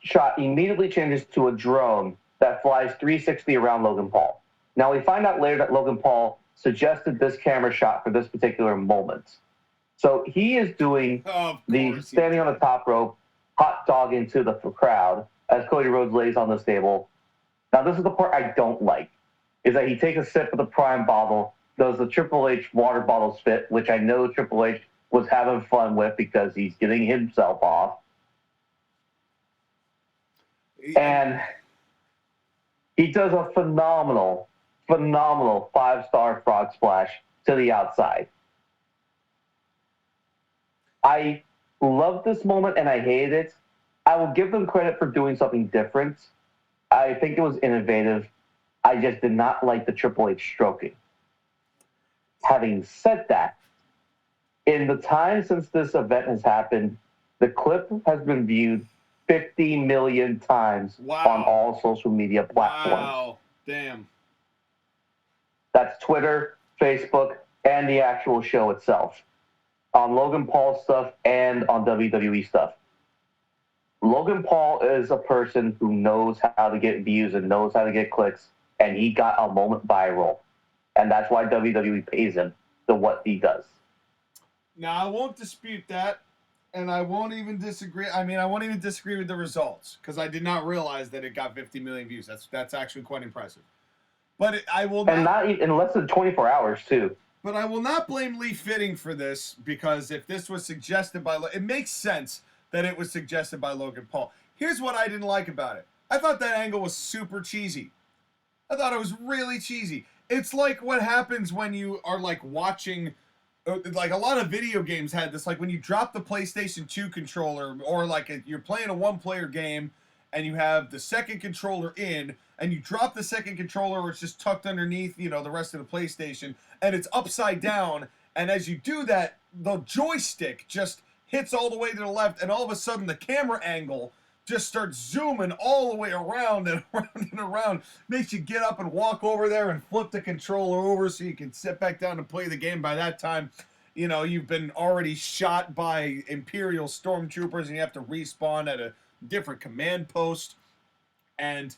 shot immediately changes to a drone that flies 360 around Logan Paul. Now, we find out later that Logan Paul suggested this camera shot for this particular moment. So he is doing the standing on the top rope, hot dog into the crowd as Cody Rhodes lays on this table. Now, this is the part I don't like, is that he takes a sip of the Prime bottle, does the Triple H water bottle spit, which I know Triple H was having fun with because he's getting himself off. And he does a phenomenal 5-star frog splash to the outside. I love this moment and I hate it. I will give them credit for doing something different. I think it was innovative. I just did not like the Triple H stroking. Having said that, in the time since this event has happened, the clip has been viewed 50 million times on all social media platforms. Wow, damn. That's Twitter, Facebook, and the actual show itself. On Logan Paul stuff and on WWE stuff. Logan Paul is a person who knows how to get views and knows how to get clicks, and he got a moment viral. And that's why WWE pays him to what he does. Now, I won't dispute that, and I won't even disagree. I won't even disagree with the results, because I did not realize that it got 50 million views. That's actually quite impressive. But I will not... And not even in less than 24 hours, too. But I will not blame Lee Fitting for this, because if this was suggested by... It makes sense, that it was suggested by Logan Paul. Here's what I didn't like about it. I thought that angle was super cheesy. I thought it was really cheesy. It's like what happens when you are like watching, like a lot of video games had this, like when you drop the PlayStation 2 controller, or like you're playing a one-player game and you have the second controller in, and you drop the second controller, or it's just tucked underneath, you know, the rest of the PlayStation, and it's upside down, and as you do that, the joystick just hits all the way to the left, and all of a sudden the camera angle just starts zooming all the way around and around and around. Makes you get up and walk over there and flip the controller over so you can sit back down and play the game. By that time, you know, you've been already shot by Imperial stormtroopers and you have to respawn at a different command post. And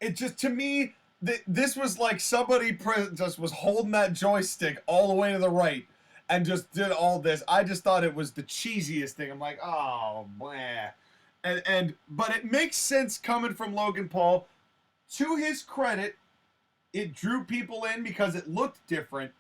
it just, to me, this was like somebody just was holding that joystick all the way to the right and just did all this. I just thought it was the cheesiest thing. I'm like, oh, bleh. But it makes sense coming from Logan Paul. To his credit, it drew people in because it looked different.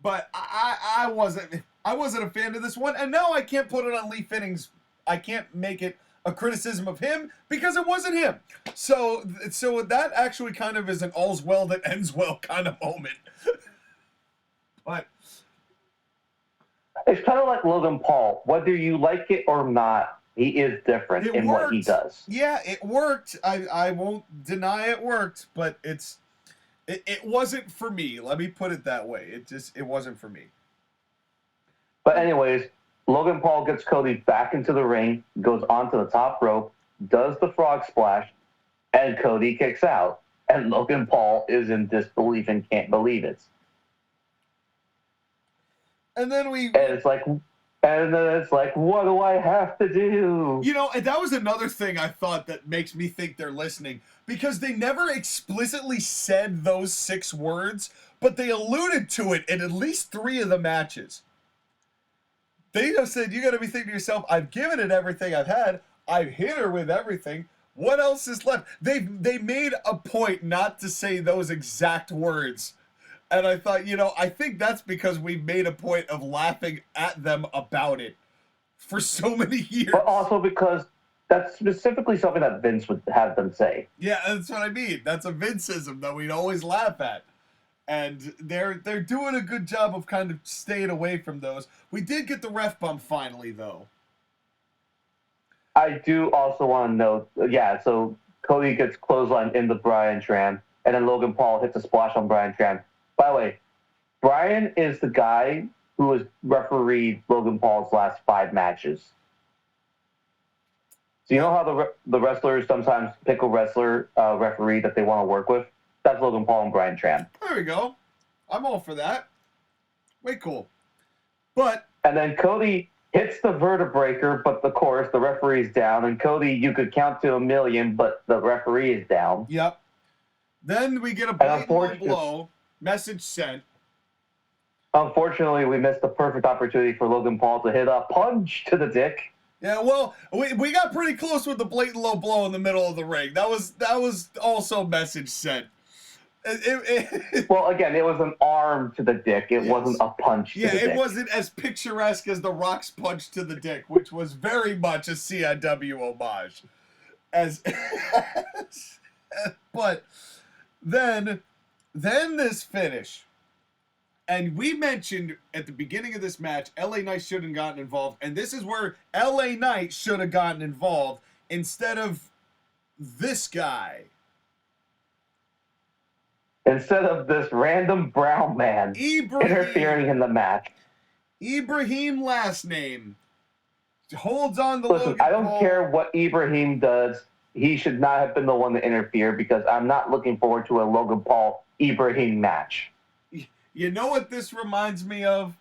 But I wasn't a fan of this one, and now I can't put it on Lee Finnings. I can't make it a criticism of him because it wasn't him. So that actually kind of is an all's well that ends well kind of moment. But it's kind of like Logan Paul. Whether you like it or not, he is different in what he does. Yeah, it worked. I won't deny it worked, but it wasn't for me. Let me put it that way. It wasn't for me. But anyways, Logan Paul gets Cody back into the ring, goes onto the top rope, does the frog splash, and Cody kicks out. And Logan Paul is in disbelief and can't believe it. And then it's like, what do I have to do? You know, and that was another thing I thought that makes me think they're listening, because they never explicitly said those 6 words, but they alluded to it in at least 3 of the matches. They just said, you got to be thinking to yourself, I've given it everything I've had. I've hit her with everything. What else is left? They made a point not to say those exact words. And I thought, you know, I think that's because we've made a point of laughing at them about it for so many years. But also because that's specifically something that Vince would have them say. Yeah, that's what I mean. That's a Vinceism that we'd always laugh at. And they're doing a good job of kind of staying away from those. We did get the ref bump finally, though. I do also want to note, so Cody gets clothesline in the Bryan Tran, and then Logan Paul hits a splash on Bryan Tran. By the way, Bryan is the guy who has refereed Logan Paul's last 5 matches. So you know how the wrestlers sometimes pick a wrestler referee that they want to work with? That's Logan Paul and Bryan Tran. There we go. I'm all for that. Way cool. And then Cody hits the vertebraker, but of course the referee's down. And Cody, you could count to 1,000,000, but the referee is down. Yep. Then we get a blatant blow. Message sent. Unfortunately, we missed the perfect opportunity for Logan Paul to hit a punch to the dick. Yeah, well, we got pretty close with the blatant low blow in the middle of the ring. That was also message sent. Well, again, it was an arm to the dick. It wasn't a punch to the dick. Yeah, it wasn't as picturesque as The Rock's punch to the dick, which was very much a CIW homage. But then this finish. And we mentioned at the beginning of this match, LA Knight should have gotten involved. And this is where LA Knight should have gotten involved instead of this guy. Instead of this random brown man interfering in the match. Ibrahim last name. Holds on to Listen, Logan I don't Paul. care what Ibrahim does. He should not have been the one to interfere because I'm not looking forward to a Logan Paul Ibrahim match. You know what this reminds me of?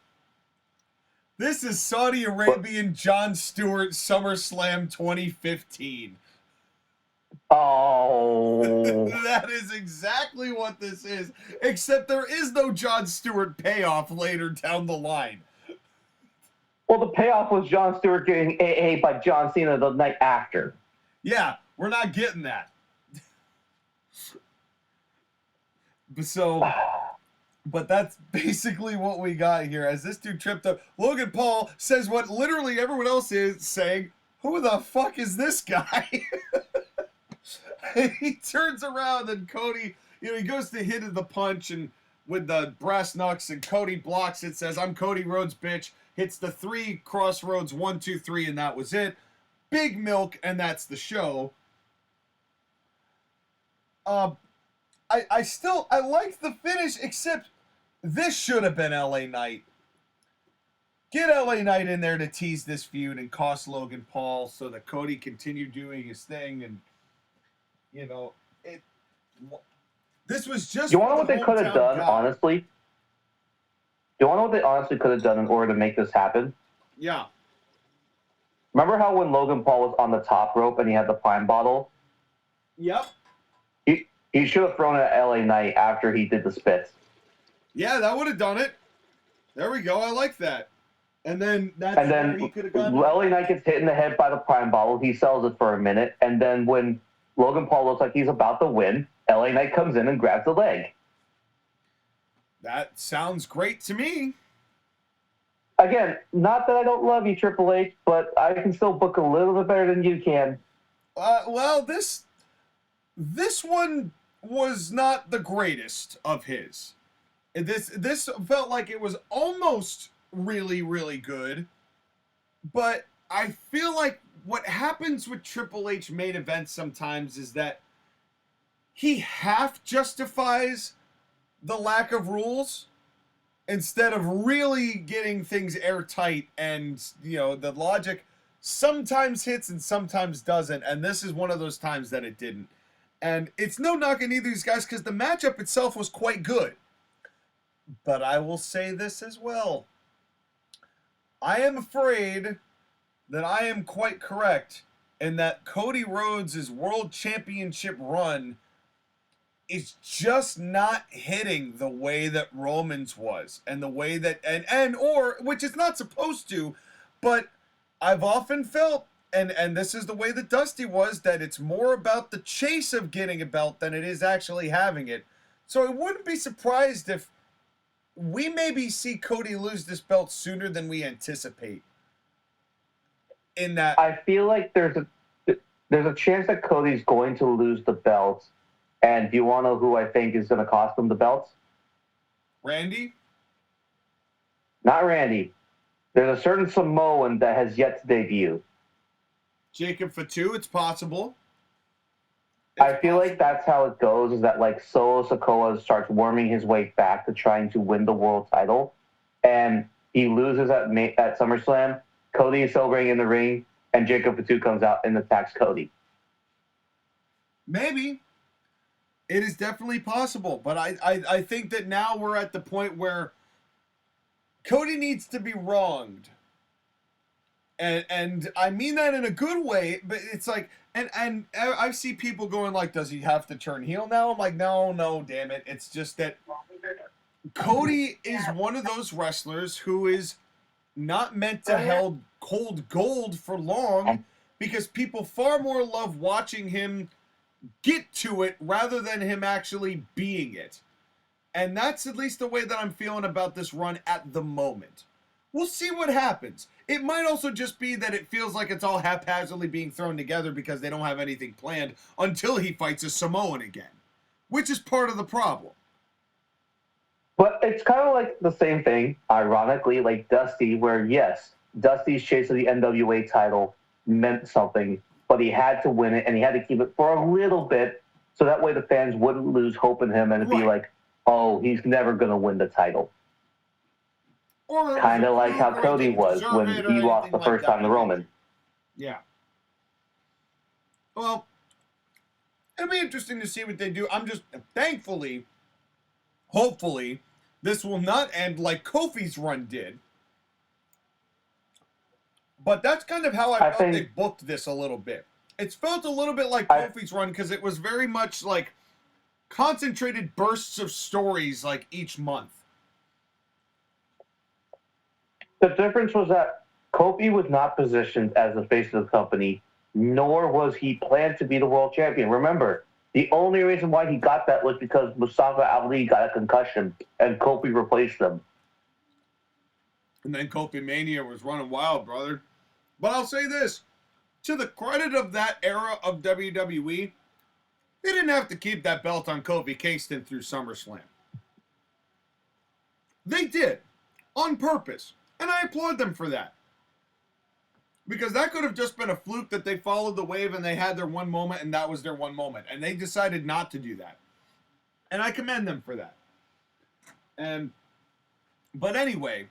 This is Saudi Arabian Jon Stewart SummerSlam 2015. Oh. That is exactly what this is, except there is no Jon Stewart payoff later down the line. Well, the payoff was Jon Stewart getting AA by John Cena the night after. Yeah, we're not getting that. But that's basically what we got here. As this dude tripped up, Logan Paul says what literally everyone else is saying, who the fuck is this guy? And he turns around and Cody, he goes to hit the punch and with the brass knucks and Cody blocks it, says, I'm Cody Rhodes, bitch. Hits the 3 crossroads, 1, 2, 3, and that was it. Big milk, and that's the show. I like the finish, except this should have been LA Knight. Get LA Knight in there to tease this feud and cost Logan Paul so that Cody continued doing his thing, and this was just. You want to know what they could have done, honestly? Do you want to know what they honestly could have done in order to make this happen? Yeah. Remember how when Logan Paul was on the top rope and he had the pine bottle? Yep. He should have thrown it at LA Knight after he did the spits. Yeah, that would have done it. There we go. I like that. And then where he could have gone. LA Knight gets hit in the head by the pine bottle. He sells it for a minute. And then when Logan Paul looks like he's about to win, LA Knight comes in and grabs the leg. That sounds great to me. Again, not that I don't love you, Triple H, but I can still book a little bit better than you can. Well, this one was not the greatest of his. This felt like it was almost really, really good, but I feel like what happens with Triple H main events sometimes is that he half justifies the lack of rules instead of really getting things airtight, and the logic sometimes hits and sometimes doesn't, and this is one of those times that it didn't. And it's no knock on either of these guys because the matchup itself was quite good. But I will say this as well. I am afraid that I am quite correct in that Cody Rhodes' world championship run is just not hitting the way that Roman's was, and the way that or which it's not supposed to, but I've often felt, and this is the way that Dusty was, that it's more about the chase of getting a belt than it is actually having it. So I wouldn't be surprised if we maybe see Cody lose this belt sooner than we anticipate. In that, I feel like there's a chance that Cody's going to lose the belts. And do you want to know who I think is going to cost him the belts? Randy? Not Randy. There's a certain Samoan that has yet to debut. Jacob Fatu, it's possible. I feel like that's how it goes, is that like Solo Sikoa starts worming his way back to trying to win the world title. And he loses at SummerSlam. Cody is celebrating in the ring. And Jacob Fatu comes out and attacks Cody. Maybe. It is definitely possible, but I think that now we're at the point where Cody needs to be wronged. And I mean that in a good way, but it's like, and I see people going like, does he have to turn heel now? I'm like, no, damn it. It's just that Cody is one of those wrestlers who is not meant to hold gold for long, because people far more love watching him get to it rather than him actually being it. And that's at least the way that I'm feeling about this run at the moment. We'll see what happens. It might also just be that it feels like it's all haphazardly being thrown together because they don't have anything planned until he fights a Samoan again, which is part of the problem. But it's kind of like the same thing, ironically, like Dusty, where yes, Dusty's chase of the NWA title meant something, but he had to win it, and he had to keep it for a little bit, so that way the fans wouldn't lose hope in him and be like, oh, he's never going to win the title. Kind of like how Cody was when he lost the first time to Roman. Yeah. Well, it'll be interesting to see what they do. I'm just, thankfully, hopefully, this will not end like Kofi's run did. But that's kind of how I felt they booked this a little bit. It's felt a little bit like Kofi's run because it was very much like concentrated bursts of stories like each month. The difference was that Kofi was not positioned as the face of the company, nor was he planned to be the world champion. Remember, the only reason why he got that was because Mustafa Ali got a concussion and Kofi replaced him. And then Kofi Mania was running wild, brother. But I'll say this. to the credit of that era of WWE, they didn't have to keep that belt on Kofi Kingston through SummerSlam. They did, on purpose, and I applaud them for that. Because that could have just been a fluke that they followed the wave and they had their one moment and that was their one moment. And they decided not to do that. And I commend them for that. But anyway,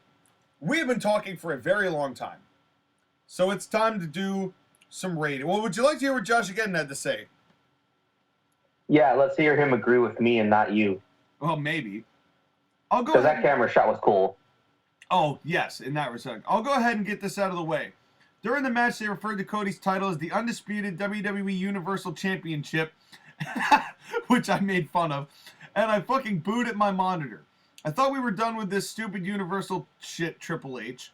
we have been talking for a very long time. So it's time to do some rating. Well, would you like to hear what JoshAgeddon had to say? Yeah, let's hear him agree with me and not you. Well, maybe. I'll go Because ahead. that camera shot was cool. Oh, yes, in that respect. I'll go ahead and get this out of the way. During the match, they referred to Cody's title as the undisputed WWE Universal Championship, which I made fun of, and I fucking booed at my monitor. I thought we were done with this stupid Universal shit, Triple H.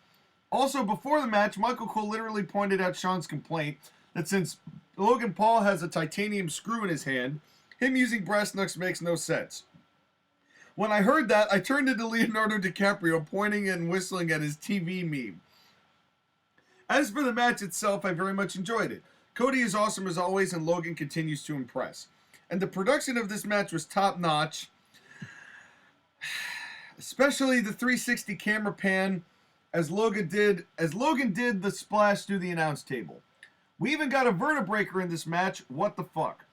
Also, before the match, Michael Cole literally pointed out Sean's complaint that since Logan Paul has a titanium screw in his hand, him using brass knucks makes no sense. When I heard that, I turned into Leonardo DiCaprio pointing and whistling at his TV meme. As for the match itself, I very much enjoyed it. Cody is awesome as always, and Logan continues to impress. And the production of this match was top-notch, especially the 360 camera pan as Logan did the splash through the announce table. We even got a vertebreaker in this match. What the fuck?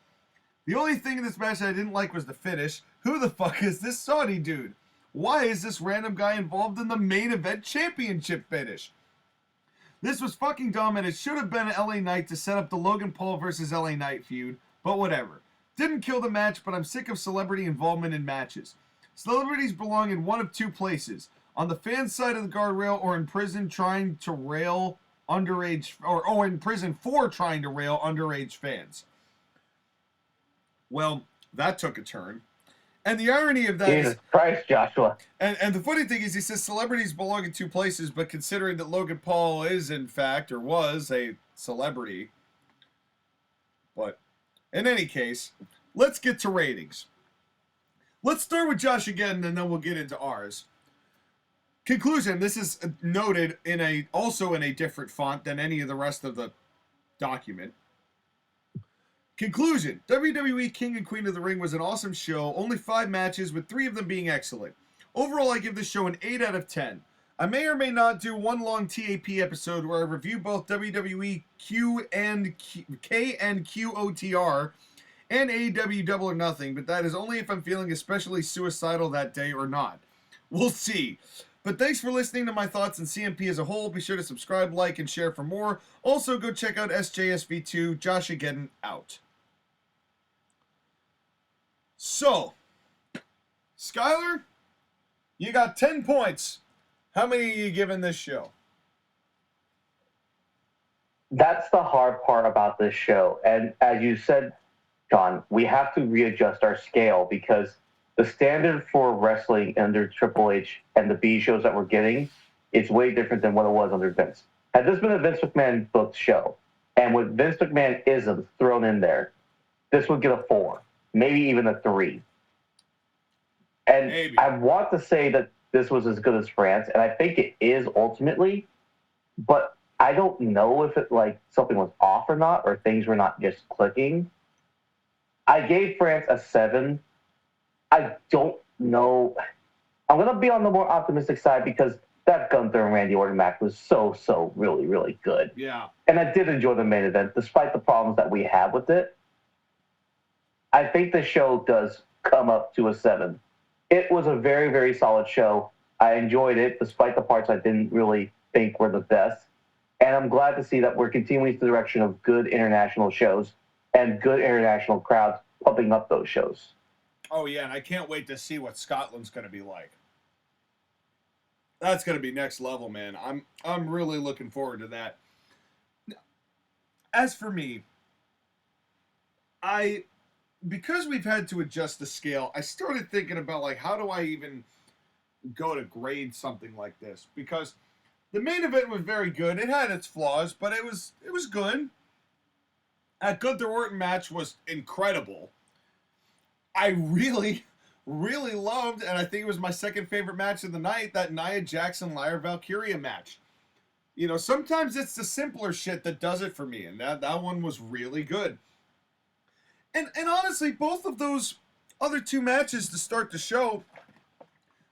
The only thing in this match that I didn't like was the finish. Who the fuck is this Saudi dude? Why is this random guy involved in the main event championship finish? This was fucking dumb, and it should have been LA Knight to set up the Logan Paul versus LA Knight feud, but whatever. Didn't kill the match, but I'm sick of celebrity involvement in matches. Celebrities belong in one of two places: on the fan side of the guardrail, or in prison trying to rail underage, or in prison for trying to rail underage fans. Well, that took a turn. And the irony of that is... Jesus Christ, Joshua. And the funny thing is, he says celebrities belong in two places, but considering that Logan Paul is, in fact, or was, a celebrity. But, in any case, let's get to ratings. Let's start with JoshAgeddon, and then we'll get into ours. Conclusion, this is noted also in a different font than any of the rest of the document. Conclusion, WWE King and Queen of the Ring was an awesome show, only 5 matches, with 3 of them being excellent. Overall, I give this show an 8 out of 10. I may or may not do one long TAP episode where I review both WWE K and Q OTR and AEW Double or Nothing, but that is only if I'm feeling especially suicidal that day or not. We'll see. But thanks for listening to my thoughts on CMP as a whole. Be sure to subscribe, like, and share for more. Also, go check out SJSV2. JoshAgeddon out. So, Skyler, you got 10 points. How many are you giving this show? That's the hard part about this show. And as you said, John, we have to readjust our scale because the standard for wrestling under Triple H and the B shows that we're getting is way different than what it was under Vince. Had this been a Vince McMahon booked show, and with Vince McMahon isms thrown in there, this would get a 4. Maybe even a 3. And Maybe. I want to say that this was as good as France, and I think it is ultimately, but I don't know if it something was off or not, or things were not just clicking. I gave France a 7. I don't know. I'm going to be on the more optimistic side because that Gunther and Randy Orton match was so really, really good. Yeah. And I did enjoy the main event, despite the problems that we have with it. I think the show does come up to a 7. It was a very, very solid show. I enjoyed it, despite the parts I didn't really think were the best. And I'm glad to see that we're continuing the direction of good international shows and good international crowds pumping up those shows. Oh, yeah, and I can't wait to see what Scotland's going to be like. That's going to be next level, man. I'm really looking forward to that. As for me, because we've had to adjust the scale, I started thinking about, how do I even go to grade something like this? Because the main event was very good. It had its flaws, but it was good. That Gunther Orton match was incredible. I really, really loved, and I think it was my second favorite match of the night, that Nia Jackson Lyra Valkyria match. You know, sometimes it's the simpler shit that does it for me, and that one was really good. And honestly, both of those other two matches to start the show,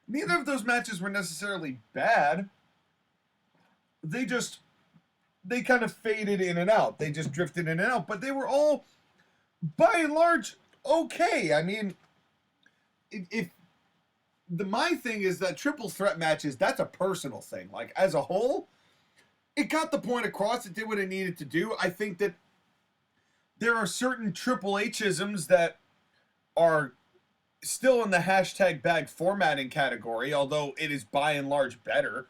neither of those matches were necessarily bad. They kind of faded in and out. They just drifted in and out, but they were all, by and large, okay. I mean, my thing is that triple threat matches, that's a personal thing. Like, as a whole, it got the point across. It did what it needed to do. I think that there are certain Triple H-isms that are still in the hashtag bag formatting category, although it is by and large better.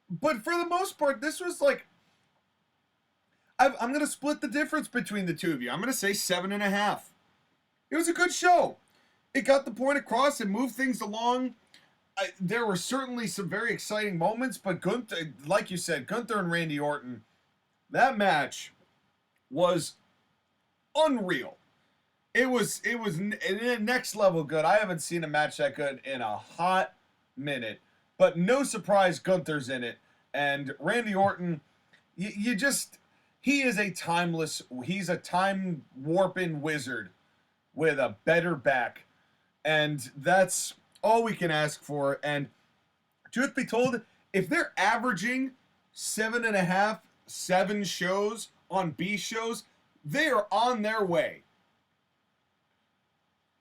But for the most part, this was like, I'm going to split the difference between the two of you. I'm going to say 7.5. It was a good show. It got the point across and moved things along. There were certainly some very exciting moments, but Gunther, like you said, Gunther and Randy Orton, that match was unreal. It was next level good. I haven't seen a match that good in a hot minute. But no surprise, Gunther's in it. And Randy Orton, he is he's a time warping wizard with a better back. And that's all we can ask for. And truth be told, if they're averaging 7.5, 7 shows on B shows, they are on their way.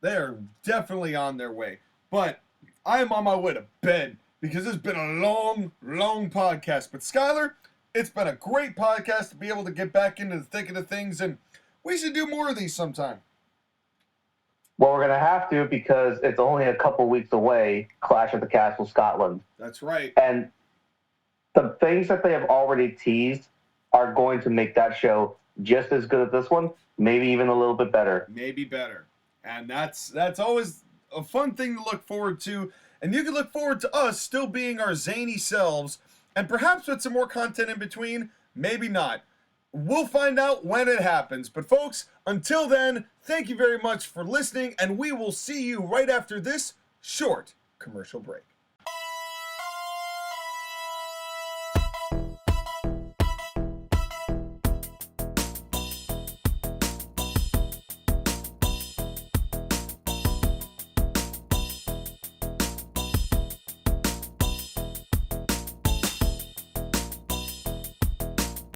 They are definitely on their way. But I am on my way to bed because it's been a long, long podcast. But Skyler, it's been a great podcast to be able to get back into the thick of the things, and we should do more of these sometime. Well, we're going to have to because it's only a couple weeks away, Clash at the Castle, Scotland. That's right. And the things that they have already teased are going to make that show just as good as this one, maybe even a little bit better. Maybe better. And that's always a fun thing to look forward to. And you can look forward to us still being our zany selves, and perhaps with some more content in between, maybe not. We'll find out when it happens. But folks, until then, thank you very much for listening, and we will see you right after this short commercial break.